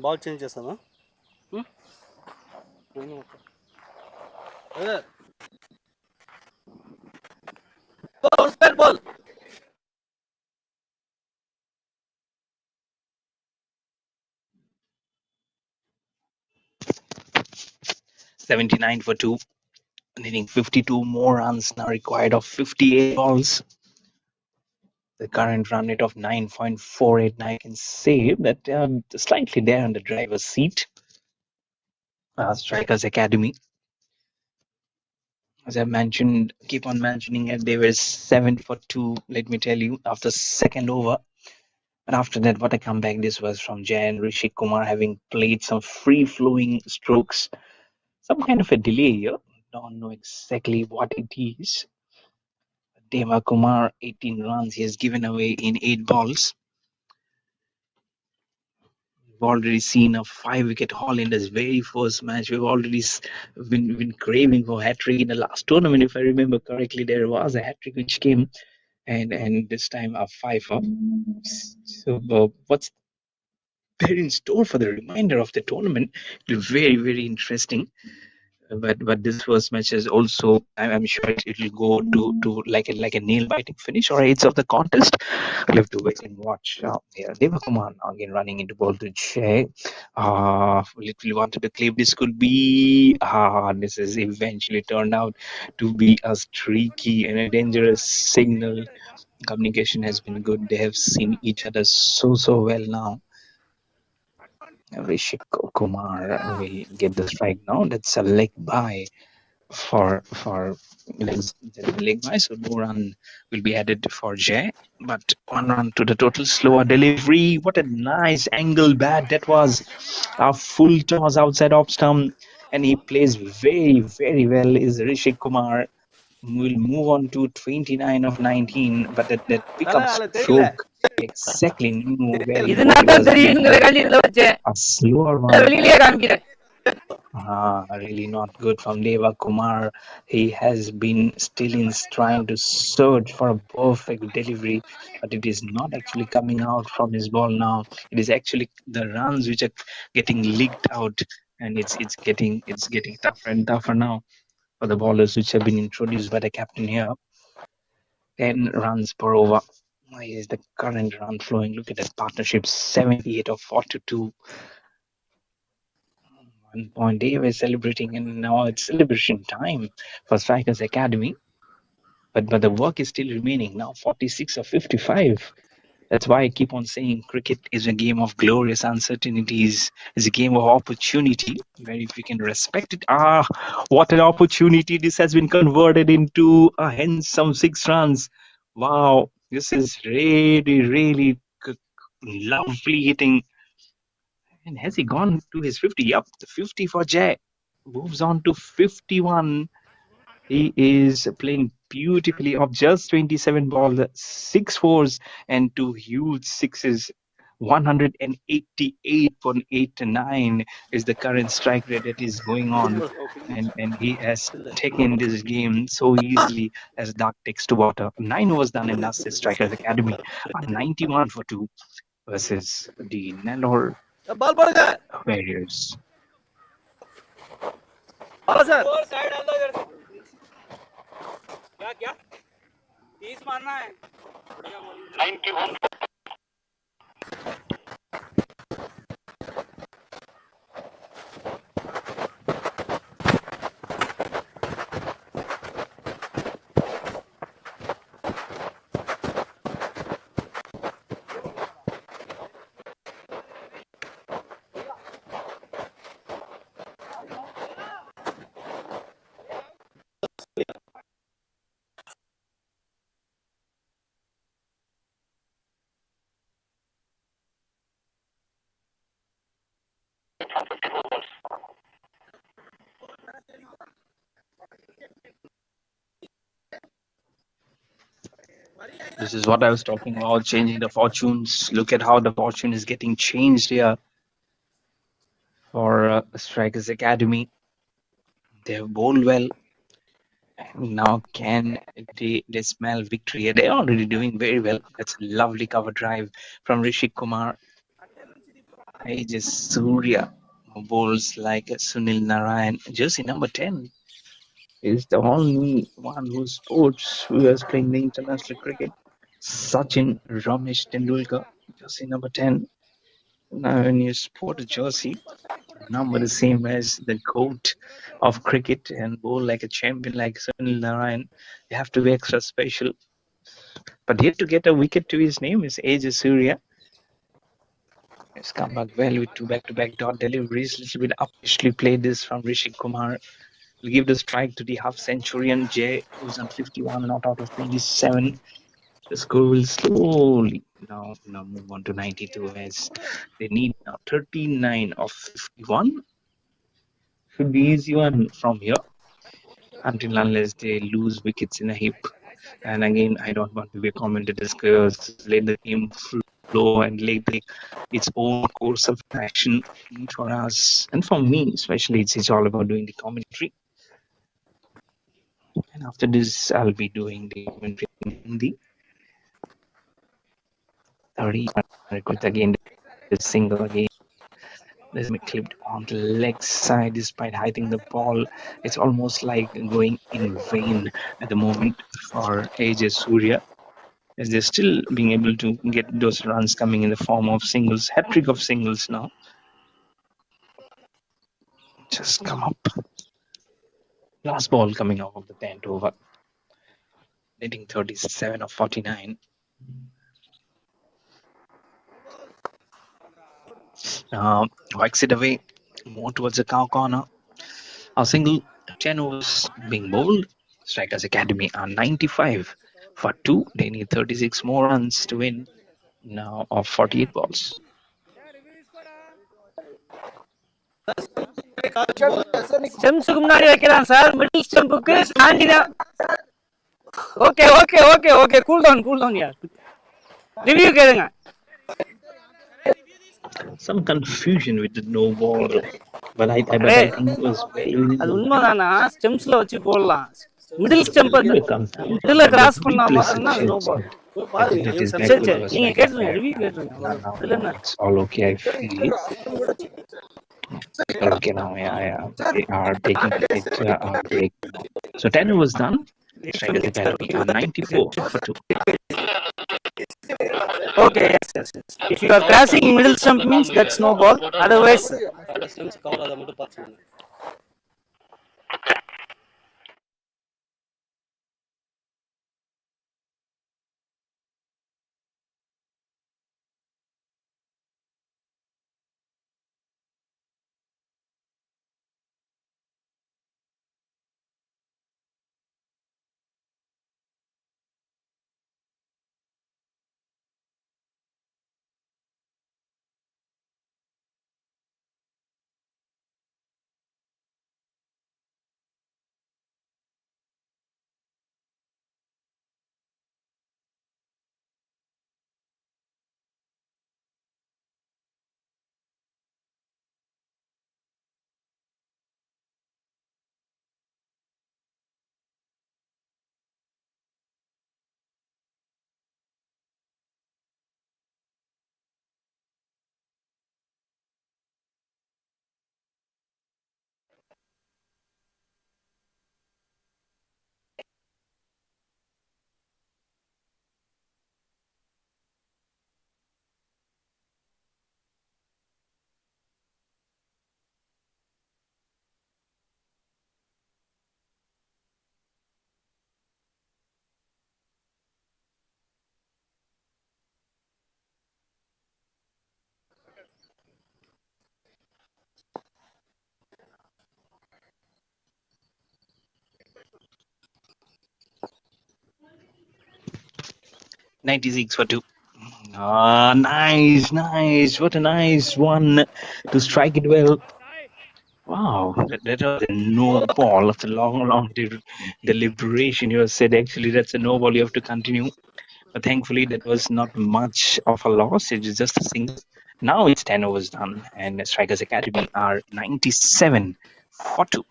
బాల్ చేంజ్ చేస్తానా అదే ball 79 for 2, needing 52 more runs now required of 58 balls. The current run rate of 9.48. Now I can say that slightly there on the driver's seat. Strikers Academy, as I mentioned, keep on mentioning it. They were 7 for 2. Let me tell you, after second over. And after that, what a comeback this was from Jay and Rishi Kumar, having played some free-flowing strokes. Some kind of a delay here. Don't know exactly what it is. Deva Kumar, 18 runs. He has given away in 8 balls. We've already seen a 5-wicket haul in his very first match. We've already been craving for hat-trick in the last tournament. If I remember correctly, there was a hat-trick which came, and this time a 5. So what's there in store for the remainder of the tournament? It'll be very, very interesting. But this first match is also, I'm sure it will go to like a nail biting finish or aids of the contest. We'll have to wait and watch. Yeah, Deva Kumar again running into ball to Jay. Literally wanted to claim this could be. This has eventually turned out to be a streaky and a dangerous signal. Communication has been good. They have seen each other so well now. Rishi Kumar will get the strike now. That's a leg by for leg by, so no run will be added for Jay, but 1 run to the total. Slower delivery. What a nice angle bat that was. A full toss outside off stump, and he plays very well. Is Rishi Kumar will move on to 29 of 19, but that தல pickup அதில் தெரியல stroke exactly knew well இதனால what he தான் was தெரியும் doing இந்த there. வெளியில வச்சேன் A slower one. வெளியிலேயே காமிக்கிறேன் Really not good from Deva Kumar. He has been still in trying to search for a perfect delivery, but it is not actually coming out from his ball now. It is actually the runs which are getting leaked out, and it's getting tougher and tougher now for the bowlers which have been introduced by the captain here. 10 runs per over is the current run flowing. Look at that partnership, 78 of 42. 1 point. They were celebrating, and now it's celebration time for Strikers Academy. But the work is still remaining. Now 46 of 55. That's why I keep on saying cricket is a game of glorious uncertainties. It's a game of opportunity, where if you can respect it, what an opportunity. This has been converted into a handsome 6 runs. Wow, this is really lovely hitting. And has he gone to his 50? Yep, the 50 for Jay. Moves on to 51. He is playing beautifully off just 27 balls, 6 fours, and 2 huge sixes. 188.89 is the current strike rate that is going on. And he has taken this game so easily as dark takes to water. 9 overs done in last Strikers Academy. 91 for 2 versus the Nellore பால் போடுங்க Warriors. Bala sir side डाल दो इधर से क्या 30 मारना है This is what I was talking about, changing the fortunes. Look at how the fortune is getting changed here for Strikers Academy. They have bowled well. Now can they smell victory? They're already doing very well. That's a lovely cover drive from Rishi Kumar. Aegis Surya bowls like Sunil Narayan. Jersey number 10 is the only one who is playing the international cricket. Sachin Ramesh Tendulkar, jersey number 10. Now, when you sport a jersey, number the same as the goat of cricket and bowl like a champion like Sunil Narayan, you have to be extra special. But yet to get a wicket to his name is Aegis Surya. He's come back well with two back-to-back dot deliveries. Little bit uppishly played this from Rishi Kumar. Will give the strike to the half-centurion Jay, who's on 51, not out of 27. The score will slowly now move on to 92 as they need now 39 of 51. Should be easy one from here until unless they lose wickets in a heap. And again, I don't want to be a commentator because let the game flow and let its own course of action for us and for me especially. It's all about doing the commentary. And after this, I'll be doing the commentary in Hindi. 30 records again, the single again. This is clipped on the leg side despite hitting the ball. It's almost like going in vain at the moment for AJ Surya, as they're still being able to get those runs coming in the form of singles, hat trick of singles now. Just come up. Last ball coming out of the 10th over. Hitting 37 of 49. Whacks it away more towards the cow corner. A single 10 overs being bowled. Strikers Academy are 95 for 2. They need 36 more runs to win now of 48 balls. ஸ்டெம்ஸுக்கு முன்னாடி வைக்கிறான் sir. Middle ஸ்டெம்புக்கு தாண்டி தான். Okay okay okay okay cool down யார். Review கேளுங்க. Some confusion with the no ball, but I think it was very. அது உண்மைதானா? ஸ்டெம்ஸ்ல வச்சு போடலாம். மிடில் ஸ்டெம்ப் மிடில் கிராஸ் பண்ணா மட்டும் தான் நோ பால். சரி நீங்க கேளுங்க, ரிவ்யூ கேளுங்க. It's all okay, I feel. Okay, now they are taking it break. So 10 was done. Strikers Academy are 94 for 2. Okay, yes. If you are crossing middle stump means that's no ball. Otherwise, $96 for 2. Nice. What a nice one to strike it well. Wow, that was a no ball. After long deliberation, you said actually that's a no ball. You have to continue. But thankfully, that was not much of a loss. It is just a single. Now it's 10 overs done, and Strikers Academy are 97 for 2.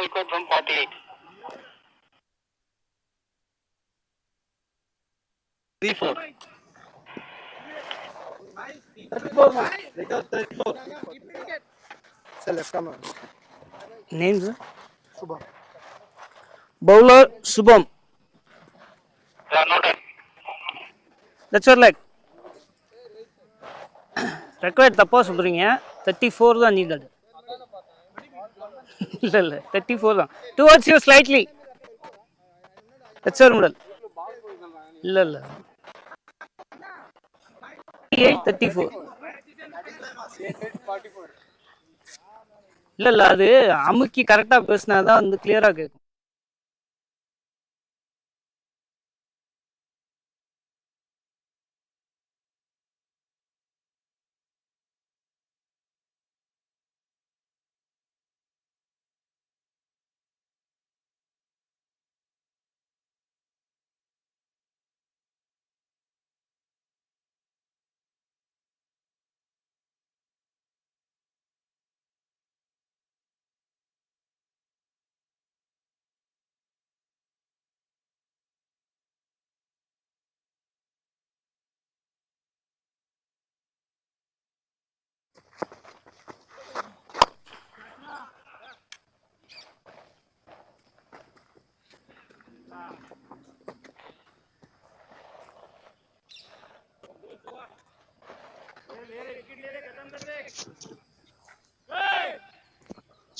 Record from 48. 3-4. 34 man. 34. Sir, left arm. Names? Bowler Subham. Yeah, noted. That's your leg. Required தப்பா சொல்றீங்க 34 தான் needed. இல்ல 34 தான். Towards you slightly. That's your middle. இல்ல 34. இல்ல அது அமுக்கி கரெக்டா பேசினாதான் வந்து கிளியரா கேட்கும்.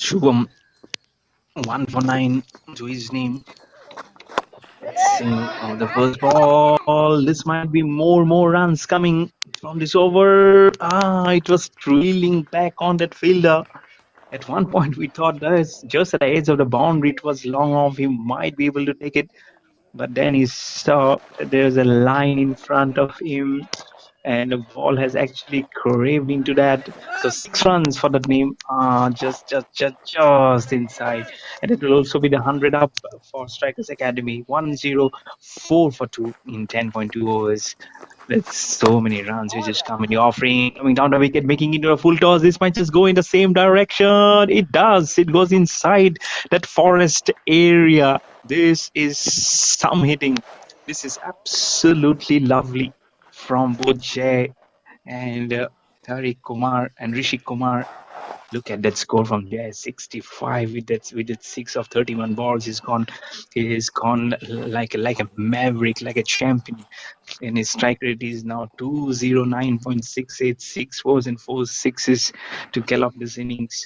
Shubham, 1 for 9 to his name. Single on the first ball. This might be more runs coming from this over. It was trailing back on that fielder. At one point, we thought that just at the edge of the boundary, it was long off. He might be able to take it. But then he saw there's a line in front of him, and the ball has actually craved into that. So 6 runs for that name, just inside, and it will also be the 100 up for Strikers Academy. 104 for 2 in 10.2 overs. That's so many runs which is coming offering, coming down the wicket, making it into a full toss. This might just go in the same direction. It does. It goes inside that forest area. This is some hitting. This is absolutely lovely from both Jay and Tariq Kumar and Rishi Kumar. Look at that score from Jay, 65 with that 6 of 31 balls. He's gone like a maverick, like a champion. And his strike rate is now 209.68, 6 fours and 4 6s to kill off this innings.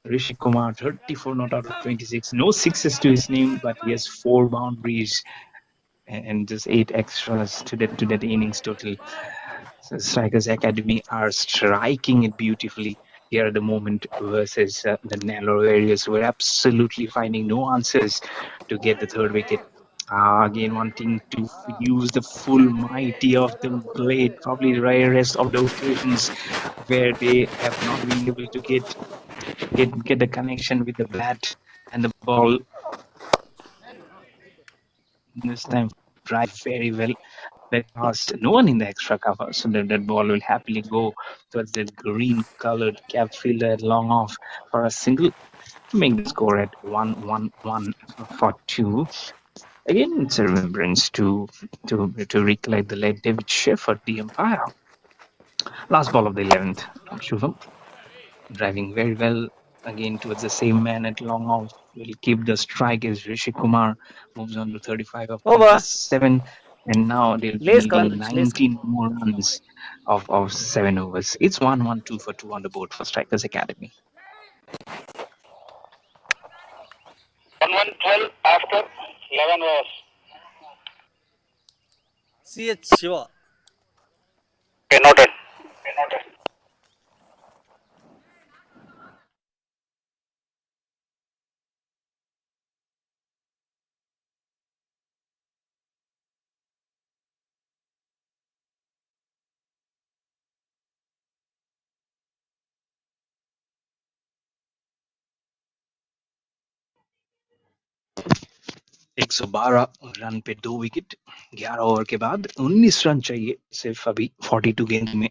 Rishi Kumar, 34 not out of 26. No sixes to his name, but he has 4 boundaries and just 8 extras to that innings total. So Strikers Academy are striking it beautifully here at the moment versus the Nellore areas who are absolutely finding no answers to get the third wicket. Again, wanting to use the full mighty of the blade, probably the rarest of the occasions where they have not been able to get the connection with the bat and the ball. This time, drive very well. Very fast. No one in the extra cover, so that ball will happily go towards that green colored cap fielder at long off for a single to make the score at 1-1-1 for 2. Again, it's a remembrance to recollect the late David Shepherd, the umpire. Last ball of the 11th from Shubham, driving very well again towards the same man at long off. Will keep the strike as Rishi Kumar moves on to 35 of Over. 27. And now they'll be Lace needing Kalandrich, lace. 19 more runs of 7 overs. It's 1-1-2 for 2 on the board for Strikers Academy. 1-1-12 after 11 overs. CH Shiva. Okay, noted. 112 run पे 2 wicket, 11 over के बाद 19 run चाहिए सिर्फ अभी 42 गेंद में।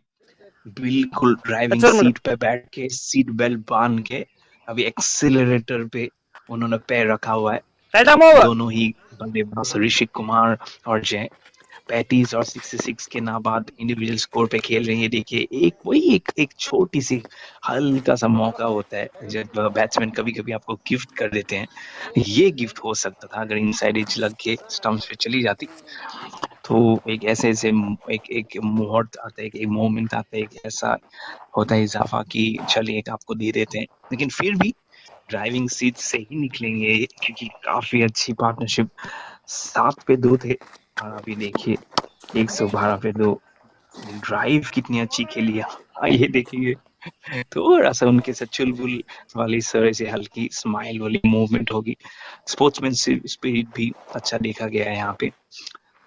बिल्कुल driving seat पे बैठ के सीट बेल्ट बांध के अभी एक्सीलरेटर पे उन्होंने पैर रखा हुआ है। दोनों ही बल्लेबाज ऋषिक कुमार और जय 35 और 66 के नाबाद इंडिविजुअल स्कोर पे खेल रहे हैं। देखिए एक छोटी सी हल्का सा मौका होता है जब बैट्समैन कभी कभी आपको गिफ्ट कर देते हैं। ये गिफ्ट हो सकता था अगर इनसाइड एज लग के स्टंप्स पे चली जाती। तो एक ऐसे ऐसे एक एक मुहूर्त आता है, एक मोमेंट आता है, एक ऐसा होता है इजाफा कि चलिए एक आपको दे देते हैं, लेकिन फिर भी ड्राइविंग सीट से ही निकलेंगे क्योंकि काफी अच्छी पार्टनरशिप 7 पे 2 थे। और अभी देखिए 112 पे 2 ड्राइव कितनी अच्छी खेली है। ये देखेंगे थोड़ा सा उनके साथ चुलबुल वाली सर से हल्की स्माइल वाली मूवमेंट होगी। स्पोर्ट्समैन स्पिरिट भी अच्छा देखा गया है यहाँ पे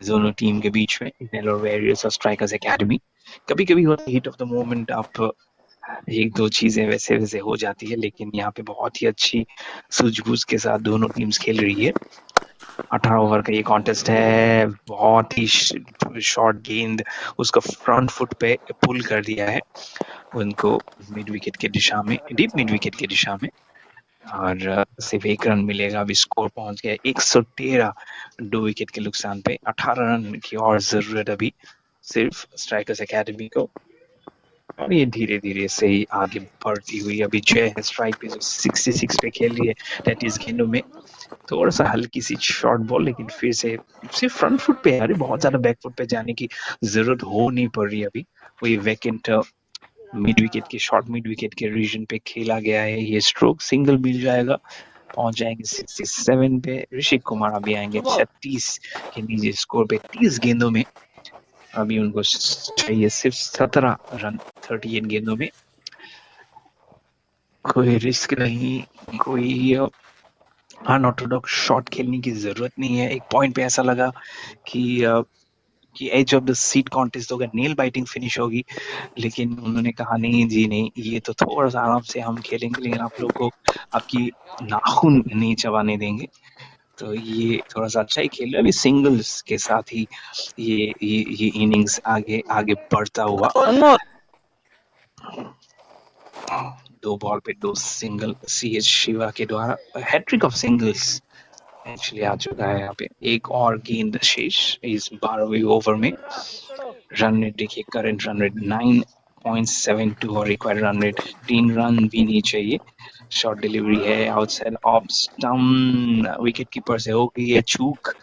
दोनों टीम के बीच में। नेलोर वॉरियर्स और स्ट्राइकर्स एकेडमी कभी कभी होता है हिट ऑफ द मोमेंट, आप एक दो चीजें वैसे वैसे हो जाती है, लेकिन यहाँ पे बहुत ही अच्छी सूझबूझ के साथ दोनों टीम्स खेल रही है। 18 ओवर का ये कॉन्टेस्ट है। बहुत ही शॉर्ट गेंद उसका फ्रंट फुट पे पुल कर दिया है उनको मिड विकेट के दिशा में, डीप मिड विकेट की दिशा में। और सिर्फ 1 रन मिलेगा। अभी स्कोर पहुंच गया 113 2 विकेट के नुकसान पे। 18 रन की और जरूरत अभी सिर्फ स्ट्राइकर्स एकेडमी को। और ये धीरे धीरे से ही आगे बढ़ती हुई अभी जय है स्ट्राइक पे जो 66 पे खेल रही है 33 गेंदों में। थोड़ा सा हल्की सी शॉर्ट बॉल, लेकिन फिर से सिर्फ फ्रंट फुट पे यार बहुत ज्यादा बैक फुट पे जाने की जरूरत हो नहीं पड़ रही अभी। वही वैकेंट मिड विकेट के शॉर्ट मिड विकेट के रीजन पे खेला गया है। ये स्ट्रोक सिंगल मिल जाएगा, पहुंच जाएंगे 67 पे। ऋषिक कुमार अभी आएंगे 36 के नीचे स्कोर पे 30 गेंदों में। अभी उनको चाहिए सिर्फ 17 रन 38 गेंदों में। कोई रिस्क नहीं, कोई अनऑर्थोडॉक्स शॉट खेलने की जरूरत नहीं है। एक पॉइंट पे ऐसा लगा कि edge of the seat contest होगा, नेल बाइटिंग फिनिश होगी, लेकिन उन्होंने कहा नहीं जी नहीं, ये तो थोड़ा सा आराम से हम खेलेंगे, लेकिन आप लोग को आपकी नाखून नहीं चबाने देंगे। तो ये थोड़ा सा अच्छा ही खेल रहा है। अभी सिंगल्स के साथ ही ये इनिंग्स आगे आगे बढ़ता हुआ। 2 बॉल पे 2 सिंगल CH शिवा के द्वारा हैट्रिक ऑफ सिंगल्स एक्चुअली आ चुका है यहाँ पे। एक और गेंद शेष इस 12वें ओवर में। रन रेट देखिए, करंट रन रेट 9.72 और रिक्वायर्ड रन रेट 3 रन भी नहीं चाहिए। शॉर्ट डिलीवरी है outside off stump, wicket keeper से हो गई है चूक,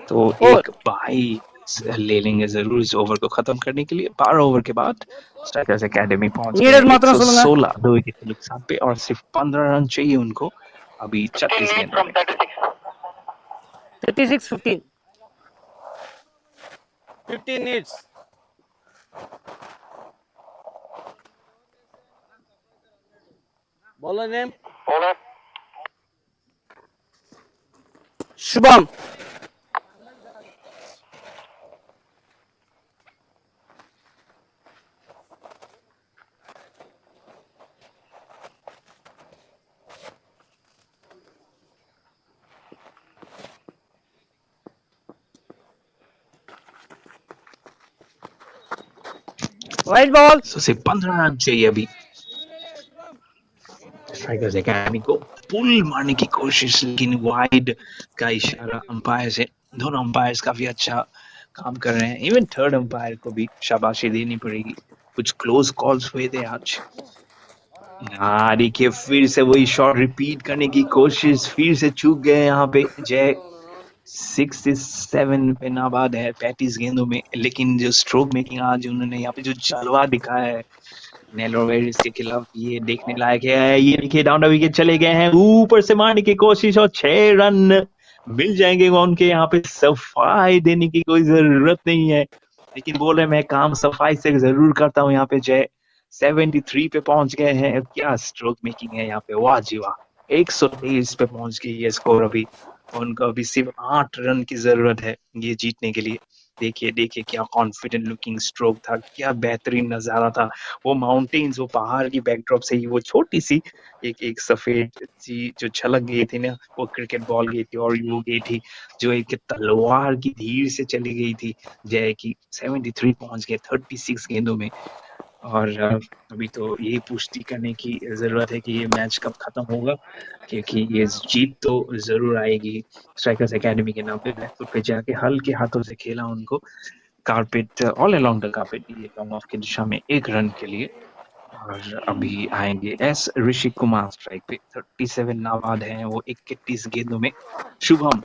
तो एक बाई ले लेंगे जरूर इस ओवर को खत्म करने के लिए। 12 ओवर के बाद स्ट्राइकर्स एकेडमी पहुंच गए 116 2 विकेट के नुकसान पे और सिर्फ 15 रन चाहिए उनको अभी 36 गेंदों में। 36-15. 15 needs. Bowler name? Shubham. White ball. So सिर्फ 15 रन चाहिए अभी स्ट्राइकर्स एकेडमी को। पुल मारने की कोशिश, लेकिन वाइड का इशारा अंपायर से। दोनों अंपायर्स काफी अच्छा काम कर रहे हैं। इवन थर्ड अंपायर को भी शाबाशी देनी पड़ेगी, कुछ क्लोज कॉल्स हुए थे आज। हाँ देखिए फिर से वही शॉट रिपीट करने की कोशिश, फिर से चूक गए यहाँ पे जय। 67 पे नाबाद है 35 गेंदों में, लेकिन जो स्ट्रोक मेकिंग आज उन्होंने यहाँ पे जो जलवा दिखाया है नेलोर वेरियर्स के खिलाफ, ये देखने लायक है। ये देखिए डाउन द विकेट चले गए हैं, ऊपर से मारने की कोशिश और 6 रन मिल जाएंगे उनके। यहाँ पे सफाई देने की कोई जरूरत नहीं है, लेकिन बोल रहे मैं काम सफाई से जरूर करता हूँ यहाँ पे जय। 73 पे पहुंच गए हैं। क्या स्ट्रोक मेकिंग है यहाँ पे, वाह जी वाह। 123 पे पहुंच गई है स्कोर अभी। उनको अभी सिर्फ 8 रन की जरूरत है ये जीतने के लिए। देखिए देखिए क्या कॉन्फिडेंट लुकिंग स्ट्रोक था, क्या बेहतरीन नजारा था। वो माउंटेन्स, वो पहाड़ की बैकड्रॉप से ही वो छोटी सी एक एक सफेद सी जो छलक गई थी ना, वो क्रिकेट बॉल गई थी, और वो गई थी जो एक तलवार की धीर से चली गई थी। जय की 73 पहुंच गए 36 गेंदों में। और अभी तो यही पुष्टि करने की जरूरत है कि ये मैच कब खत्म होगा, क्योंकि ये जीत तो जरूर आएगी। स्ट्राइकर्स एकेडमी के नाम पे बैकफुट पे जाके हल्के हाथों से खेला उनको, carpet all along the carpet दिए लॉन्ग ऑफ की दिशा में 1 रन के लिए। और अभी आएंगे एस ऋषि कुमार स्ट्राइक पे, 37 नाबाद हैं वो 31 गेंदों में। शुभम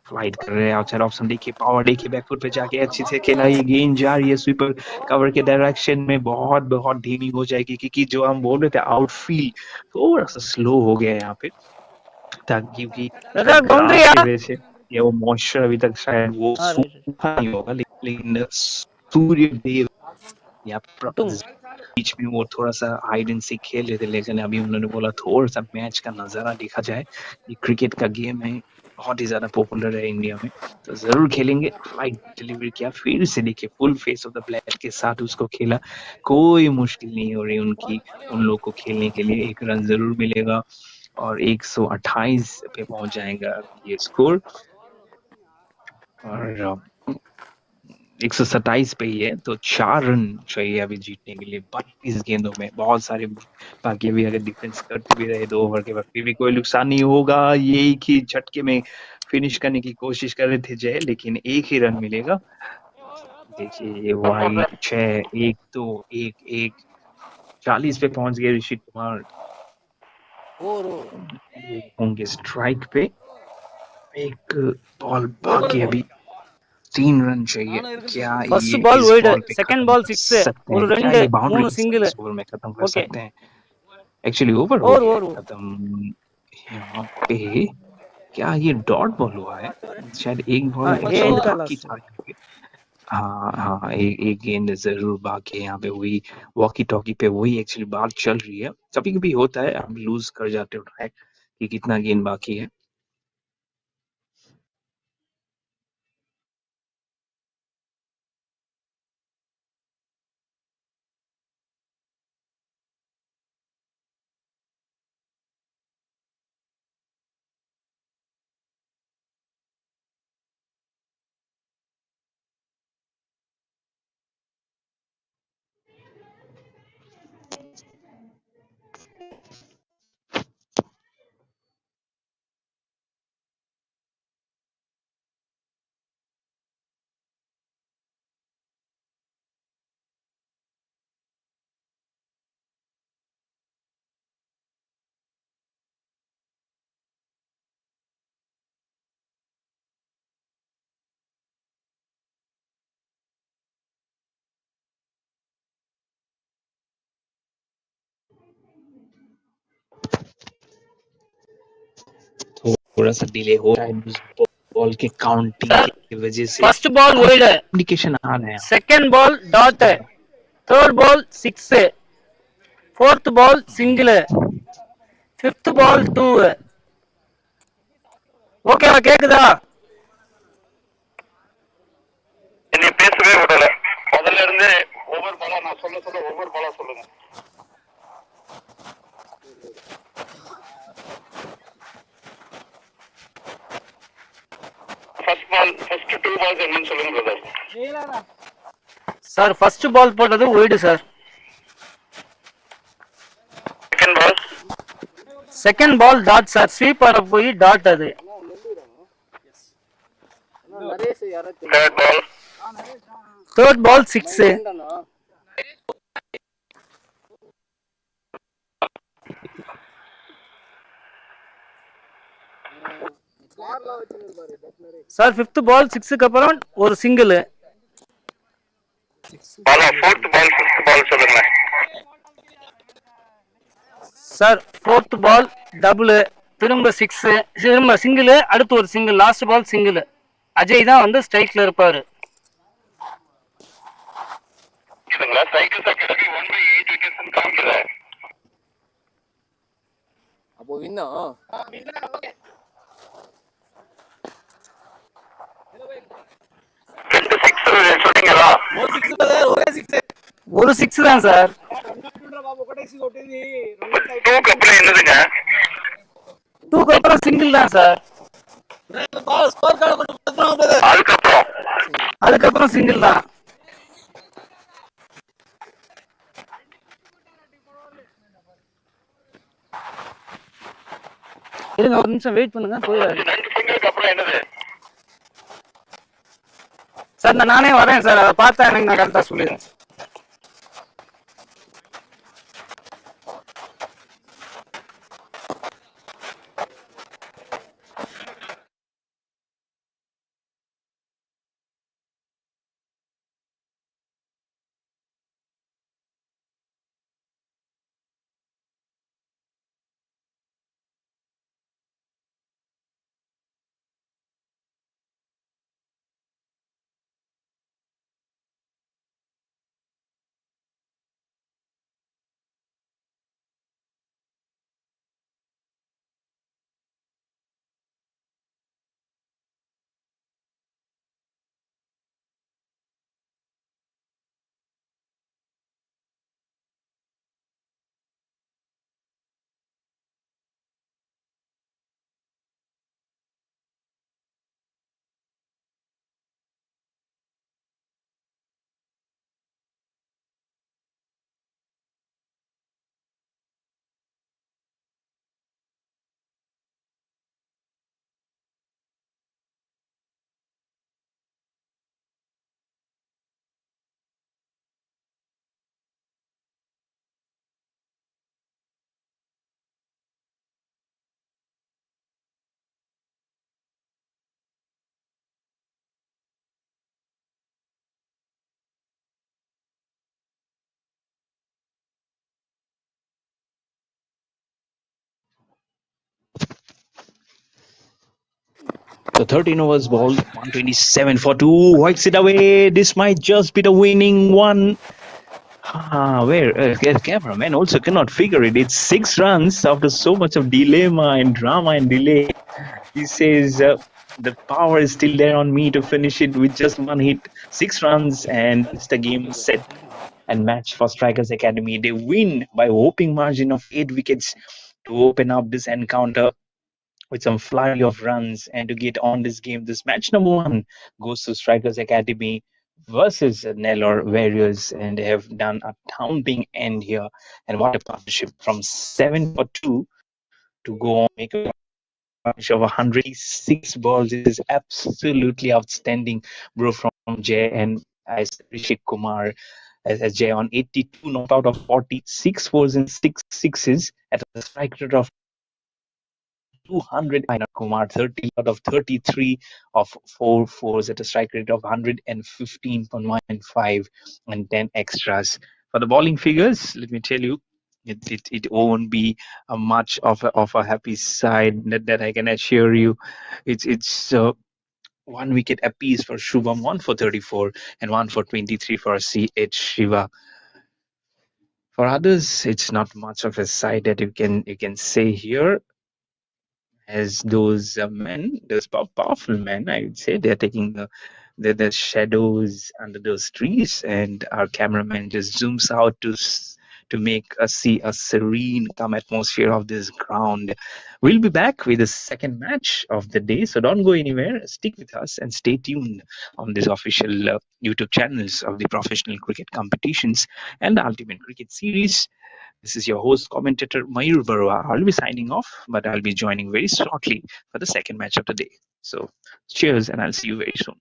फाइट कर रहे हैं आउटसाइड ऑप्शन, देखिए पावर, देखिए बैकफुट पे जाके अच्छी से खेला, ये गेंद जा रही है स्वीपर कवर के डायरेक्शन में, बहुत बहुत धीमी हो जाएगी, क्योंकि जो हम बोल रहे थे आउटफील्ड थोड़ा सा स्लो हो गया है यहाँ पे, ताकि क्योंकि शायद बाउंड्री ग्रास की वजह से या वो मॉइस्चर अभी तक शायद वो రైట్ सूखा नहीं होगा, लेकिन सूर्य देव यहाँ तुम पे बीच में वो थोड़ा सा हाइड एंड सीक खेल रहे थे, लेकिन अभी उन्होंने बोला थोड़ा सा मैच का नजारा देखा जाए। ये क्रिकेट का गेम है, बहुत ही ज्यादा पॉपुलर है इंडिया में, तो जरूर खेलेंगे। फ्लाइट डिलीवरी किया, फिर से देखिए full face of the black के साथ उसको खेला, कोई मुश्किल नहीं हो रही उनकी, उन लोग को खेलने के लिए। 1 रन जरूर मिलेगा और 128 पे पहुंच जाएगा ये स्कोर। और 127 पे ही है, तो 4 रन चाहिए अभी जीतने के लिए 32 गेंदों में, बहुत सारे। बाकी अभी अगर डिफेंस करते भी रहे 2 ओवर के बाद, फिर भी कोई नुकसान नहीं होगा। ये एक ही झटके में फिनिश करने की कोशिश कर रहे थे जय, लेकिन 1 ही रन मिलेगा। देखिए ये वाइड 6, 1-2, 1-1, 40 पे पहुंच गए ऋषि कुमार, वो होंगे स्ट्राइक पे। एक बॉल बाकी अभी, 3 रन चाहिए। क्या ఫస్ట్ ये బాల్ इस వైడ్ बॉल पे సెకండ్ खत्म బాల్ कर సిక్స్ सकते ஒரு हैं क्या, ரெண்டு ये बाउंड्री 3 के साथ సింగిల్ इस बॉल में खत्म कर ఓకే सकते हैं? एक्चुअली ओवर हो ఓవర్ गया है ఓవర్ खत्म यहाँ पे। क्या ये डॉट बॉल हुआ है? शायद एक बॉल ఏ एक्चुअली ఎండ్ కాల్ बाकी వస్తుంది था यहाँ पे। हाँ हाँ, एक गेंद जरूर बाकी है यहाँ पे, वही वॉकी टॉकी पे वही एक्चुअली बात चल रही है। कभी कभी होता है, हम लूज कर जाते हो ट्रैक कि कितना गेंद बाकी है। थोड़ा सा डिले हो रहा है उस बॉल के काउंटिंग సార్ की वजह से, ఫస్ట్ బాల్ వైడ్ कम्युनिकेशन आ रहा है यहाँ second ball dot third ball 6 fourth ball single fifth ball 2 ஓகேவா கேக்குதா என்னை பேசவே விடல. முதல்ல இருந்து ஒவ்வொரு பாலா நான் சொல்ல சொல்ல ஒவ்வொரு பாலா சொல்லுங்க. ஃபர்ஸ்ட் பால், ஃபர்ஸ்ட் 2 பால்ஸ் என்னன்னு சொல்லுங்க பிரதர். சார் ஃபர்ஸ்ட் பால் போட்டது wide sir. Second ball, second ball dot sir, sweeper போய் டாட் அது. Third ball, third ball 6 sir. Fifth ball 6க்கு அப்புறம் ஒரு சிங்கிள். பாலா ஃபோர்த் பால், ஃபிஃப்த் பால் சொல்லுங்க சார் ஃபோர்த் பால் டபுள், திரும்ப 6, திரும்ப சிங்கிள், அடுத்து ஒரு single, last ball single. Ajay தான் வந்து ஸ்ட்ரைக்ல இருப்பாரு. இதுங்களா சைக்கிள் சக்கரக்கு 1/8 விக்கெட்ஸ் காமிக்கல. அப்போ வின்னா ரெண்டு சொன்னீங்களா? ஒரு சிக்ஸ் தான் சார். டூக்கு அப்புறம் என்னதுங்க? டூக்கு அப்புறம் சிங்கிள் தான் சார். அதுக்கப்புறம் சிங்கிள் தான். இருங்க ஒரு நிமிஷம் வெயிட் பண்ணுங்க. போயிடாது அப்புறம் என்னது சார். நானே வரேன் சார். அதை பார்த்தா எனக்கு நான் கரெக்டாக சொல்லிடுறேன். So 13 overs ball, 127 for 2, whacks it away. This might just be the winning one. Where cameraman also cannot figure it. It's 6 runs after so much of dilemma and drama and delay. He says the power is still there on me to finish it with just one hit. 6 runs and it's the game set and match for Strikers Academy. They win by whopping margin of 8 wickets to open up this encounter with some flurry of runs and to get on this game. This match number 1 goes to Strikers Academy versus Nellore Warriors, and they have done a thumping end here. And what a partnership from 7 for 2 to go on make a bunch of 106 balls. It is absolutely outstanding, bro, from Jay and as Rishik Kumar as Jay on 82 not out of 46 fours and 6 sixes at a strike rate of 200. Kumar 30 out of 33 of 4 fours at a strike rate of 115.15 and 10 extras. For the bowling figures, let me tell you, it won't be a much of a happy side that I can assure you. It's 1 wicket apiece for Shubham, 1 for 34 and 1 for 23 for C.H. Shiva. For others, it's not much of a side that you can say here, as those men, those powerful men, I would say, they're taking the shadows under those trees, and our cameraman just zooms out to make us see a serene, calm atmosphere of this ground. We'll be back with the second match of the day, so don't go anywhere. Stick with us and stay tuned on these official YouTube channels of the professional cricket competitions and the Ultimate Cricket Series. This is your host, commentator Mayur Barua. I'll be signing off, but I'll be joining very shortly for the second match of the day. So, cheers, and I'll see you very soon.